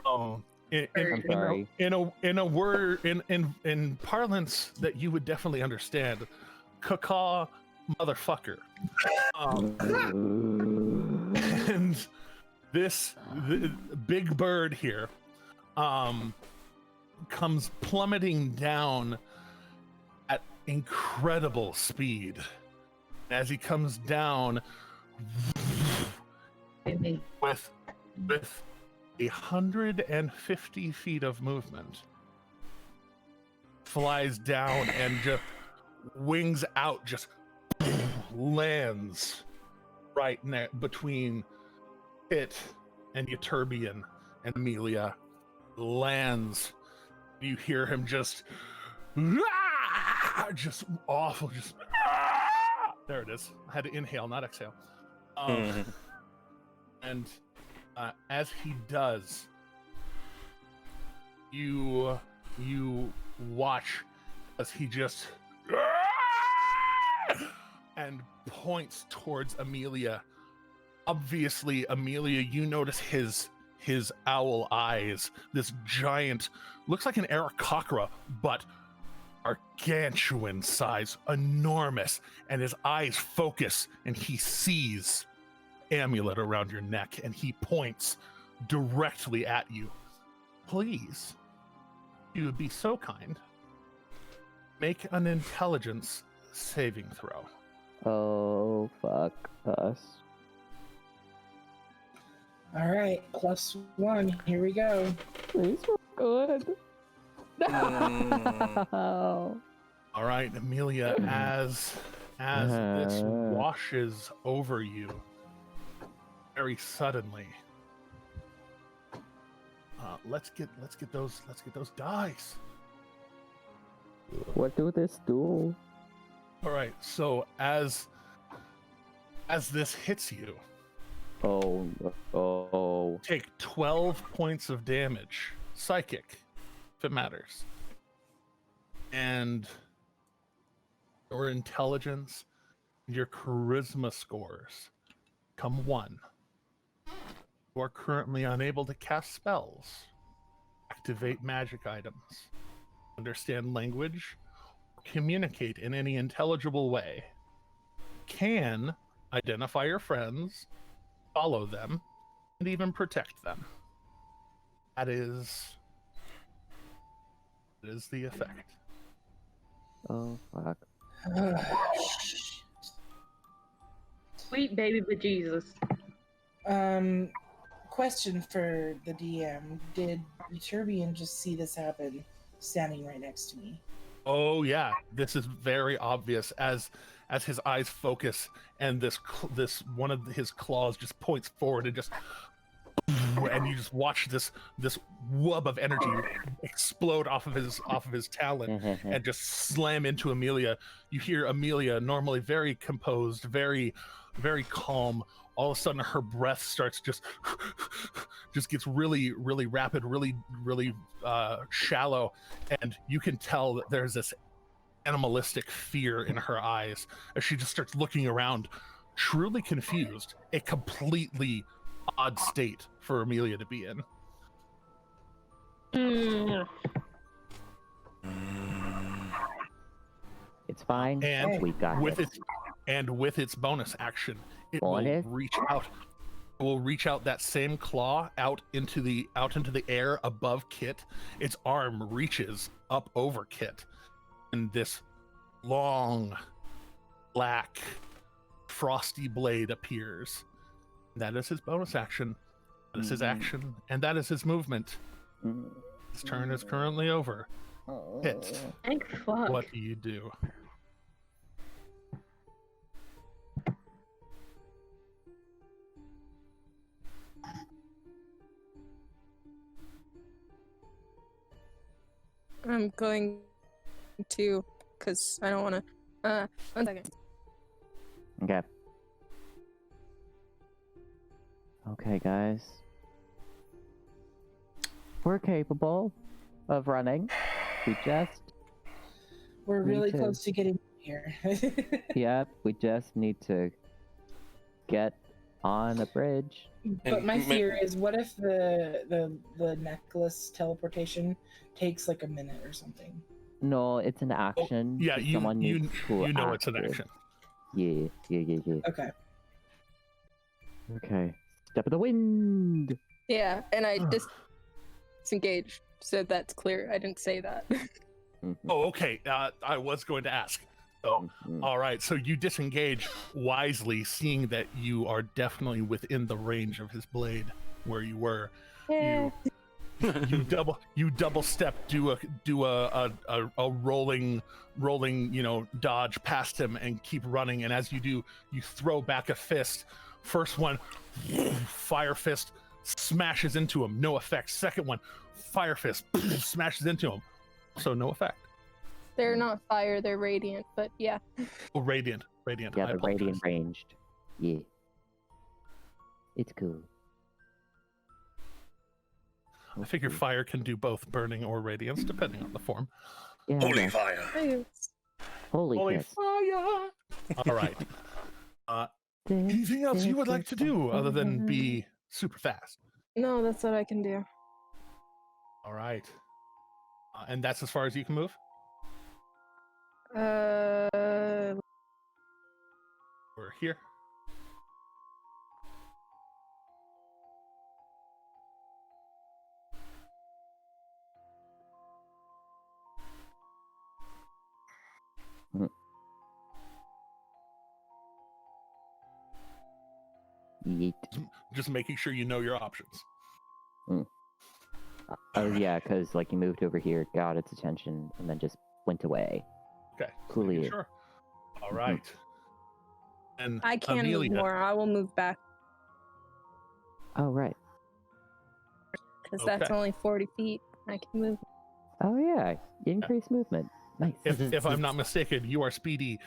oh, I'm sorry. in a word in parlance that you would definitely understand, caca motherfucker. And the big bird here comes plummeting down at incredible speed. As he comes down with 150 feet of movement, flies down and just wings out, just lands right between Kit and Euterbian and Amelia. Lands. You hear him just awful, just there it is. I had to inhale, not exhale. And as he does, you watch as he just and points towards Amelia. Obviously, Amelia, you notice his owl eyes, this giant, looks like an Aarakocra, but gargantuan size, enormous, and his eyes focus and he sees amulet around your neck and he points directly at you. Please, you would be so kind, make an intelligence saving throw. Oh, fuck us. All right, +1. Here we go. Please, we're good. No. All right, Amelia, as this washes over you very suddenly, let's get those dice. What do this do? All right, so as this hits you, Oh. take 12 points of damage, psychic, if it matters. And your intelligence, your charisma scores come 1. You are currently unable to cast spells, activate magic items, understand language, communicate in any intelligible way, can identify your friends, follow them, and even protect them. That is the effect. Oh, fuck. Sweet baby bejesus. Question for the DM: did Euterbian just see this happen, standing right next to me? Oh yeah, this is very obvious as his eyes focus and this one of his claws just points forward and just, and you just watch this wub of energy explode off of his talon and just slam into Amelia. You hear Amelia, normally very composed, very very calm, all of a sudden her breath starts just gets really really rapid, really shallow, and you can tell that there's this animalistic fear in her eyes as she just starts looking around, truly confused. A completely odd state for Amelia to be in. It's fine. And we got with it. with its bonus action, it Bonus? will reach out. It will reach out that same claw out into the air above Kit. Its arm reaches up over Kit, and this long, black, frosty blade appears. That is his bonus action. That is his action, and that is his movement. His turn is currently over. Kit, Thank fuck. what do you do? I'm going to, because I don't want to. 1 second. Okay. Okay, guys. We're capable of running. We're Me really too. close to getting here. Yep, we just need to get on a bridge. But And my ma- fear is, what if the necklace teleportation takes like a minute or something? No, it's an action. Yeah, so you someone you needs to you know it's an act it. action. Yeah. Okay. Okay. Step of the wind. Yeah, and I disengaged, so that's clear. I didn't say that. Mhm, Oh, okay. I was going to ask. So, mhm. all right. So you disengage wisely, seeing that you are definitely within the range of his blade where you were. Yeah. You double step, do a rolling, dodge past him and keep running. And as you do, you throw back a fist. First one, fire fist smashes into him, no effect. Second one, fire fist smashes into him, so no effect. They're not fire, they're radiant, but yeah. Oh, radiant. Yeah, I the apologize. radiant ranged. Yeah. It's cool. I figure Okay. fire can do both burning or radiance, depending on the form. Yeah, Holy yeah. fire! Holy piss. fire! All right. Anything else you would like to do other than be super fast? No, that's what I can do. All right. And that's as far as you can move? We're here. Yeet. Just making sure you know your options. Oh yeah, because like you moved over here, got its attention, and then just went away. Okay. Coolio. Sure. All right. And I can't Amelia, move more. I will move back Oh right. because that's Okay. only 40 feet. I can move. Oh yeah, increased movement. Nice. if I'm not mistaken, you are speedy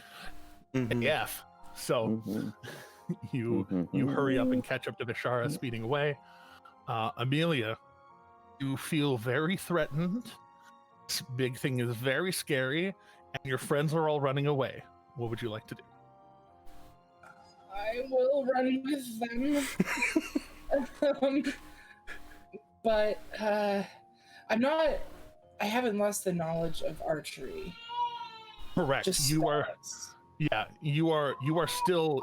Mhm. AF. So Mhm, you mhm, hurry up and catch up to Vishara speeding away. Amelia, you feel very threatened. This big thing is very scary, and your friends are all running away. What would you like to do? I will run with them. But I'm not. I haven't lost the knowledge of archery. Correct. Just You are. spells. Yeah. You are still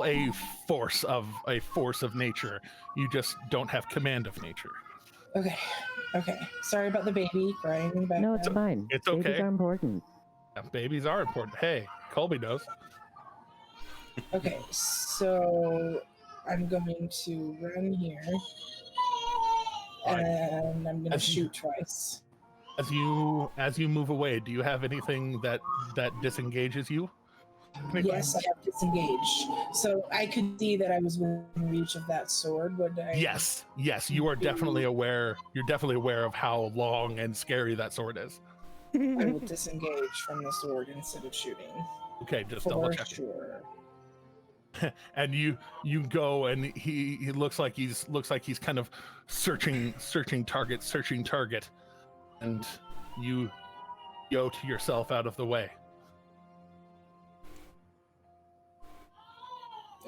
a force of nature. You just don't have command of nature. Okay. Okay. Sorry about the baby crying in the background. No, it's fine. It's Babies okay. are important. Yeah, babies are important. Hey, Colby knows. Okay, so I'm going to run here, Alright. and I'm going to As you- shoot twice. As you move away, do you have anything that disengages you? Yes, I have disengaged. So I could see that I was within reach of that sword. Would I? Yes. You are definitely aware. You're definitely aware of how long and scary that sword is. I will disengage from the sword instead of shooting. Okay, just double For check. sure. And you go, and he looks like he's kind of searching target, and you go to yourself out of the way.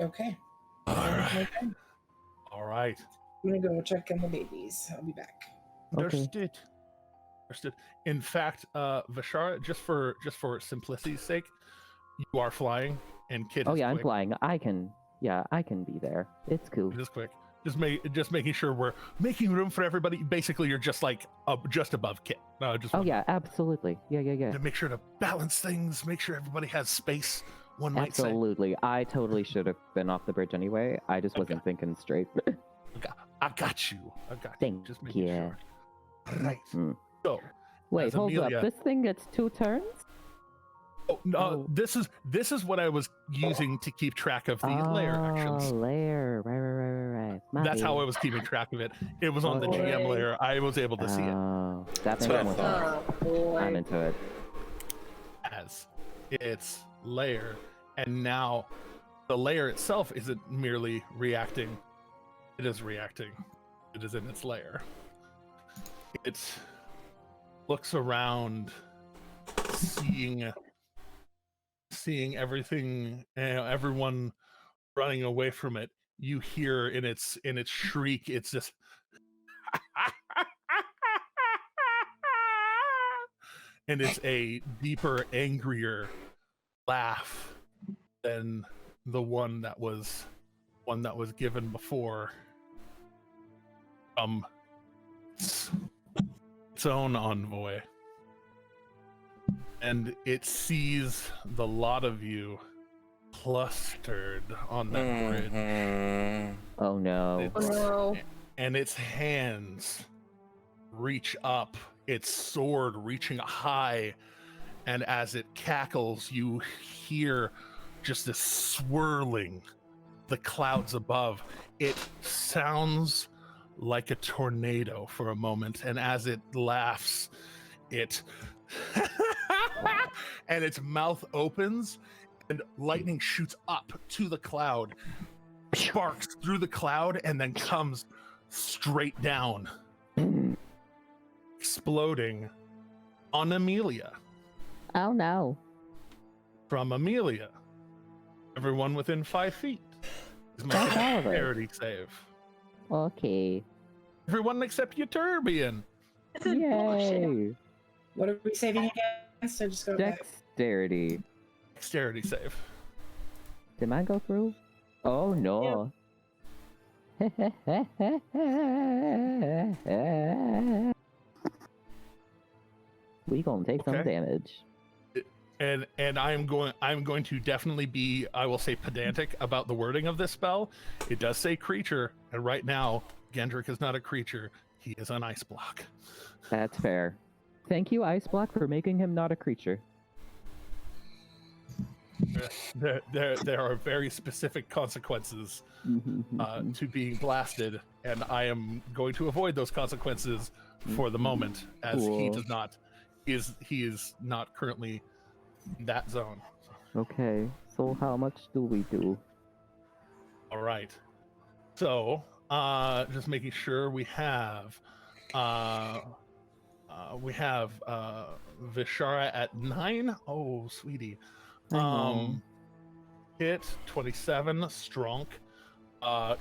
Okay. All That's my right. turn. All right. I'm going to go check on the babies. I'll be back. Okay. Understood. In fact, Vishara, just for simplicity's sake, you are flying, and Kid. Oh is yeah, I'm quick. flying. I can be there. It's cool. Just quick. Just making sure we're making room for everybody. Basically, you're just like just above Kit. Just Oh yeah, absolutely. Yeah. to make sure to balance things, make sure everybody has space. One might say. Absolutely. I totally should have been off the bridge anyway. I just wasn't thinking straight. I got you. Thank Just making you. sure. Right. Mm. So, Wait, As hold Amelia- up. This thing gets 2 turns? no, this is what I was using to keep track of the layer actions. Layer. Right. My That's how bad. I was keeping track of it. It was on the Oh, GM boy. layer. I was able to see it Oh, that That's makes what I more thought. sense. Oh, boy. I'm into it. as its layer, and now the layer itself isn't merely reacting It is reacting. It is in its lair. It looks around, seeing everything, everyone running away from it. You hear in its shriek, it's just and it's a deeper, angrier laugh than the one that was given before from its own envoy. And it sees the lot of you clustered on that bridge. Oh no. Oh no. And its hands reach up, its sword reaching high, and as it cackles, you hear just this swirling the clouds above. It sounds like a tornado for a moment, and as it laughs, it and its mouth opens and lightning shoots up to the cloud, sparks through the cloud, and then comes straight down, exploding on Amelia. Oh no. From Amelia, everyone within 5 feet is making That's all a of it. dexterity save. Okay. Everyone except Euturbian. This is bullshit. Yay. What are we saving against? I just go back. Dexterity. Dexterity save. Did mine go through? Oh no. We gonna take some Okay. damage. And I'm going to definitely be, I will say, pedantic about the wording of this spell. It does say creature, and right now Gendrick is not a creature, he is an ice block. That's fair. Thank you, Ice Block, for making him not a creature. There are very specific consequences to being blasted, and I am going to avoid those consequences for the moment, as he Cool. does not. He is not currently in that zone. Okay, so how much do we do? All right. So, just making sure we have Vishara at 9. Oh, sweetie. I know. Hit 27 strong.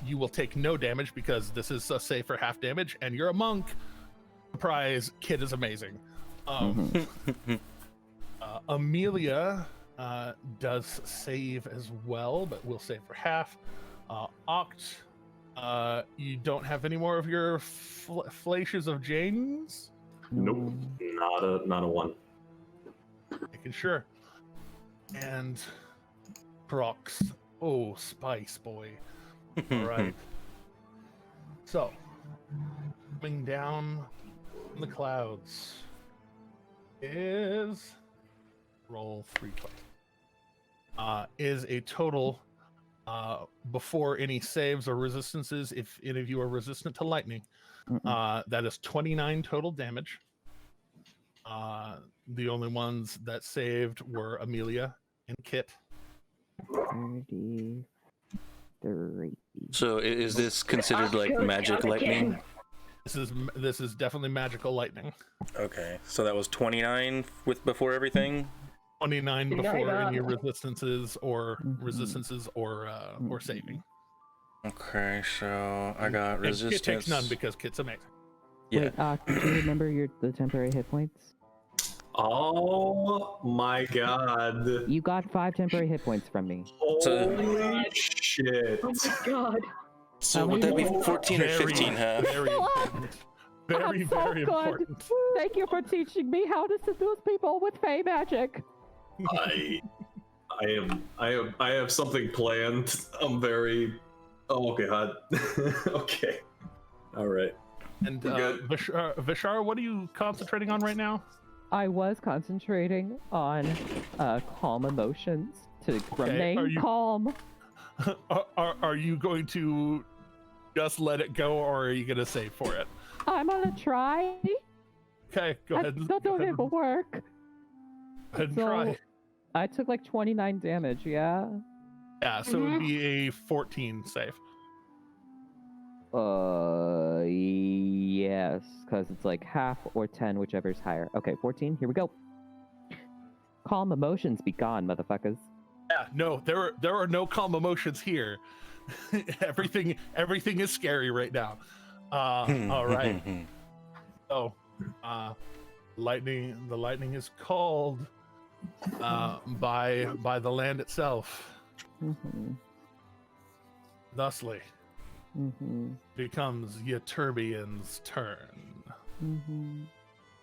You will take no damage because this is a save for half damage, and you're a monk. Surprise, kid is amazing. Amelia does save as well, but we'll save for half. Oct, you don't have any more of your flashes of Janes? Nope, not a one. Making sure. And Prox. Oh, Spice Boy. All right. So, coming down from the clouds is roll 320. Is a total before any saves or resistances, if any of you are resistant to lightning, that is 29 total damage. The only ones that saved were Amelia and Kit. 33. So is this considered like magic lightning? This is definitely magical lightning. Okay, so that was 29 with before everything. 29 before Right any on. resistances or saving. Okay, so I got And Kit resistance. takes none because Kit's amazing. Yeah. Wait, do you remember the temporary hit points? Oh my god. You got 5 temporary hit points from me. Holy shit. Oh my god. So would that be 14 or Very, 15, huh? Very important. Very, I'm so very good. important. Thank you for teaching me how to seduce people with fey magic. I have something planned. I'm very. Oh god. Okay. All right. And Good. Vishara, what are you concentrating on right now? I was concentrating on calm emotions to remain are you- calm. Are you going to just let it go, or are you going to save for it? I'm gonna try. Okay, go ahead. That don't even work. Go ahead and So, try. I took like 29 damage, yeah? Yeah, so it would be a 14 save. Yes, because it's like half or 10, whichever's higher. Okay, 14. Here we go. Calm emotions be gone, motherfuckers. Yeah, no, there are no calm emotions here. everything is scary right now. All right. So, the lightning is called by the land itself. Mm-hmm. Thusly, Mm-hmm. becomes Ytterbian's turn. Mm-hmm.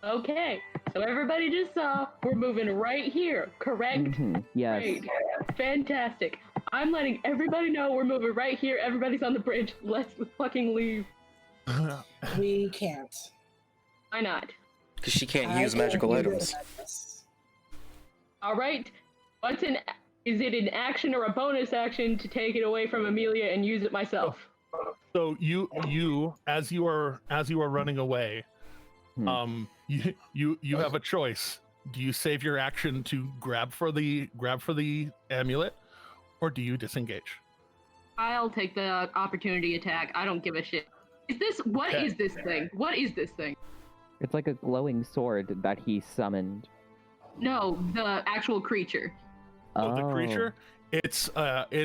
Okay, so everybody just saw we're moving right here, correct? Mm-hmm. Yes. Great. Fantastic. I'm letting everybody know we're moving right here. Everybody's on the bridge. Let's fucking leave. We can't. Why not? Because she can't I use can't magical use items. this. All right. Is it an action or a bonus action to take it away from Amelia and use it myself? So you as you are running away, you have a choice. Do you save your action to grab for the amulet, or do you disengage? I'll take the opportunity attack. I don't give a shit. What Okay. is this thing? What is this thing? It's like a glowing sword that he summoned. No, the actual creature. Oh, the creature? It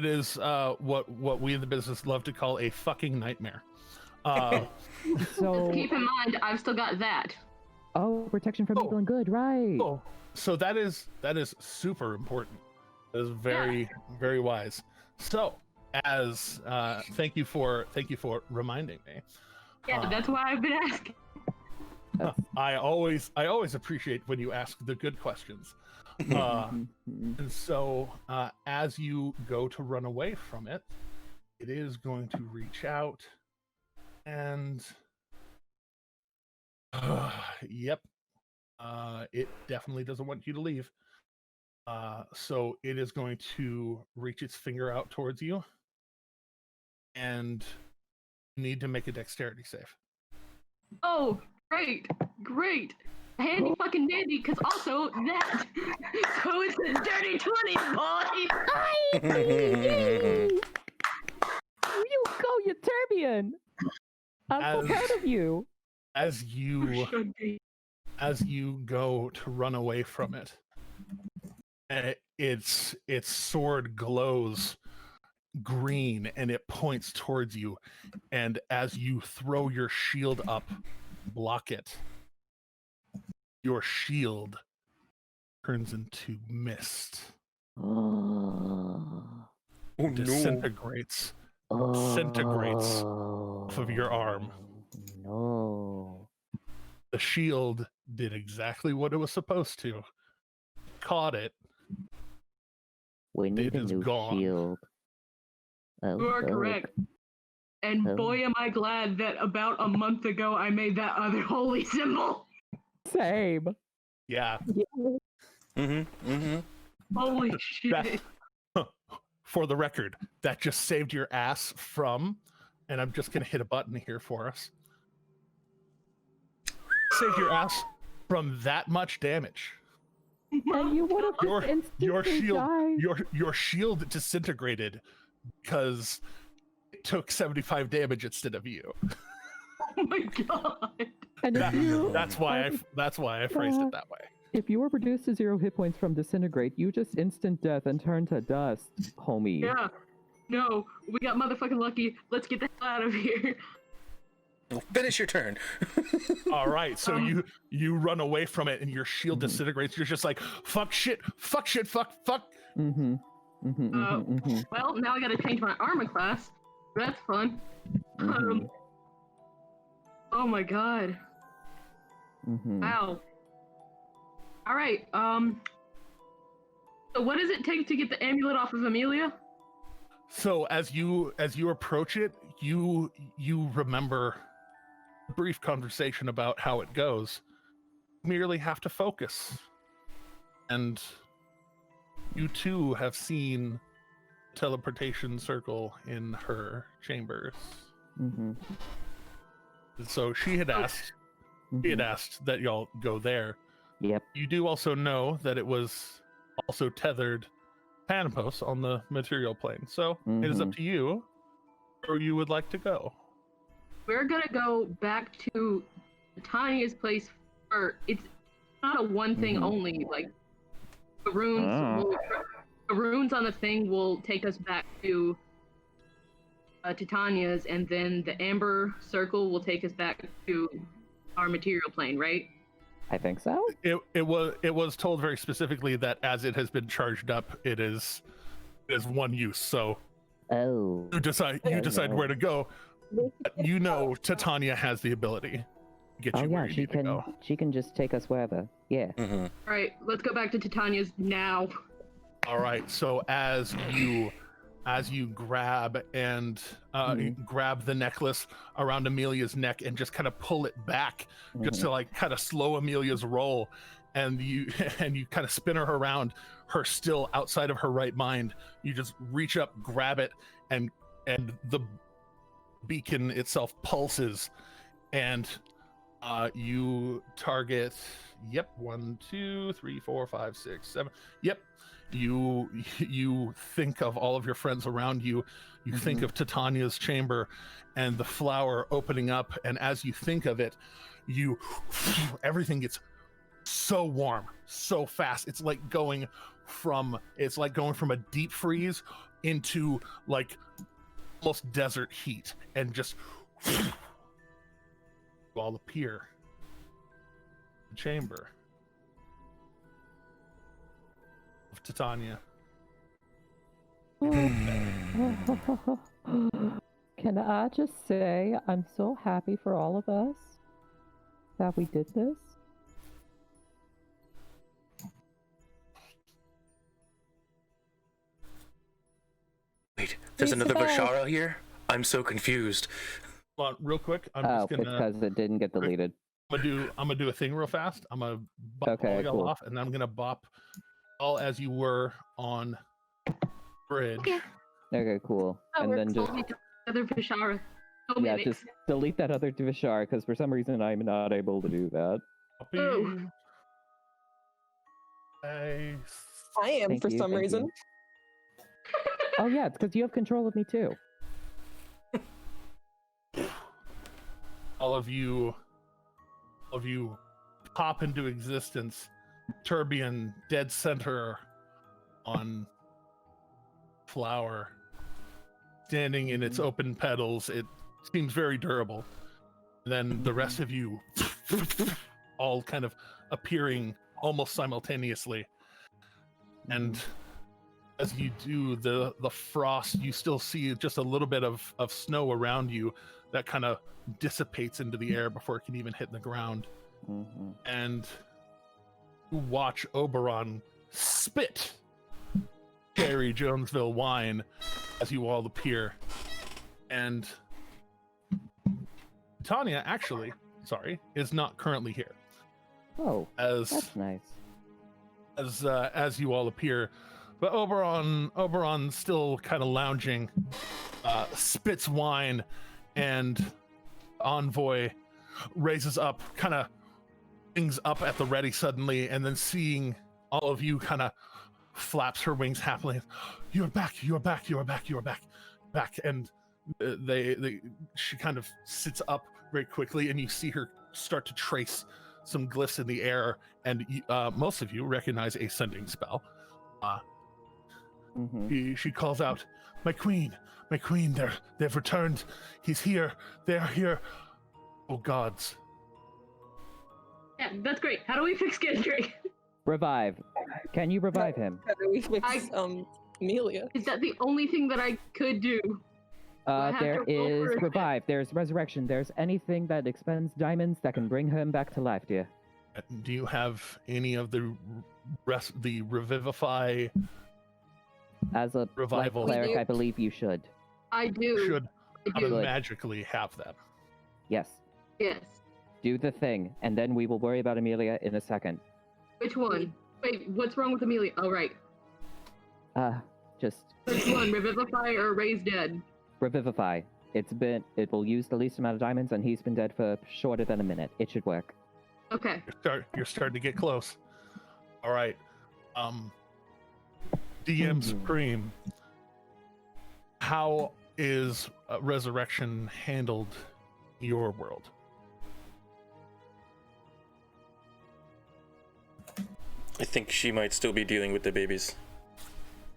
is what we in the business love to call a fucking nightmare. So, Keep in mind, I've still got that. protection from evil and good, right? Oh, so that is super important. That is very wise. So, as thank you for reminding me. Yeah, that's why I've been asking. I always appreciate when you ask the good questions. And so, as you go to run away from it, it is going to reach out and yep, it definitely doesn't want you to leave. So it is going to reach its finger out towards you, and you need to make a dexterity save. Oh, great. Handy fucking dandy, because also that. So it's a dirty 20, boy! You go, Ytterbian! I'm so proud of you. As you Should be. as you go to run away from it, its sword glows green and it points towards you, and as you throw your shield up, block it, your shield turns into mist, Oh, disintegrates off of your arm. No. The shield did exactly what it was supposed to. Caught it. We need It a is new gone. shield. Oh, You are God. correct. And Oh. boy, am I glad that about a month ago I made that other holy symbol. Same. Yeah. Holy shit. For the record, that just saved your ass from, and I'm just gonna hit a button here for us. Saved your ass from that much damage. And you would have Your just instantly shield died. your shield disintegrated because it took 75 damage instead of you. Oh my god. And if you, That's why I phrased it that way. if you were reduced to 0 hit points from disintegrate, you just instant death and turn to dust, homie. Yeah. No, we got motherfucking lucky. Let's get the hell out of here. Well, finish your turn. All right, so you run away from it and your shield disintegrates. You're just like fuck shit, fuck. Mm-hmm. Well, now I gotta change my armor class. That's fun. Oh my god. Wow. All right. So what does it take to get the amulet off of Amelia? So as you approach it, you remember a brief conversation about how it goes. You merely have to focus, and you too have seen teleportation circle in her chambers. So she had asked that y'all go there. Yep. You do also know that it was also tethered Panopos on the material plane. So it is up to you where you would like to go. we're gonna go back to Tanya's place for it's not a one thing only. Like the runes on the thing will take us back to Tanya's, and then the amber circle will take us back to our material plane, right? I think so. It was told very specifically that as it has been charged up, it is one use. So Oh. you decide where to go. You know, Titania has the ability to get Oh you yeah, where you need to go. she can just take us wherever. Yeah. Mm-hmm. All right, let's go back to Titania's now. All right. So as you grab and grab the necklace around Amelia's neck and just kind of pull it back, just to like kind of slow Amelia's roll, and you kind of spin her around, her still outside of her right mind. You just reach up, grab it, and the beacon itself pulses, and you target. Yep, 1, 2, 3, 4, 5, 6, 7. Yep. You think of all of your friends around you. You think of Titania's chamber and the flower opening up, and as you think of it, everything gets so warm so fast. It's like going from a deep freeze into like almost desert heat, and just all appear in the chamber of Titania. Can I just say I'm so happy for all of us that we did this? Wait, there's another Isabel. Bashara here? I'm so confused. Hold on, real quick. I'm Oh, just gonna because it didn't get deleted. I'm gonna do a thing real fast. I'm gonna bop Okay, all y'all cool. off, and then I'm gonna bop all as you were on bridge. Okay. Okay, cool. And then just Other Bashara. No yeah, mimics. just delete that other Vishar, because for some reason I'm not able to do that. Copy. Oh. Paste. I am Thank for you, some thank reason. you. Oh yeah, it's because you have control of me too. All of you pop into existence. Turbian dead center on flower, standing in its open petals. It seems very durable. And then the rest of you all kind of appearing almost simultaneously. And as you do, the frost, you still see just a little bit of snow around you that kind of dissipates into the air before it can even hit the ground. And you watch Oberon spit Cherry Jonesville wine as you all appear. And Tanya actually, is not currently here. Oh, As that's nice. as you all appear, but Oberon still kind of lounging, spits wine, and Envoy raises up, kind of things up at the ready suddenly, and then seeing all of you, kind of flaps her wings happily. You're back, and she kind of sits up very quickly, and you see her start to trace some glyphs in the air, and most of you recognize a sending spell. She calls out, my queen, they've returned. He's here, they're here. Oh gods. Yeah, that's great. How do we fix Gendry? Revive. Can you revive him? How do we fix Amelia? Is that the only thing that I could do? I have There to roll is for it? revive. There's resurrection. There's anything that expends diamonds that can bring him back to life, dear. Do you have any of the revivify? As a Revival. cleric, do. I believe you should. I do. Should I do. magically have them. Yes. Yes. Do the thing, and then we will worry about Amelia in a second. Which one? Wait, what's wrong with Amelia? Oh, right. Just Which one? Revivify or raise dead? revivify. It will use the least amount of diamonds, and he's been dead for shorter than a minute. It should work. Okay. You're starting to get close. All right. DM Supreme. How is resurrection handled your world. I think she might still be dealing with the babies.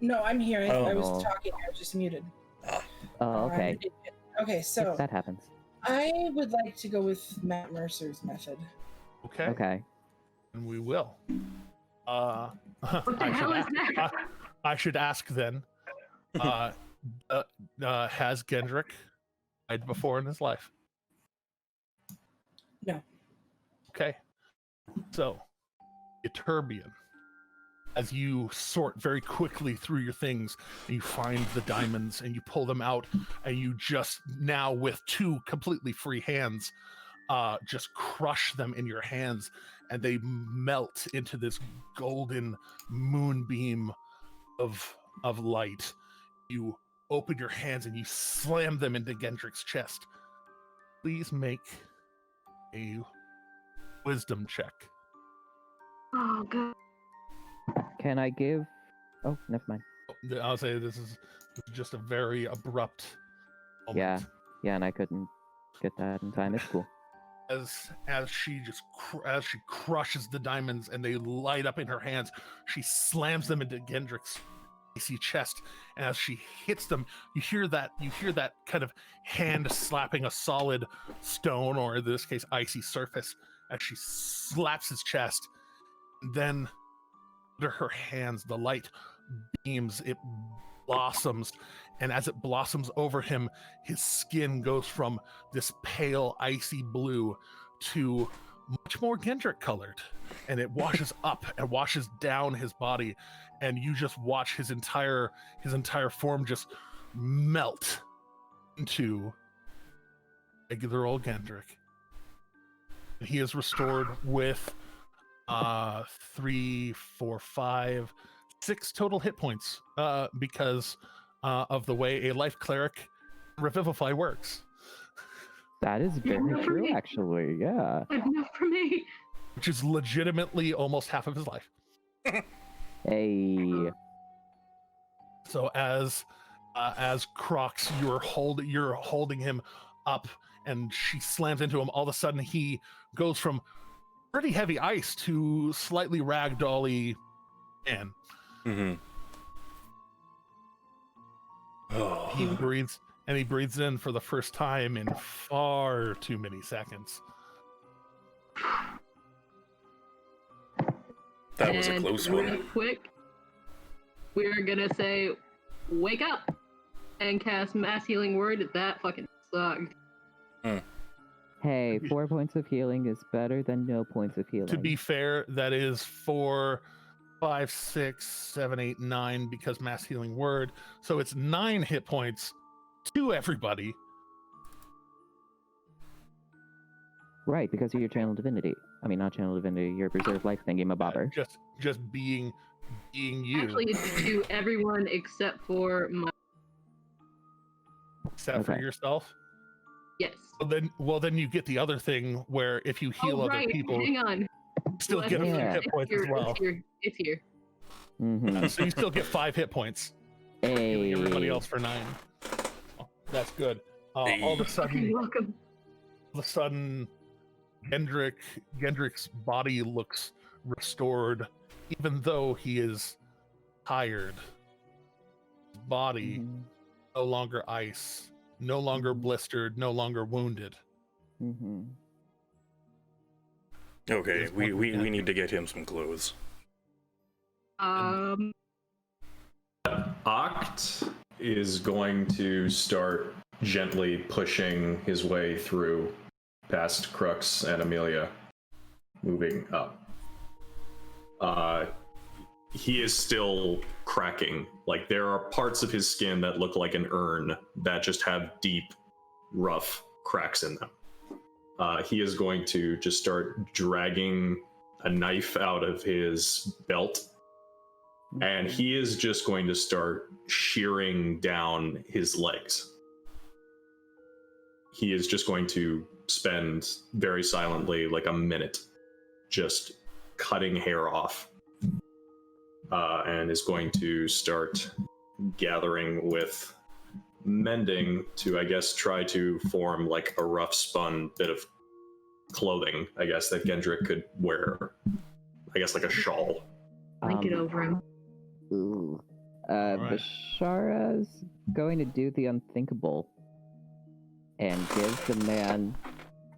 No, I'm here. Oh. I was talking. I was just muted. Oh, okay. Okay, so That happens. I would like to go with Matt Mercer's method. Okay. Okay. And we will. What the hell is that? I should ask then. Has Gendrick died before in his life? No. Okay. So, Eterbian, as you sort very quickly through your things, and you find the diamonds, and you pull them out, and you just now with two completely free hands, just crush them in your hands, and they melt into this golden moonbeam of light. You open your hands and you slam them into Gendrick's chest. Please make a wisdom check. Oh god. Can I give? Oh, never mind. I'll say this is just a very abrupt moment. Yeah, and I couldn't get that in time. It's cool. As she crushes the diamonds and they light up in her hands, she slams them into Gendrick's icy chest, and as she hits them, you hear that kind of hand slapping a solid stone, or in this case icy surface, as she slaps his chest. And then under her hands the light beams, it blossoms, and as it blossoms over him, his skin goes from this pale icy blue to much more Gendrick colored, and it washes up and washes down his body, and you just watch his entire form just melt into regular old Gendrick. He is restored with 3, 4, 5, 6 total hit points because of the way a life cleric revivify works. That is very Enough for true, me. actually. Yeah. Enough for me. Which is legitimately almost half of his life. Hey. So as Crocs, you're holding him up, and she slams into him. All of a sudden, he goes from pretty heavy ice to slightly ragdolly man. Mm-hmm. Oh. He breathes in for the first time in far too many seconds. That was a close real one. Quick, we're gonna say, "Wake up!" and cast Mass Healing Word. That fucking sucked. Hey, 4 points of healing is better than no points of healing. To be fair, that is 4, 5, 6, 7, 8, 9 because mass healing word. So it's 9 hit points to everybody. Right, because of your channel divinity. I mean, not channel divinity, your preserved life thingy, my bobber. Just being you. Actually, it's to everyone except for my. Except for Okay. yourself. Yes. Well, then you get the other thing where if you heal Oh, other right. people, Hang on. you still get a few Yeah. hit points as well. It's here. Mm-hmm. So you still get 5 hit points. Healing everybody else for 9. Oh, that's good. All of a You're welcome. Gendrick's body looks restored, even though he is tired. His body Mm-hmm. no longer ice, no longer blistered, no longer wounded. Mm-hmm. Okay, we need to get him some clothes. Oct is going to start gently pushing his way through past Crux and Amelia, moving up. He is still cracking. Like, there are parts of his skin that look like an urn that just have deep, rough cracks in them. He is going to just start dragging a knife out of his belt, and he is just going to start shearing down his legs. He is just going to spend very silently like a minute just cutting hair off, and is going to start gathering with mending to, I guess, try to form like a rough spun bit of clothing, I guess, that Gendrick could wear. I guess like a shawl. Blanket over him. Ooh. Alright. Bashara's going to do the unthinkable and give the man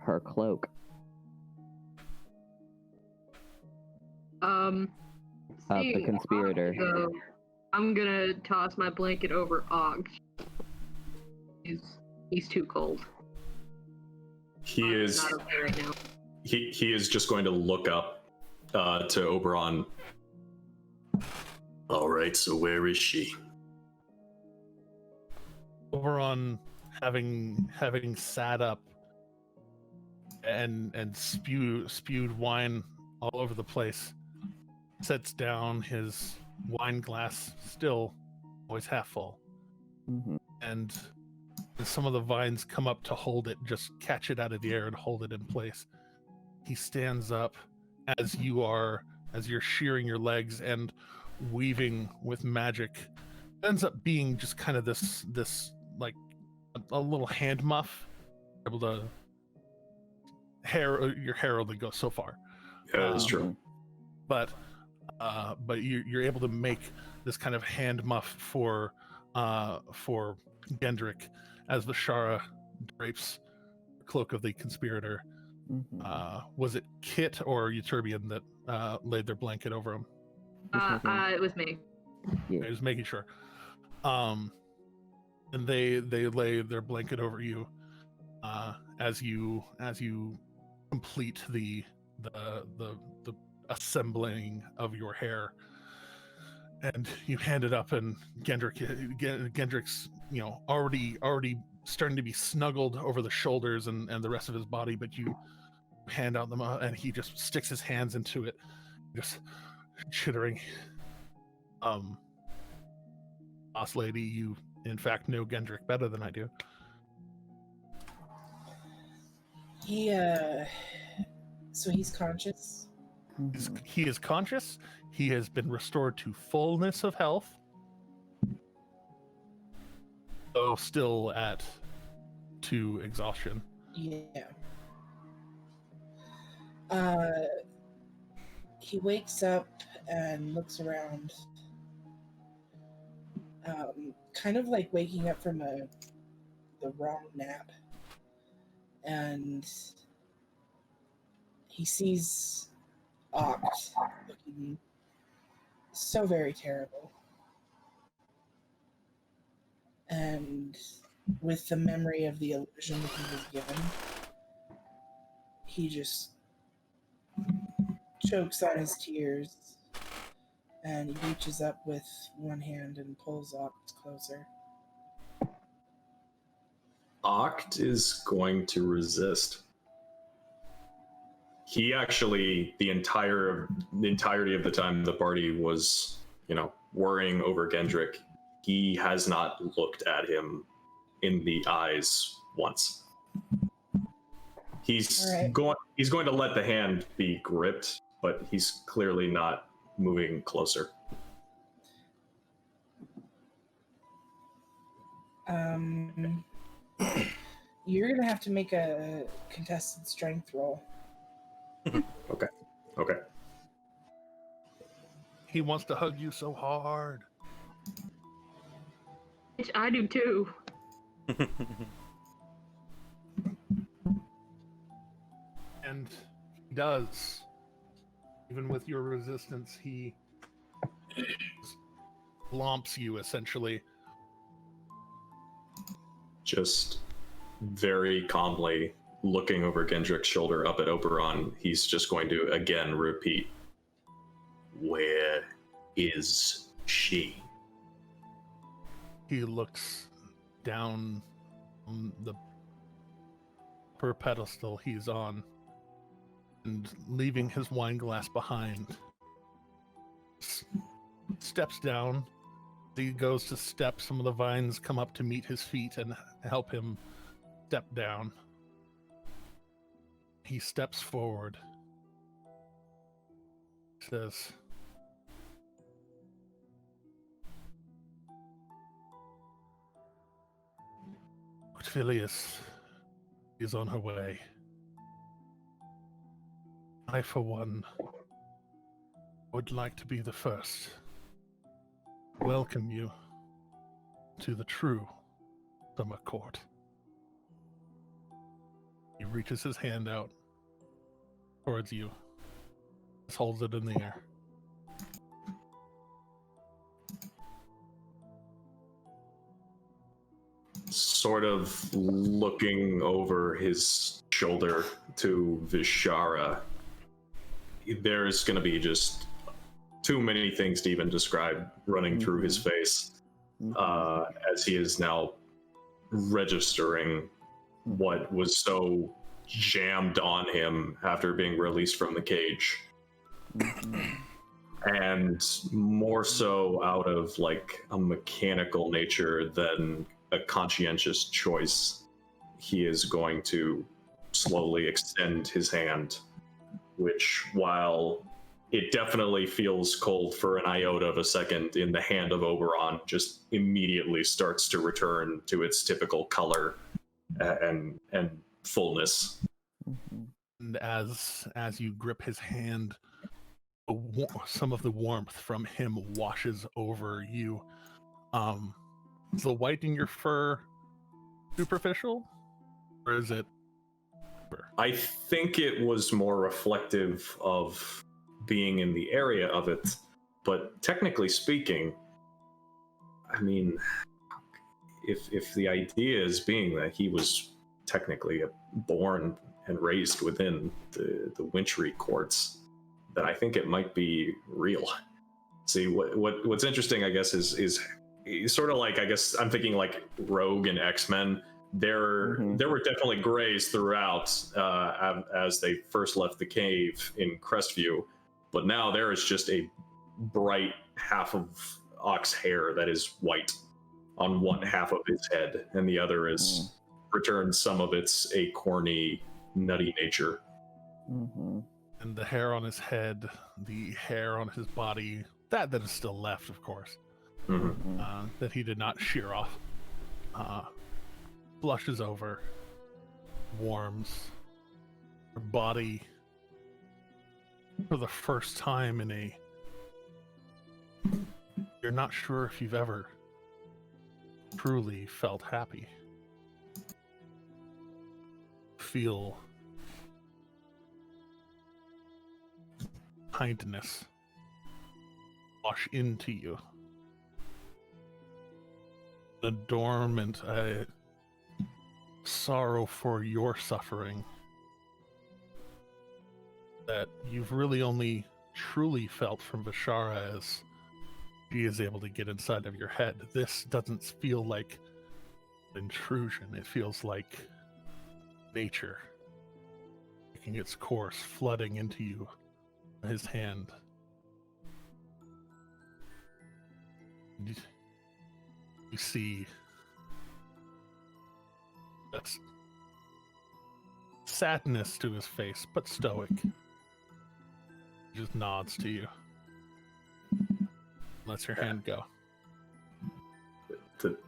her cloak. The Seeing conspirator. Og go, I'm gonna toss my blanket over Og. He's too cold. He is Not okay right now. he is just going to look up to Oberon. All right, so where is she? Oberon, having sat up and spewed wine all over the place, sets down his wine glass, still always half full, Mhm. and some of the vines come up to hold it, just catch it out of the air and hold it in place. He stands up as you're shearing your legs and weaving with magic. It ends up being just kind of this like a little hand muff, able to your hair only goes so far. Yeah, that's true. But you're able to make this kind of hand muff for Gendrick as Vishara drapes the cloak of the conspirator. Mhm. Was it Kit or Euterbian that laid their blanket over him? It was me. Yeah. I was making sure. And they lay their blanket over you as you complete the assembling of your hair, and you hand it up, and Gendrick's already starting to be snuggled over the shoulders and the rest of his body, but you hand out them and he just sticks his hands into it, just chittering. Boss lady, you in fact know Gendrick better than I do. So he's conscious. He is conscious. He has been restored to fullness of health, though still at 2 exhaustion. Yeah. He wakes up and looks around, kind of like waking up from the wrong nap, and he sees Oct looking so very terrible. And with the memory of the illusion that he was given, he just chokes on his tears, and he reaches up with one hand and pulls Oct closer. Oct is going to resist. He actually, the entirety of the time the party was, worrying over Gendrick, he has not looked at him in the eyes once. He's Alright. going to let the hand be gripped, but he's clearly not moving closer. You're gonna have to make a contested strength roll. Okay. He wants to hug you so hard. Which I do too. And he does. Even with your resistance, he glomps you, essentially. Just very calmly looking over Gendrick's shoulder up at Oberon, he's just going to again repeat, "Where is she?" He looks down on the upper pedestal he's on, and leaving his wine glass behind, steps down. He goes to step. Some of the vines come up to meet his feet and help him step down. He steps forward. Says, Phileas is on her way. I, for one, would like to be the first to welcome you to the true summer court. He reaches his hand out towards you, just holds it in the air. Sort of looking over his shoulder to Vishara, there's going to be just too many things to even describe running through his face as he is now registering what was so jammed on him after being released from the cage. And more so out of like a mechanical nature than a conscientious choice, he is going to slowly extend his hand, which, while it definitely feels cold for an iota of a second in the hand of Oberon, just immediately starts to return to its typical color and fullness. And as you grip his hand, some of the warmth from him washes over you. Is the white in your fur superficial, or is it? I think it was more reflective of being in the area of it, but technically speaking, I mean, if the idea is being that he was technically born and raised within the Wintry courts, then I think it might be real. See, what's interesting, I guess, is sort of like, I guess I'm thinking like Rogue and X-Men. There were definitely grays throughout as they first left the cave in Crestview, but now there is just a bright half of ox hair that is white on one half of his head, and the other is returned some of its acorny, nutty nature. And the hair on his head, the hair on his body, that is still left, of course, that he did not shear off, blushes over, warms, her body for the first time in a... You're not sure if you've ever truly felt happy. Feel kindness wash into you. The dormant sorrow for your suffering that you've really only truly felt from Vishara as she is able to get inside of your head. This doesn't feel like intrusion. It feels like nature taking its course, flooding into you, his hand. You see that's sadness to his face, but stoic. He just nods to you. Lets your hand go.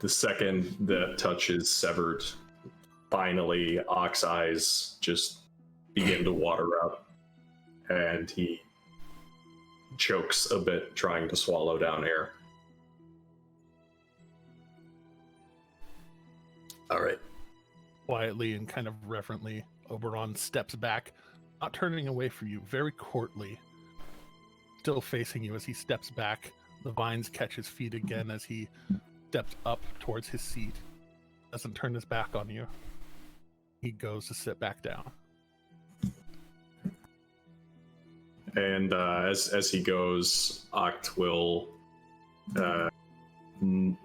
The second the touch is severed, finally Ox eyes just begin to water up, and he chokes a bit, trying to swallow down air. All right. Quietly and kind of reverently, Oberon steps back, not turning away from you, very courtly, still facing you as he steps back. The vines catch his feet again as he steps up towards his seat. Doesn't turn his back on you. He goes to sit back down. And as he goes, Oct will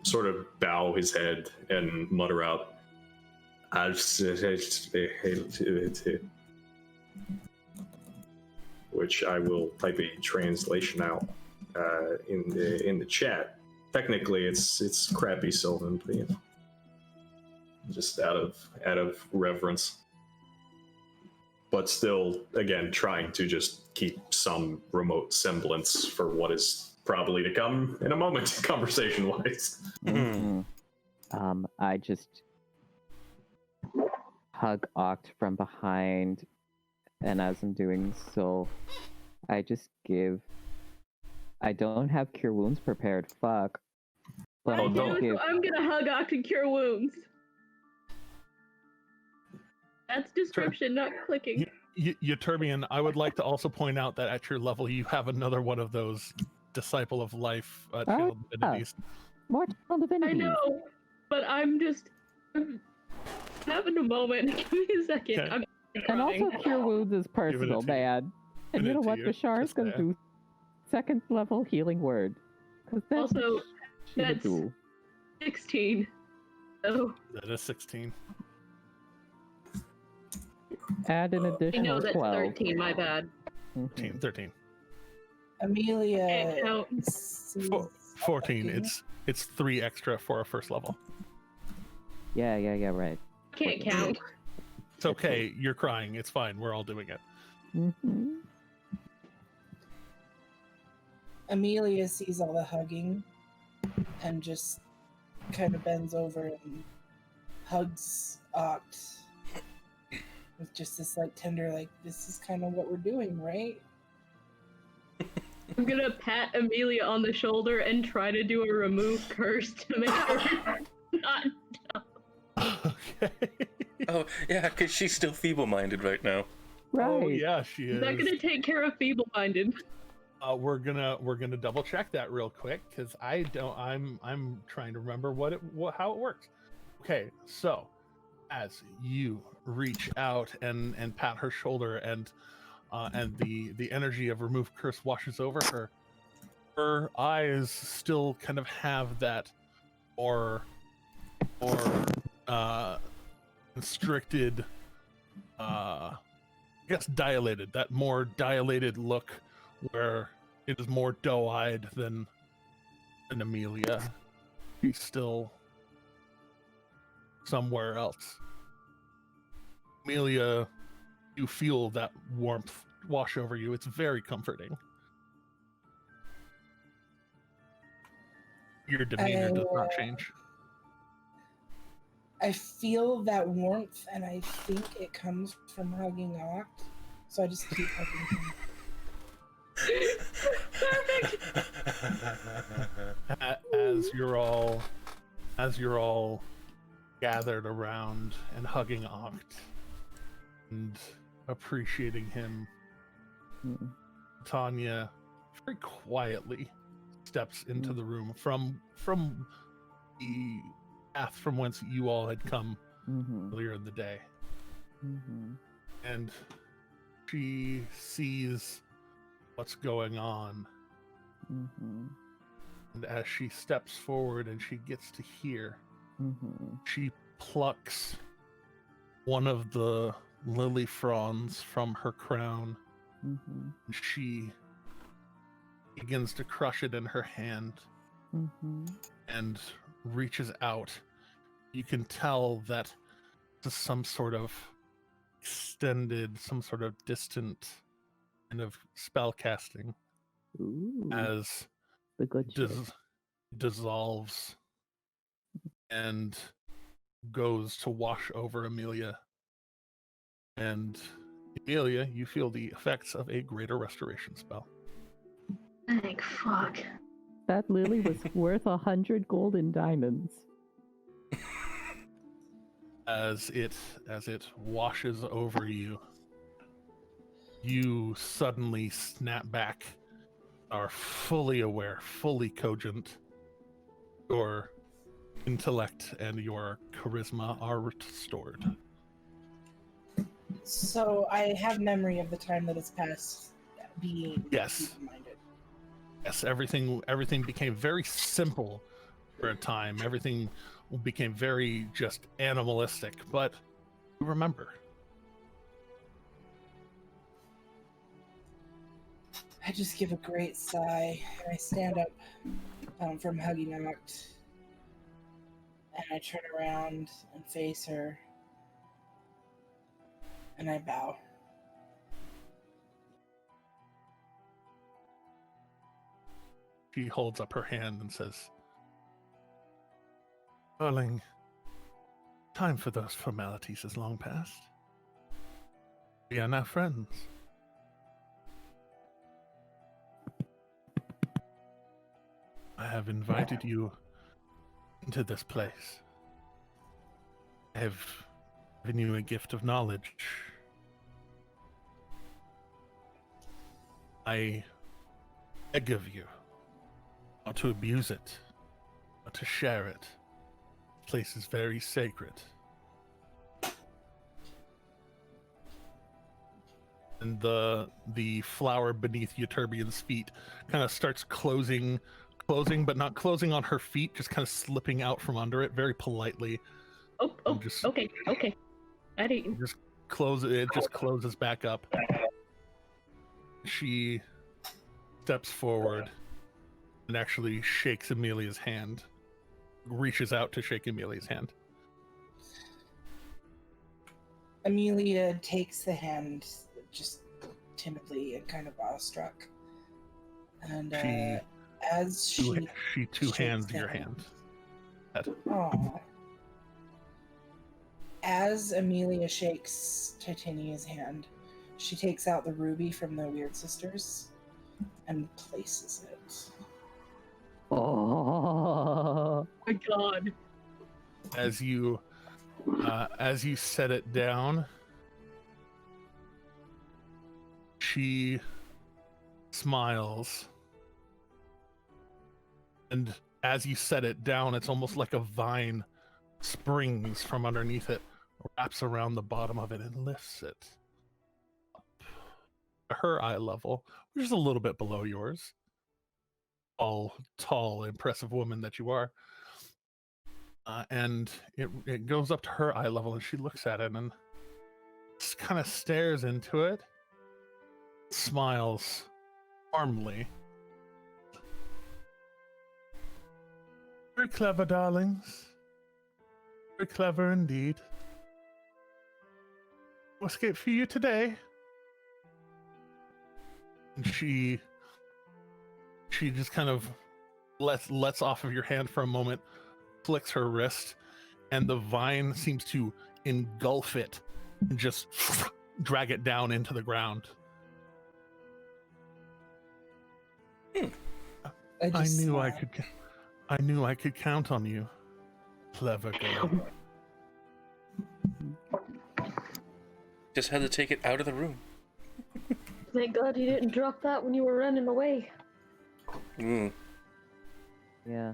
sort of bow his head and mutter out, which I will type a translation out in the chat. Technically, it's crappy Sylvan, but you know, just out of reverence. But still, again, trying to just keep some remote semblance for what is probably to come in a moment, conversation-wise. I just hug Oct from behind, and as I'm doing so, I just give. I don't have cure wounds prepared. Fuck. But Oh, I'm gonna don't. give. I'm gonna hug Oct and cure wounds. That's description, not clicking. Euterbian, I would like to also point out that at your level, you have another one of those Disciple of Life channel divinities. More channel I divinities. know, but I'm having a moment. Give me a second. Okay. I'm And crying. also, cure wounds is personal, to you. man. And Giving you it know to what? you. Bashar is Just gonna there. do second level healing word. Cause that's Also, what she would that's- do. 16. Oh, That is 16. Add an I additional know that's 12. 13. My bad. Mhm. 13. Amelia Can't count. sees 14. hugging. It's 3 extra for a first level. Yeah, right. Can't count. It's okay. You're crying. It's fine. We're all doing it. Mm-hmm. Amelia sees all the hugging and just kind of bends over and hugs Oct with just this like tender, like, this is kind of what we're doing, right? I'm gonna pat Amelia on the shoulder and try to do a remove curse to make her not. Okay. Oh, yeah, because she's still feeble-minded right now. Right. Oh yeah, she Is is. that gonna take care of feeble-minded? We're gonna double check that real quick because I'm trying to remember how it works. Okay, so as you reach out and pat her shoulder and the energy of remove curse washes over her, her eyes still kind of have that more constricted, I guess dilated, that more dilated look where it is more doe-eyed than Amelia. She's still somewhere else. Amelia, you feel that warmth wash over you. It's very comforting. Your demeanor does not change. I feel that warmth, and I think it comes from hugging Oct, so I just keep hugging him. As you're all gathered around and hugging Oct and appreciating him, Mm. Tanya very quietly steps into the room from the path from whence you all had come Mm-hmm. earlier in the day, Mm-hmm. and she sees what's going on. Mm-hmm. And as she steps forward and she gets to hear, Mm-hmm. she plucks one of the lily fronds from her crown. Mm-hmm. And she begins to crush it in her hand Mm-hmm. and reaches out. You can tell that this is some sort of extended, some sort of distant kind of spell casting Ooh, as the good shit. dissolves and goes to wash over Amelia. And Amelia, you feel the effects of a greater restoration spell. Thank fuck. That lily was worth 100 golden diamonds. As it washes over you, you suddenly snap back, are fully aware, fully cogent. Your intellect and your charisma are restored. So I have memory of the time that has passed being Yes. feeble-minded. Yes, everything became very simple for a time. Everything became very just animalistic, but you remember. I just give a great sigh, and I stand up from hugging Oct, and I turn around and face her, and I bow. She holds up her hand and says, "Darling, Time for those formalities is long past. We are now friends. I have invited you into this place. I have given you a gift of knowledge. I beg of you not to abuse it, not to share it. This place is very sacred. And the flower beneath Euterbian's feet kind of starts closing, but not closing on her feet, just kind of slipping out from under it very politely. Just- okay. I didn't. Just closes back up. She steps forward and actually shakes Amelia's hand, reaches out to shake Amelia's hand. Amelia takes the hand just timidly and kind of awestruck. And as she two hands shakes your hands- hand. Aw. As Amelia shakes Titania's hand, she takes out the ruby from the Weird Sisters and places it. Oh. My God. As you set it down, she smiles, and as you set it down, it's almost like a vine springs from underneath it, wraps around the bottom of it, and lifts it up to her eye level, which is a little bit below yours. Tall, impressive woman that you are. And it goes up to her eye level, and she looks at it and just kind of stares into it, smiles warmly. Very clever, darlings. Very clever indeed. No escape for you today. And she just kind of lets off of your hand for a moment, flicks her wrist, and the vine seems to engulf it and just drag it down into the ground. I knew I could count on you, clever girl. Just had to take it out of the room. Thank God you didn't drop that when you were running away. Mm. Yeah.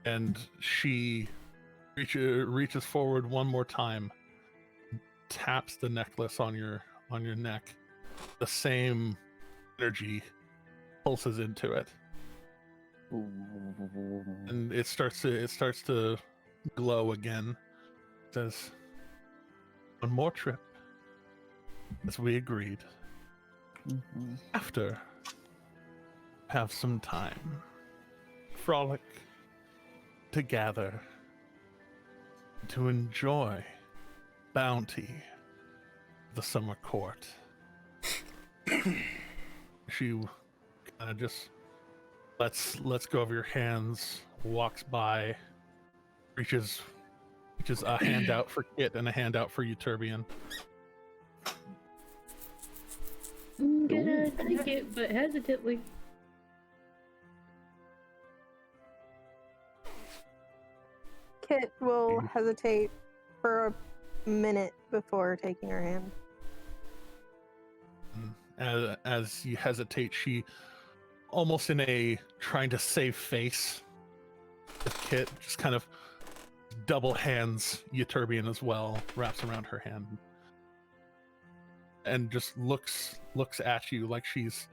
And she reaches forward one more time, taps the necklace on your neck. The same energy pulses into it, and it starts to glow again. It says, "One more trip, as we agreed. Mm-hmm. After, have some time, frolic, to gather, to enjoy bounty of the summer court." She kind of just lets go of your hands, walks by, reaches a hand out for Kit and a hand out for Euterbian. I'm gonna take it, but hesitantly. Kit will hesitate for a minute before taking her hand. As you hesitate, she, almost in a trying to save face with Kit, just kind of double hands Euterbian as well, wraps around her hand, and just looks at you like she's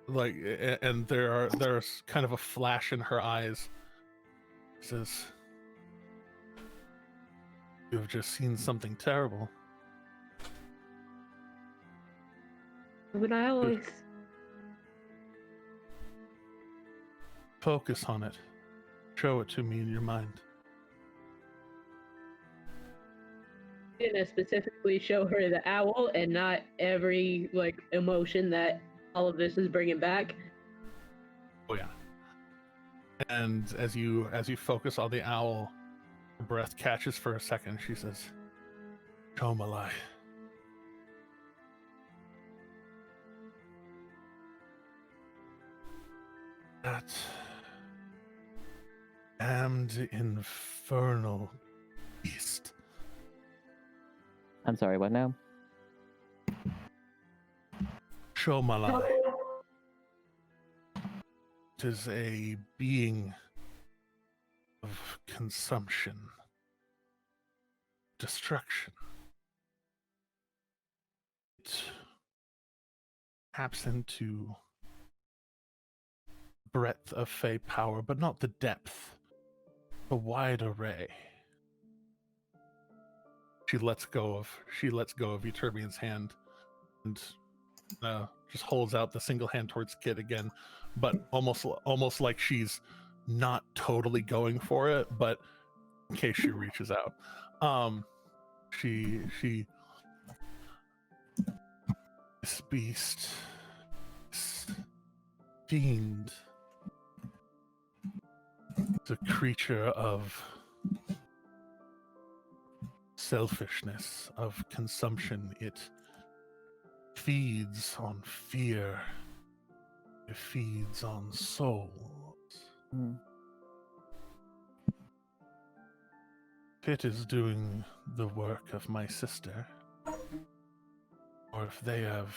like, and there's kind of a flash in her eyes. Says, "You have just seen something terrible." But I always. Focus on it. Show it to me in your mind. Gonna specifically show her the owl and not every emotion that all of this is bringing back. Oh yeah. And as you focus on the owl, Her breath catches for a second. She says, Shomalai. That damned infernal beast. I'm sorry, what now? Shomalai. It is a being of consumption, destruction. It taps into breadth of Fey power, but not the depth, a wide array. She lets go of Euterbian's hand and just holds out the single hand towards Kit again, but almost like she's not totally going for it, but in case she reaches out. She this beast, this fiend, is a creature of selfishness, of consumption. It feeds on fear. It feeds on souls. Mm. It is doing the work of my sister, or if they have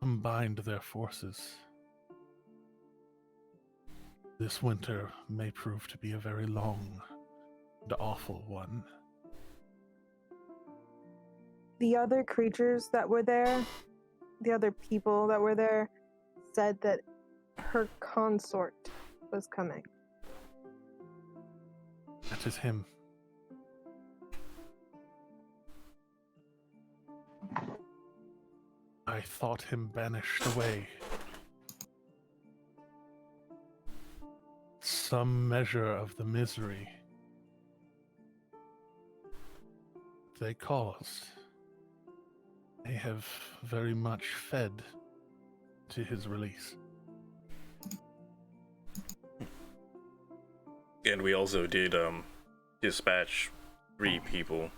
combined their forces, this winter may prove to be a very long and awful one. The other creatures that were there, the other people that were there, said that her consort was coming. That is him. I thought him banished away. Some measure of the misery they caused. They have very much fed to his release. And we also did dispatch 3 people.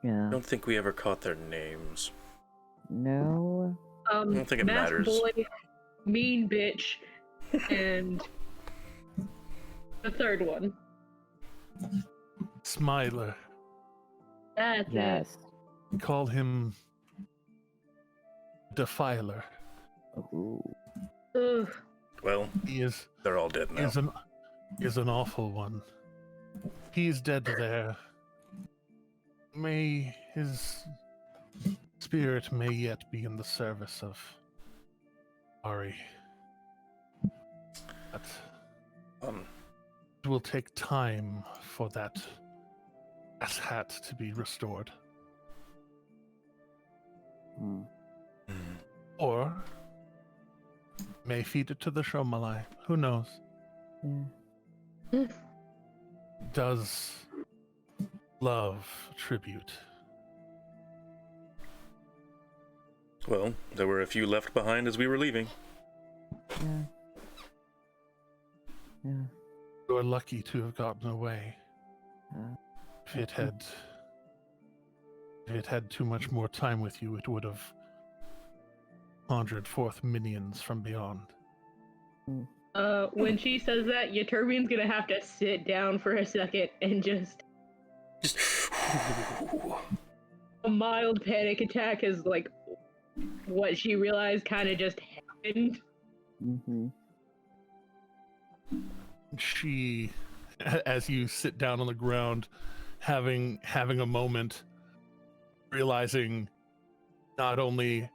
Yeah. I don't think we ever caught their names. No. I don't think it Mask matters. Boy, Mean Bitch, and the third one. Smiler. That's Yes. Call him Defiler. Ooh. it. Ugh. Well, He is they're all dead now. is an awful one. He's dead there. May his spirit may yet be in the service of Ari. But it will take time for that hat to be restored. Mm. Or may feed it to the Shomalai. Who knows? Yeah. Does love tribute. Well, there were a few left behind as we were leaving. Yeah. Yeah. You're lucky to have gotten away. If it had too much more time with you, it would have conjured forth minions from beyond. When she says that, Euterbian's gonna have to sit down for a second and just a mild panic attack is like what she realized kind of just happened. Mm-hmm. She, as you sit down on the ground, having a moment, realizing not only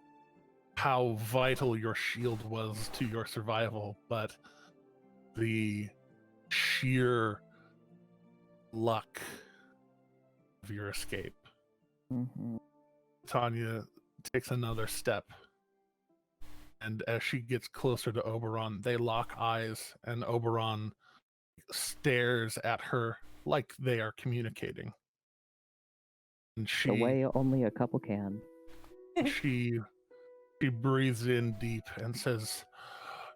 how vital your shield was to your survival, but the sheer luck of your escape. Mm-hmm. Tanya takes another step, and as she gets closer to Oberon, they lock eyes, and Oberon stares at her like they are communicating. And The way only a couple can. she breathes in deep and says,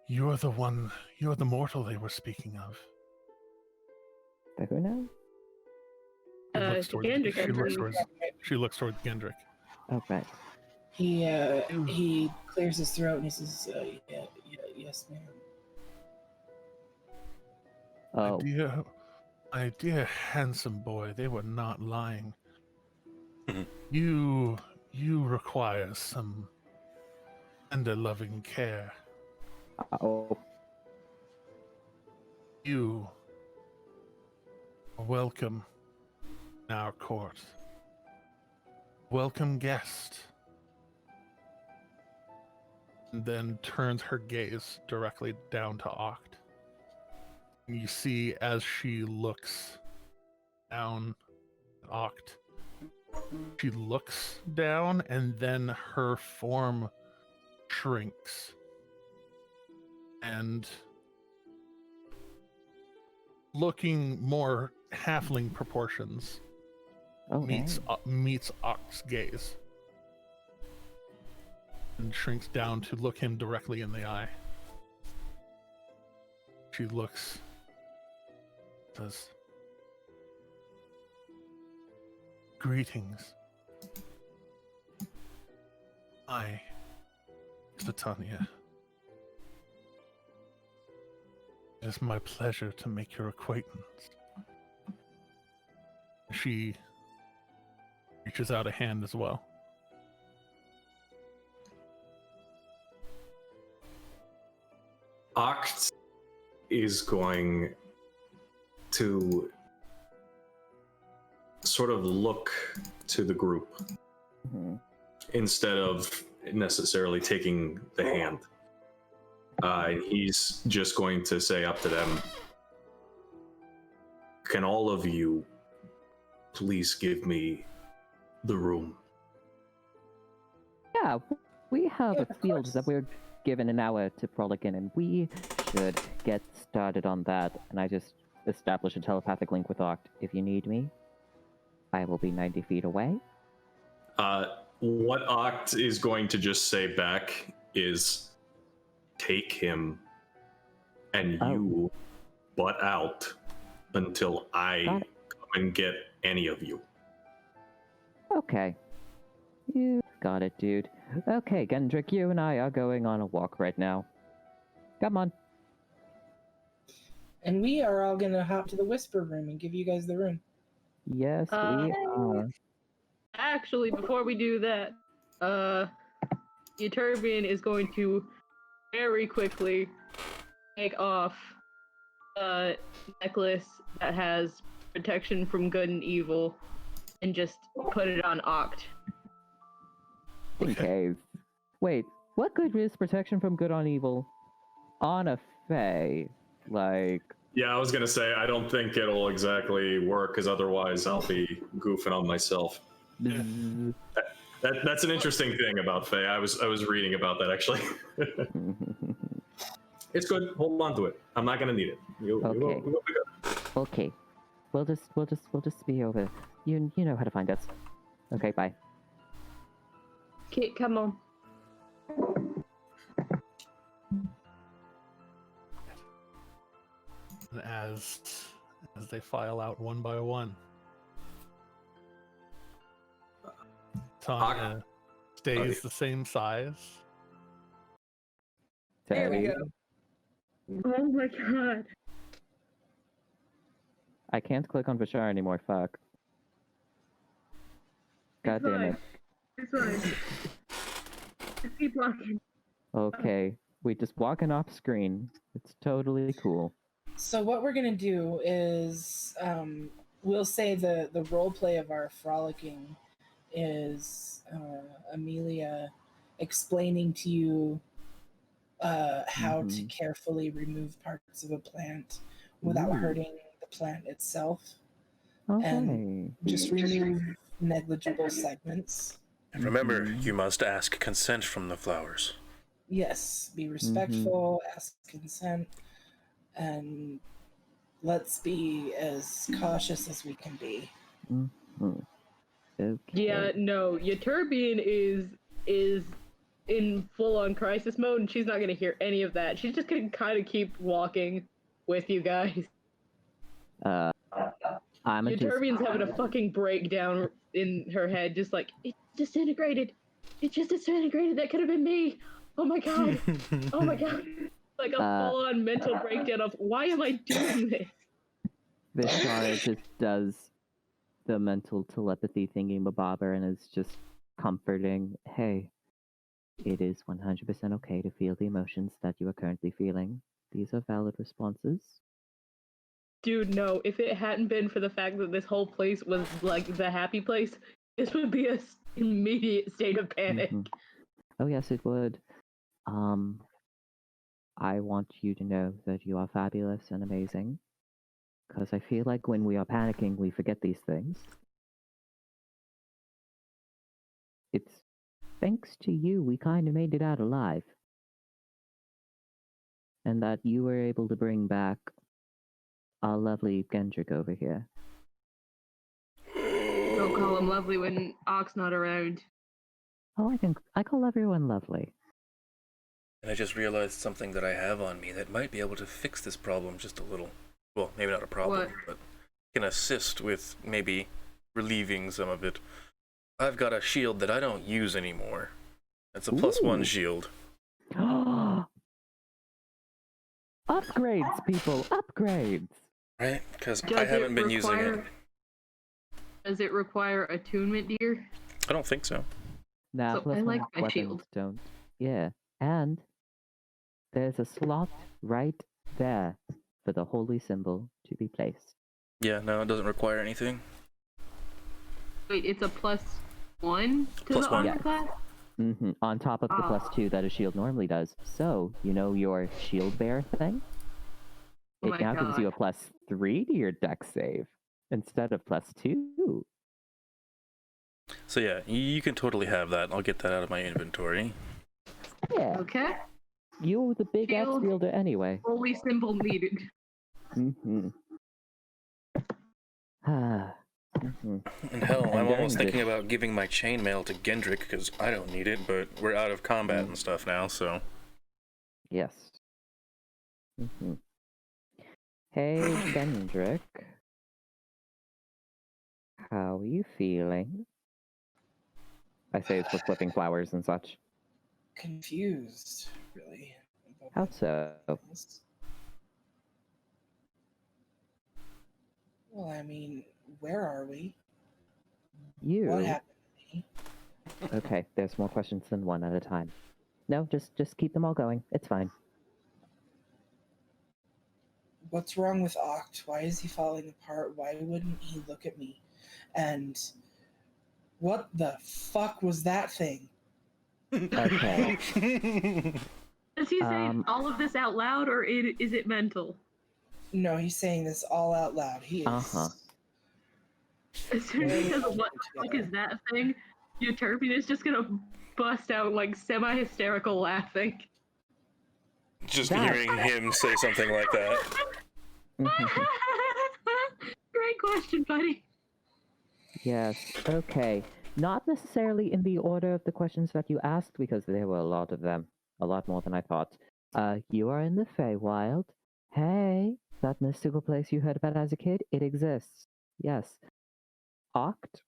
you're the mortal they were speaking of. The who now? Gendrick, I believe. She looks towards Gendrick. Oh, right. He clears his throat and he says, yes, ma'am. Oh, My dear handsome boy, they were not lying. Mhm. You require some tender loving care. oh, You are welcome in our court. Welcome guest. And then turns her gaze directly down to Oct. And you see as she looks down at Oct, she looks down and then her form shrinks. And looking more halfling proportions, okay. meets Oct's gaze and shrinks down to look him directly in the eye. She looks, says, "Greetings. I, Titania. It is my pleasure to make your acquaintance." She reaches out a hand as well. Oct is going to sort of look to the group Mhm. instead of necessarily taking the hand. And he's just going to say up to them, "Can all of you please give me the room?" Yeah, we have Yeah, a of field course. that we're given an hour to frolic in, and we should get started on that. And I just establish a telepathic link with Oct. If you need me, I will be 90 feet away. What Oct is going to just say back is, "Take him and Oh. you butt out until I Got it. come and get any of you." Okay. You got it, dude. Okay, Gendrick, you and I are going on a walk right now. Come on. And we are all gonna hop to the whisper room and give you guys the room. Yes, we are. Actually, before we do that, Euterbian is going to very quickly take off a necklace that has protection from good and evil and just put it on Oct. Okay. Wait, what good is protection from good on evil? On a Fae. Like, Yeah, I was gonna say I don't think it'll exactly work, because otherwise I'll be goofing on myself. bzzz. That's an interesting thing about Faye. I was reading about that actually. It's good. Hold on to it. I'm not gonna need it. You'll be good. Okay. We'll just be over. You know how to find us. Okay, bye. Kit, come on. And as they file out one by one, Tanya stays the same size. There we Teddy, go. Oh my god. I can't click on Bashar anymore, fuck. God damn it. It's fine. Just keep walking. Okay, we just walking off screen. It's totally cool. So what we're gonna do is we'll say the role play of our frolicking is Amelia explaining to you how to carefully remove parts of a plant without Ooh. hurting the plant itself. Okay. Just remove negligible segments. And remember, you must ask consent from the flowers. Yes, be respectful, ask consent, and let's be as cautious as we can be. Okay. Yeah, no, Euterbian is in full-on crisis mode, and she's not gonna hear any of that. She's just gonna kind of keep walking with you guys. I'm a Euterbian's having a fucking breakdown in her head, just like, it disintegrated. It just disintegrated. That could have been me. Oh my god. Oh my god. Like a full-on mental breakdown of, why am I doing this? Vishara just does the mental telepathy thingy Bobber and is just comforting. Hey, it is 100% okay to feel the emotions that you are currently feeling. These are valid responses. Dude, no. If it hadn't been for the fact that this whole place was like the happy place, this would be a immediate state of panic. Mhm. Oh yes, it would. I want you to know that you are fabulous and amazing. Because I feel like when we are panicking, we forget these things. It's thanks to you we kind of made it out alive. And that you were able to bring back our lovely Gendrick over here. Don't call him lovely when Ock's not around. Oh, I call everyone lovely. And I just realized something that I have on me that might be able to fix this problem just a little. Well, maybe not a problem, What? but can assist with maybe relieving some of it. I've got a shield that I don't use anymore. It's a +1 Ooh. shield. Upgrades, people! Upgrades! Right? Because I Does haven't been using it. Does it require attunement, dear? I don't think so. Nah, So plus I like one my weapons shield. don't. Yeah, and there's a slot right there for the holy symbol to be placed. Yeah, no, it doesn't require anything. Wait, it's a +1 to Plus the one. armor class? On top of the +2 that a shield normally does. So, you know your shield bear thing? Oh It my now gives you a god. +3 to your dex save instead of +2. So yeah, you can totally have that. I'll get that out of my inventory. Yeah, Okay. you're the big axe Shield. wielder anyway. Holy symbol needed. And hell, And I'm during almost thinking this- about giving my chainmail to Gendrick because I don't need it, but we're out of combat and stuff now, so. Yes. Hey, Gendrick. How are you feeling? I say it's with flipping flowers and such. Confused, really. about How what so? this- Well, I mean, where are we? What You? happened to me? Okay, there's more questions than one at a time. No, just keep them all going. It's fine. What's wrong with Oct? Why is he falling apart? Why wouldn't he look at me? And what the fuck was that thing? Okay. Is he saying Um, all of this out loud, or is it mental? No, he's saying this all out loud. He is. Uh-huh. As soon as he says, what the fuck is that thing? Euterbian is just gonna bust out, like, semi-hysterical laughing. Just That- hearing him say something like that. Great question, buddy. Yes, okay. Not necessarily in the order of the questions that you asked, because there were a lot of them. A lot more than I thought. You are in the Feywild. Hey, that mystical place you heard about as a kid? It exists. Yes. Oct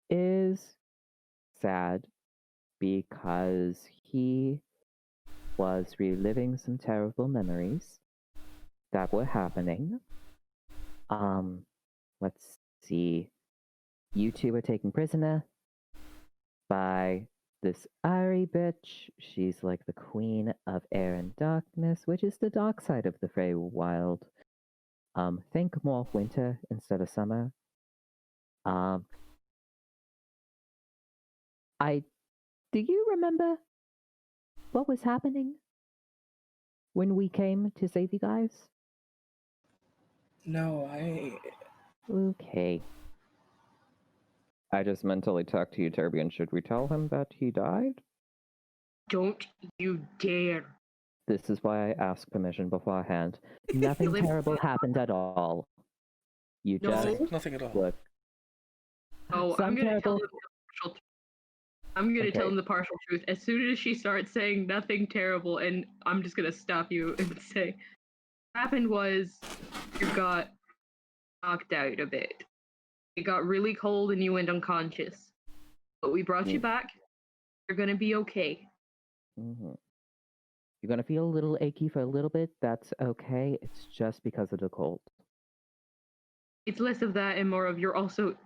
is sad because he was reliving some terrible memories that were happening. Let's see. You two were taken prisoner by this Ari bitch. She's like the queen of air and darkness, which is the dark side of the Feywild. Think more winter instead of summer. Do you remember what was happening when we came to save you guys? No, Okay. I just mentally talked to Euterbian. Should we tell him that he died? Don't you dare. This is why I ask permission beforehand. Nothing Live- terrible happened at all. You No. just Nothing at all. look. Oh, Some I'm gonna tell terrible- him the partial truth. I'm gonna tell Okay. him the partial truth. As soon as she starts saying nothing terrible, and I'm just gonna stop you and say, what happened was you got knocked out a bit. It got really cold and you went unconscious. But we brought you back. You're gonna be okay. Mm-hmm. You're gonna feel a little achy for a little bit. That's okay. It's just because of the cold. It's less of that and more of you're also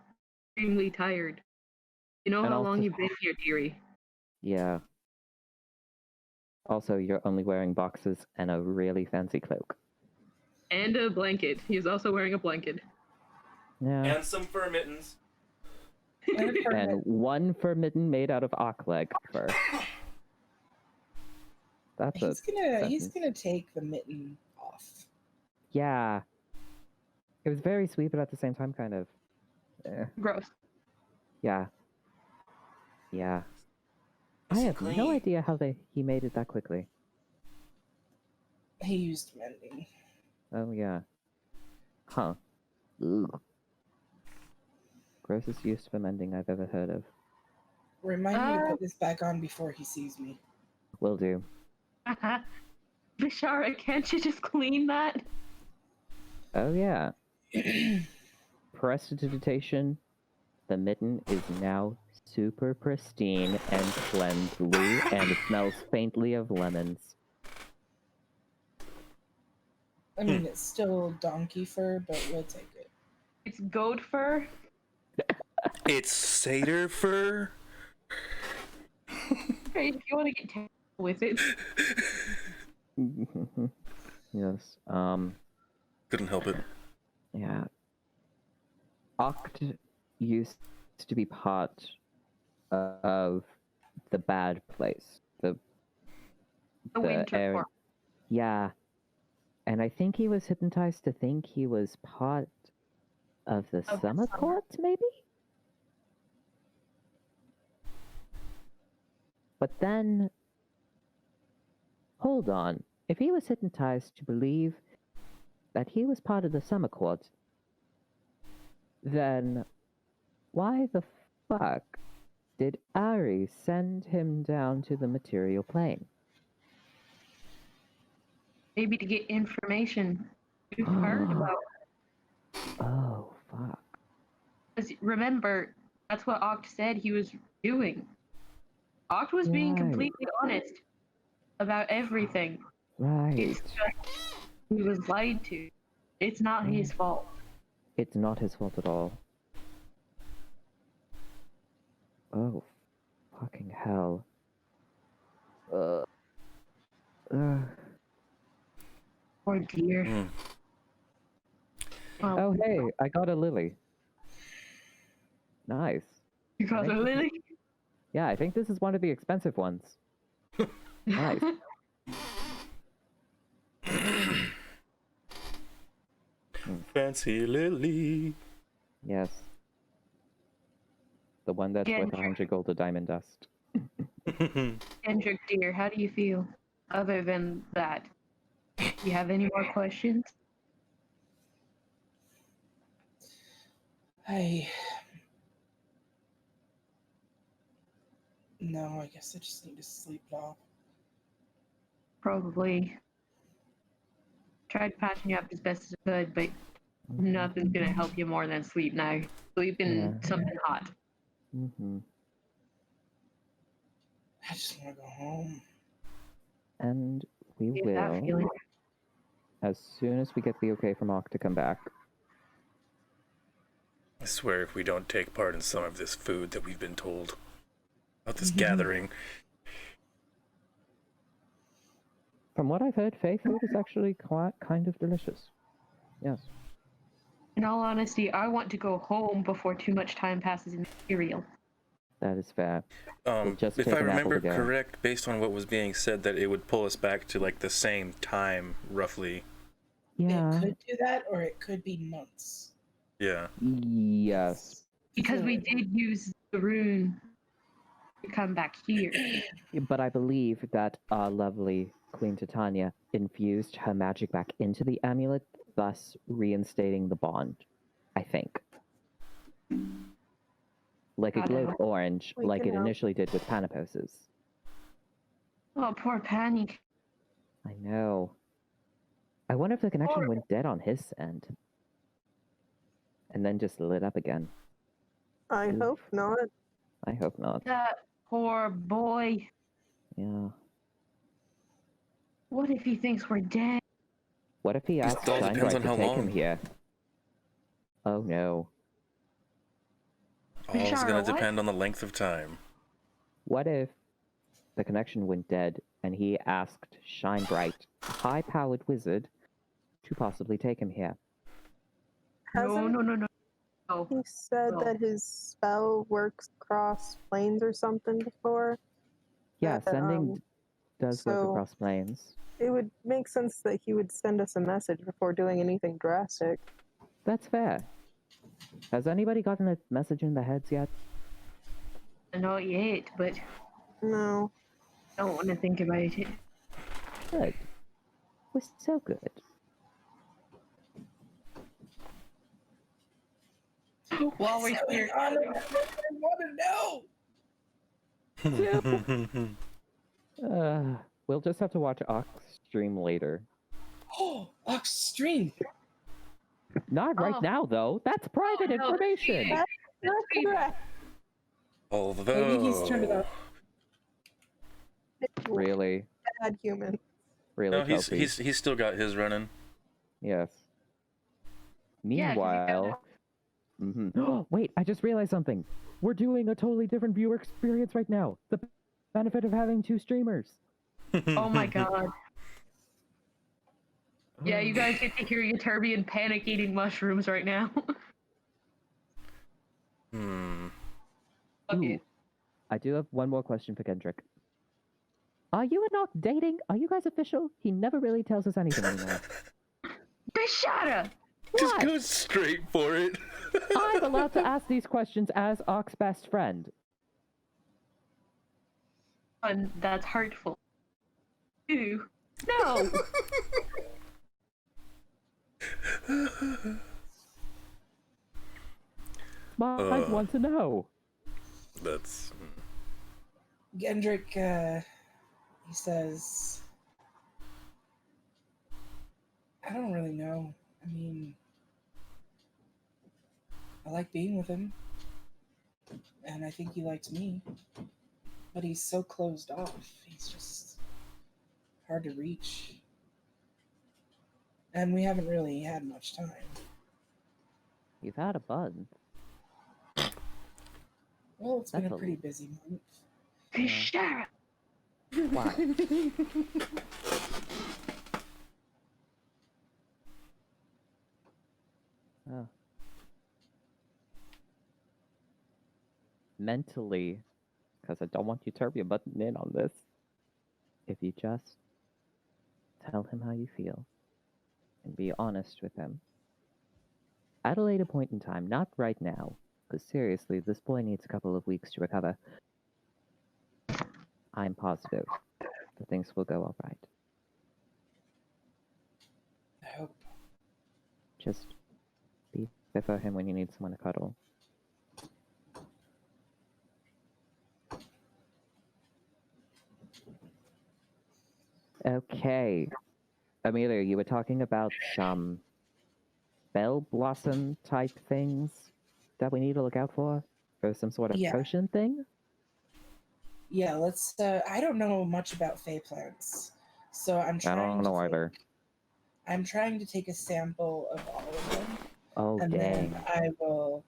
extremely tired. You know And how long also- you've been here, dearie. Yeah. Also, you're only wearing boxes and a really fancy cloak. And a blanket. He's also wearing a blanket. Yeah. And some fur mittens. And a permit. And one fur mitten made out of ock leg fur. That's He's sentence. gonna take the mitten off. Yeah. It was very sweet, but at the same time, kind of. Gross. Yeah. Yeah. I Is it have no clean? idea how he made it that quickly. He used mending. Oh, yeah. Huh. Ugh. Grossest use for mending I've ever heard of. Remind me to put this back on before he sees me. Will do. Bashara, can't you just clean that? Oh, yeah. Prestidigitation. The mitten is now super pristine and cleansly, and it smells faintly of lemons. I mean, it's still donkey fur, but we'll take it. It's goat fur. It's satyr fur. Hey, if you want to get technical with it. Yes. Couldn't help it. Yeah. Oct used to be part of the bad place. The winter area. form. Yeah. And I think he was hypnotized to think he was part of the Of the summer summer. court, maybe? But then, hold on. If he was hypnotized to believe that he was part of the summer court, then why the fuck did Ari send him down to the material plane? Maybe to get information you've heard about. Oh, fuck. Because remember, that's what Oct said he was doing. Oct was being Right. completely honest about everything. Right. It's just he was lied to. It's not his fault. It's not his fault at all. Oh, fucking hell. Uh. Poor dear. Mm. Well, Oh, hey, I got a lily. Nice. you got a lily? Yeah, I think this is one of the expensive ones. Nice. Fancy lily. Yes. The one that's worth Kendrick. 100 gold to diamond dust. Kendrick, dear, how do you feel? Other than that, you have any more questions? No, I guess I just need to sleep it off. Probably. Tried patching you up as best as I could, but nothing's gonna help you more than sleep now. Sleep in Yeah. something hot. Mm-hmm. I just want to go home. And we Get that will, feeling. as soon as we get the okay from Ock to come back. I swear if we don't take part in some of this food that we've been told about this gathering. From what I've heard, Fae food is actually quite kind of delicious. Yes. In all honesty, I want to go home before too much time passes in Imperial. That is fair. just If take I an apple remember to go. correct, based on what was being said, that it would pull us back to like the same time, roughly. Yeah. It could do that, or it could be months. Yeah. Yes. Because we Fluid. did use the rune to come back here. But I believe that our lovely Queen Titania infused her magic back into the amulet, thus reinstating the bond. I think. Like it I don't glowed know. orange, We like can it help. initially did with Panapos's. Oh, poor Panic. I know. I wonder if the connection went dead on his end. and then just lit up again. I Oof. hope not. I hope not. That poor boy. Yeah. What if he thinks we're dead? What if he It asks all depends Shinebright on to how take him long. here? Oh no. All is Bishara, gonna what? depend on the length of time. What if the connection went dead and he asked Shinebright, a high-powered wizard, to possibly take him here? Hasn't No. he said No. that his spell works across planes or something before? Yeah, That, sending does work so- across planes. It would make sense that he would send us a message before doing anything drastic. That's fair. Has anybody gotten a message in the heads yet? Not yet, but No. I don't want to think about it. Good. We're so good. While we're here, I want to know. We'll just have to watch Ox stream later. Oh, extreme. Not right Oh. now, though. That's private no, information. yeah. That's correct. Although Maybe he's turned it off. Really, Bad human. really. no, Kelsey. he's still got his running. Yes. Yeah, 'cause you Meanwhile, wait! I just realized something. We're doing a totally different viewer experience right now. The benefit of having two streamers. Oh my god. Yeah, you guys get to hear Yturbian panic eating mushrooms right now. Ooh, I do have one more question for Kendrick. Are you and Ox dating? Are you guys official? He never really tells us anything anymore. Bishara! Just What? go straight for it. I'm allowed to ask these questions as Ox's best friend. And that's hurtful. Ew. No! I want to know. That's Gendrick, he says, I don't really know. I mean, I like being with him, and I think he likes me, but he's so closed off. He's just hard to reach. And we haven't really had much time. You've had a bud. Well, it's been That's a a- pretty busy month. Bishara! Why? Oh. Mentally, because I don't want you to be butting in on this. If you just tell him how you feel and be honest with him. At a later point in time, not right now, because seriously, this boy needs a couple of weeks to recover. I'm positive that things will go all right. I hope. Just be there for him when you need someone to cuddle. Okay. Amelia, you were talking about some bell blossom type things that we need to look out for? Or some sort of Yeah. potion thing? Yeah, let's. I don't know much about Fey plants, so I'm I trying. don't know to either. I'm trying to take a sample of all of them, Oh, and dang. then I will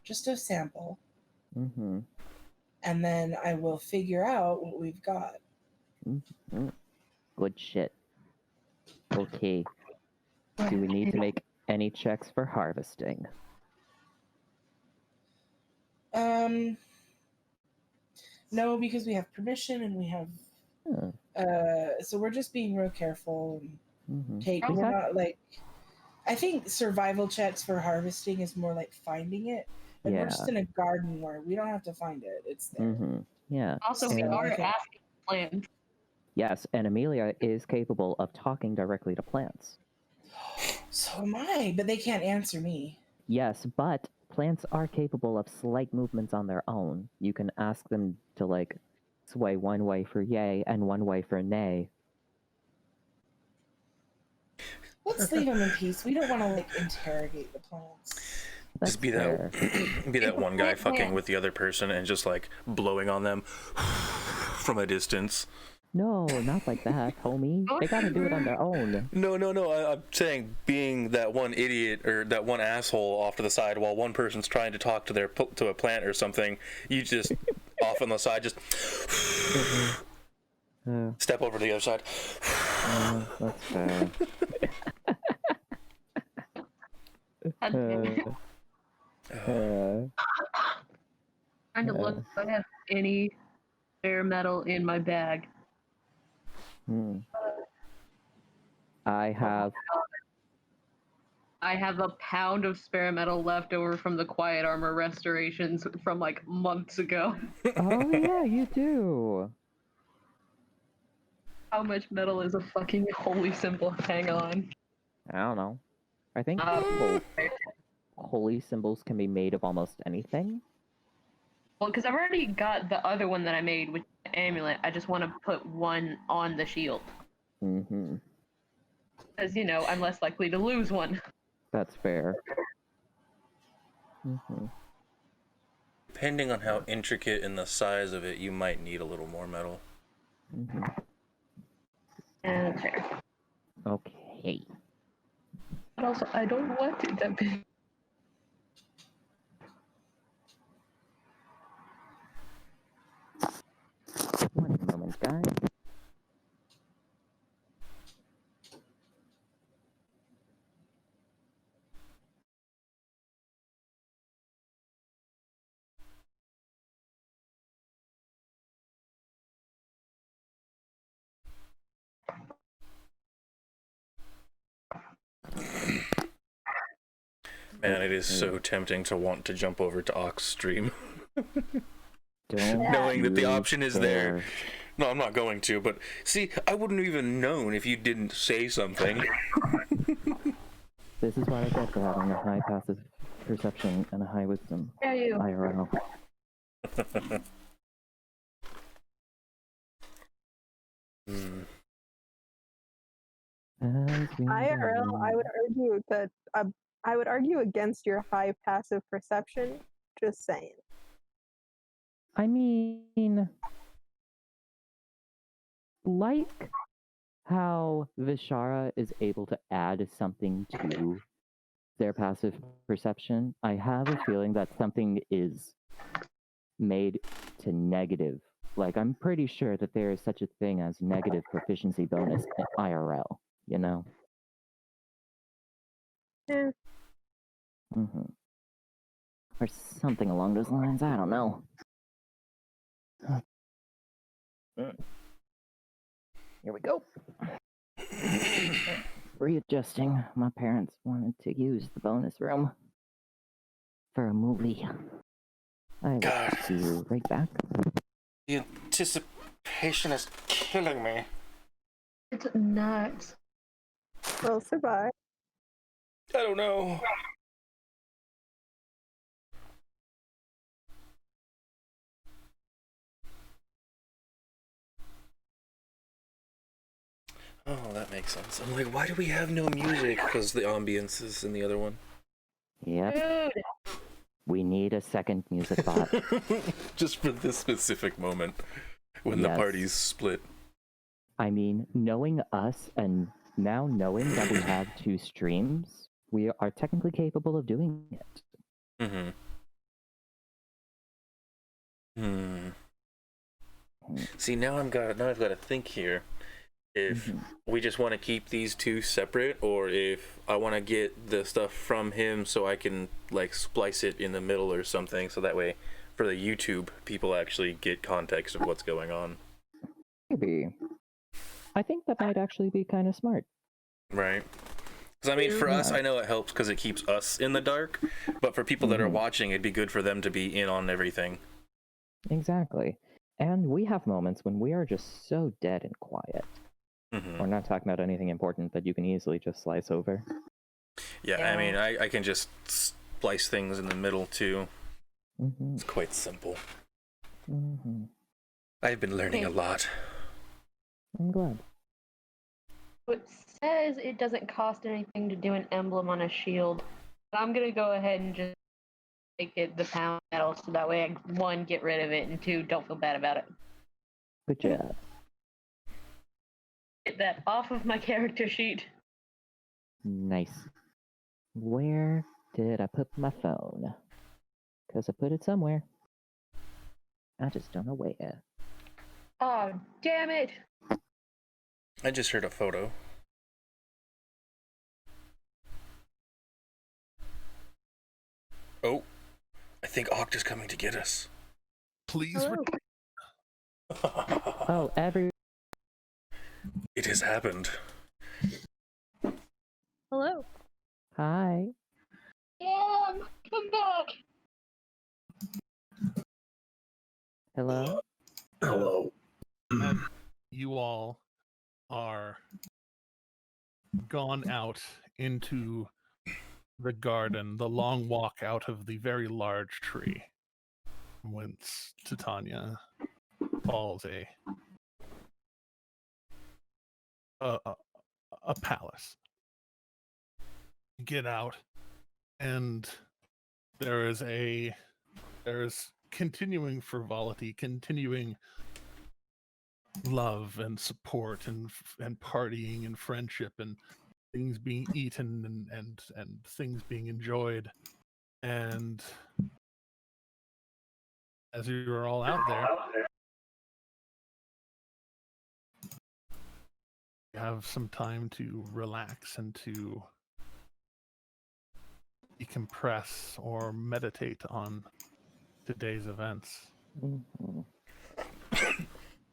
just a sample, Mm-hmm. and then I will figure out what we've got. Mm-hmm. Good shit. Okay. Do we need to make any checks for harvesting? No, because we have permission and we have. Hmm. So we're just being real careful and Mm-hmm. take. Is We're that- not like. I think survival checks for harvesting is more like finding it, and we're just in a garden where we don't have to find it; it's there. Mm-hmm. Yeah. Also, we And- are asking plants. Yes, and Amelia is capable of talking directly to plants. So am I, but they can't answer me. Yes, but plants are capable of slight movements on their own. You can ask them to, like, sway one way for yay and one way for nay. Let's leave them in peace. We don't want to like interrogate the plants. That's Just be fair. that be that one guy fucking with the other person and just like blowing on them from a distance. No, not like that, homie. They gotta do it on their own. No. I'm saying being that one idiot or that one asshole off to the side while one person's trying to talk to a plant or something. You just off on the side, just step over to the other side. That's fair. Trying to look if I have any spare metal in my bag. I have a pound of spare metal left over from the quiet armor restorations from like months ago. Oh yeah, you do. How much metal is a fucking holy symbol? Hang on. I don't know. I think holy symbols can be made of almost anything. Well, because I've already got the other one that I made, which is the amulet. I just want to put one on the shield. Mm-hmm. Because, you know, I'm less likely to lose one. That's fair. Mm-hmm. Depending on how intricate and the size of it, you might need a little more metal. Mm-hmm. Okay. Okay. But also, I don't want it that big. One moment, guys. Man, it is so tempting to want to jump over to Ox stream. Don't Knowing that the you option is there. dare. No, I'm not going to, but see, I wouldn't have even known if you didn't say something. This is what I get for having a high passive perception and a high wisdom. Yeah, you. IRL. IRL, I would argue against your high passive perception. Just saying. I mean, like how Vishara is able to add something to their passive perception, I have a feeling that something is made to negative. Like, I'm pretty sure that there is such a thing as negative proficiency bonus in IRL, you know? Yeah. Mm-hmm. Or something along those lines, I don't know. Here we go. Readjusting. My parents wanted to use the bonus room for a movie. I will God. see you right back. The anticipation is killing me. It's nuts. We'll survive. I don't know. Oh, that makes sense. I'm like, why do we have no music? Because the ambience is in the other one. Yep, Dude. we need a second music bot. Just for this specific moment when the Yes. party's split. I mean, knowing us and now knowing that we have 2 streams, we are technically capable of doing it. Mm-hmm. See, now I've got to think here. If we just want to keep these 2 separate, or if I want to get the stuff from him so I can like splice it in the middle or something, so that way for the YouTube people actually get context of what's going on. Maybe. I think that might actually be kind of smart. Right. Because I mean, for us, Yeah. I know it helps because it keeps us in the dark, but for people that are watching, it'd be good for them to be in on everything. Exactly. And we have moments when we are just so dead and quiet. Mm-hmm. We're not talking about anything important that you can easily just slice over. Yeah, I mean, I can just splice things in the middle too. Mm-hmm. It's quite simple. Mm-hmm. I've been learning a lot. I'm glad. It says it doesn't cost anything to do an emblem on a shield. But I'm gonna go ahead and just make it the pound metal, so that way I, one, get rid of it, and two, don't feel bad about it. Good job. Get that off of my character sheet. Nice. Where did I put my phone? Because I put it somewhere. I just don't know where. Oh, damn it! I just heard a photo. Oh, I think Oct is coming to get us. Please. Hello. Oh, It has happened. Hello. Hi. Yeah, come back! Hello? Hello. And you all are gone out into the garden, the long walk out of the very large tree, whence Titania calls a palace. You get out, and there is continuing frivolity, continuing love and support and partying and friendship and things being eaten and things being enjoyed. And as you are all out there, you have some time to relax and to decompress or meditate on today's events, Mhm.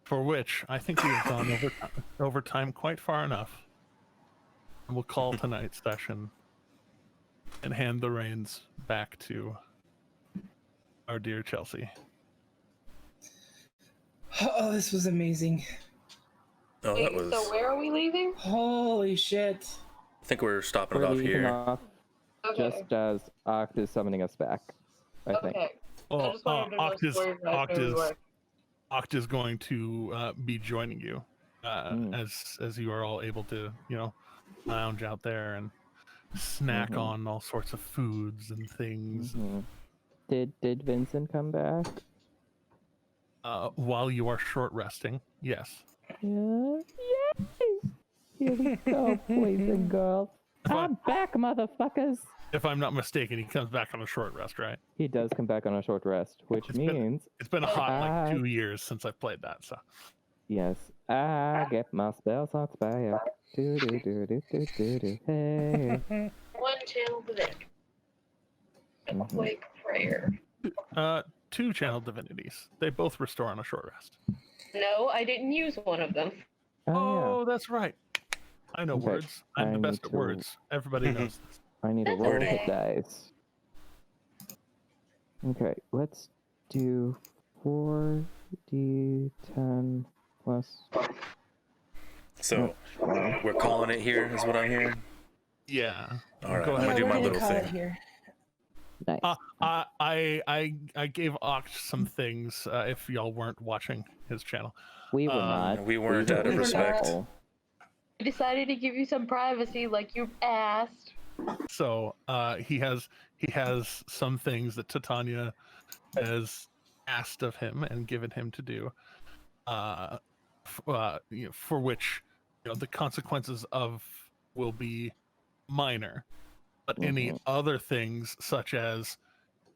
for which I think we've gone over time quite far enough. And we'll call tonight's session and hand the reins back to our dear Chelsea. Oh, this was amazing. Oh, that Wait, was. so where are we leaving? Holy shit. I think we're stopping it We're off leaving here. off Okay. just as Oct is summoning us back, I think. Okay. I Well, just wanted to know where exactly we were. Oct is going to be joining you as you are all able to, lounge out there and snack Mhm. on all sorts of foods and things Mhm. Did Vincent come back? while you are short resting. Yes. Yeah. Yay! Here we go, boys and girls. I'm back, motherfuckers. If I'm not mistaken, he comes back on a short rest, right? He does come back on a short rest, which means It's been a hot Ah. 2 years since I've played that, so yes, I get my spell slots back. Do do do do do do do. Hey. One channel divinity. A Mhm. quick prayer. 2 channel divinities. They both restore on a short rest. No, I didn't use one of them. Oh That's right. I know Okay, words. I'm I the best need at to- words. Everybody knows this. yeah, I need to That's roll okay. hit dice. Okay, let's do 4d10 plus. So, Wow. we're calling it here, is what I'm hearing. Yeah. All right, Go I'm ahead. gonna do we're my gonna little call it thing. here. Nice. I gave Oct some things if y'all weren't watching his channel. We were not. we weren't were out of respect. respectful. I decided to give you some privacy like you asked. So he has some things that Titania has asked of him and given him to do, for which the consequences of will be minor, but any Mhm. other things such as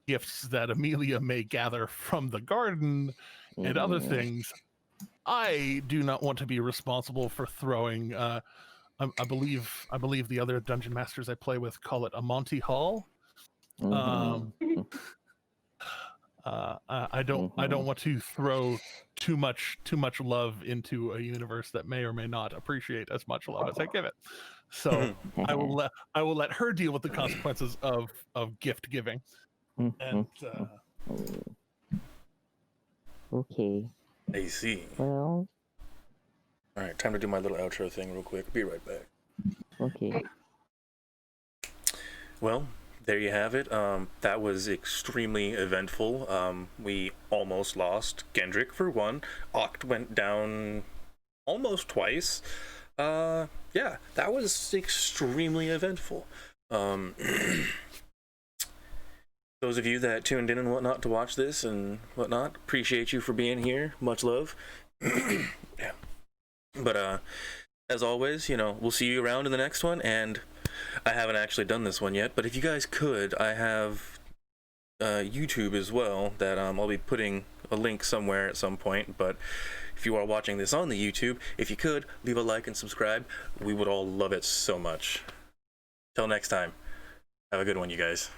gifts that Amelia may gather from the garden and other Mhm. things, I do not want to be responsible for throwing. I believe the other dungeon masters I play with call it a Monty Hall. Mhm. I don't want to throw too much love into a universe that may or may not appreciate as much love as I give it. So I will let her deal with the consequences of gift giving. And Okay. I see. Well, All right, time to do my little outro thing real quick. Be right back. okay. Well, there you have it. That was extremely eventful. We almost lost Gendrick for one. Oct went down almost twice. Yeah, that was extremely eventful. So those of you that tuned in and whatnot to watch this and whatnot, appreciate you for being here. Much love. Yeah. But as always, you know, we'll see you around in the next one. And I haven't actually done this one yet, but if you guys could, I have YouTube as well that I'll be putting a link somewhere at some point. But if you are watching this on the YouTube, if you could leave a like and subscribe, we would all love it so much. Till next time, have a good one, you guys.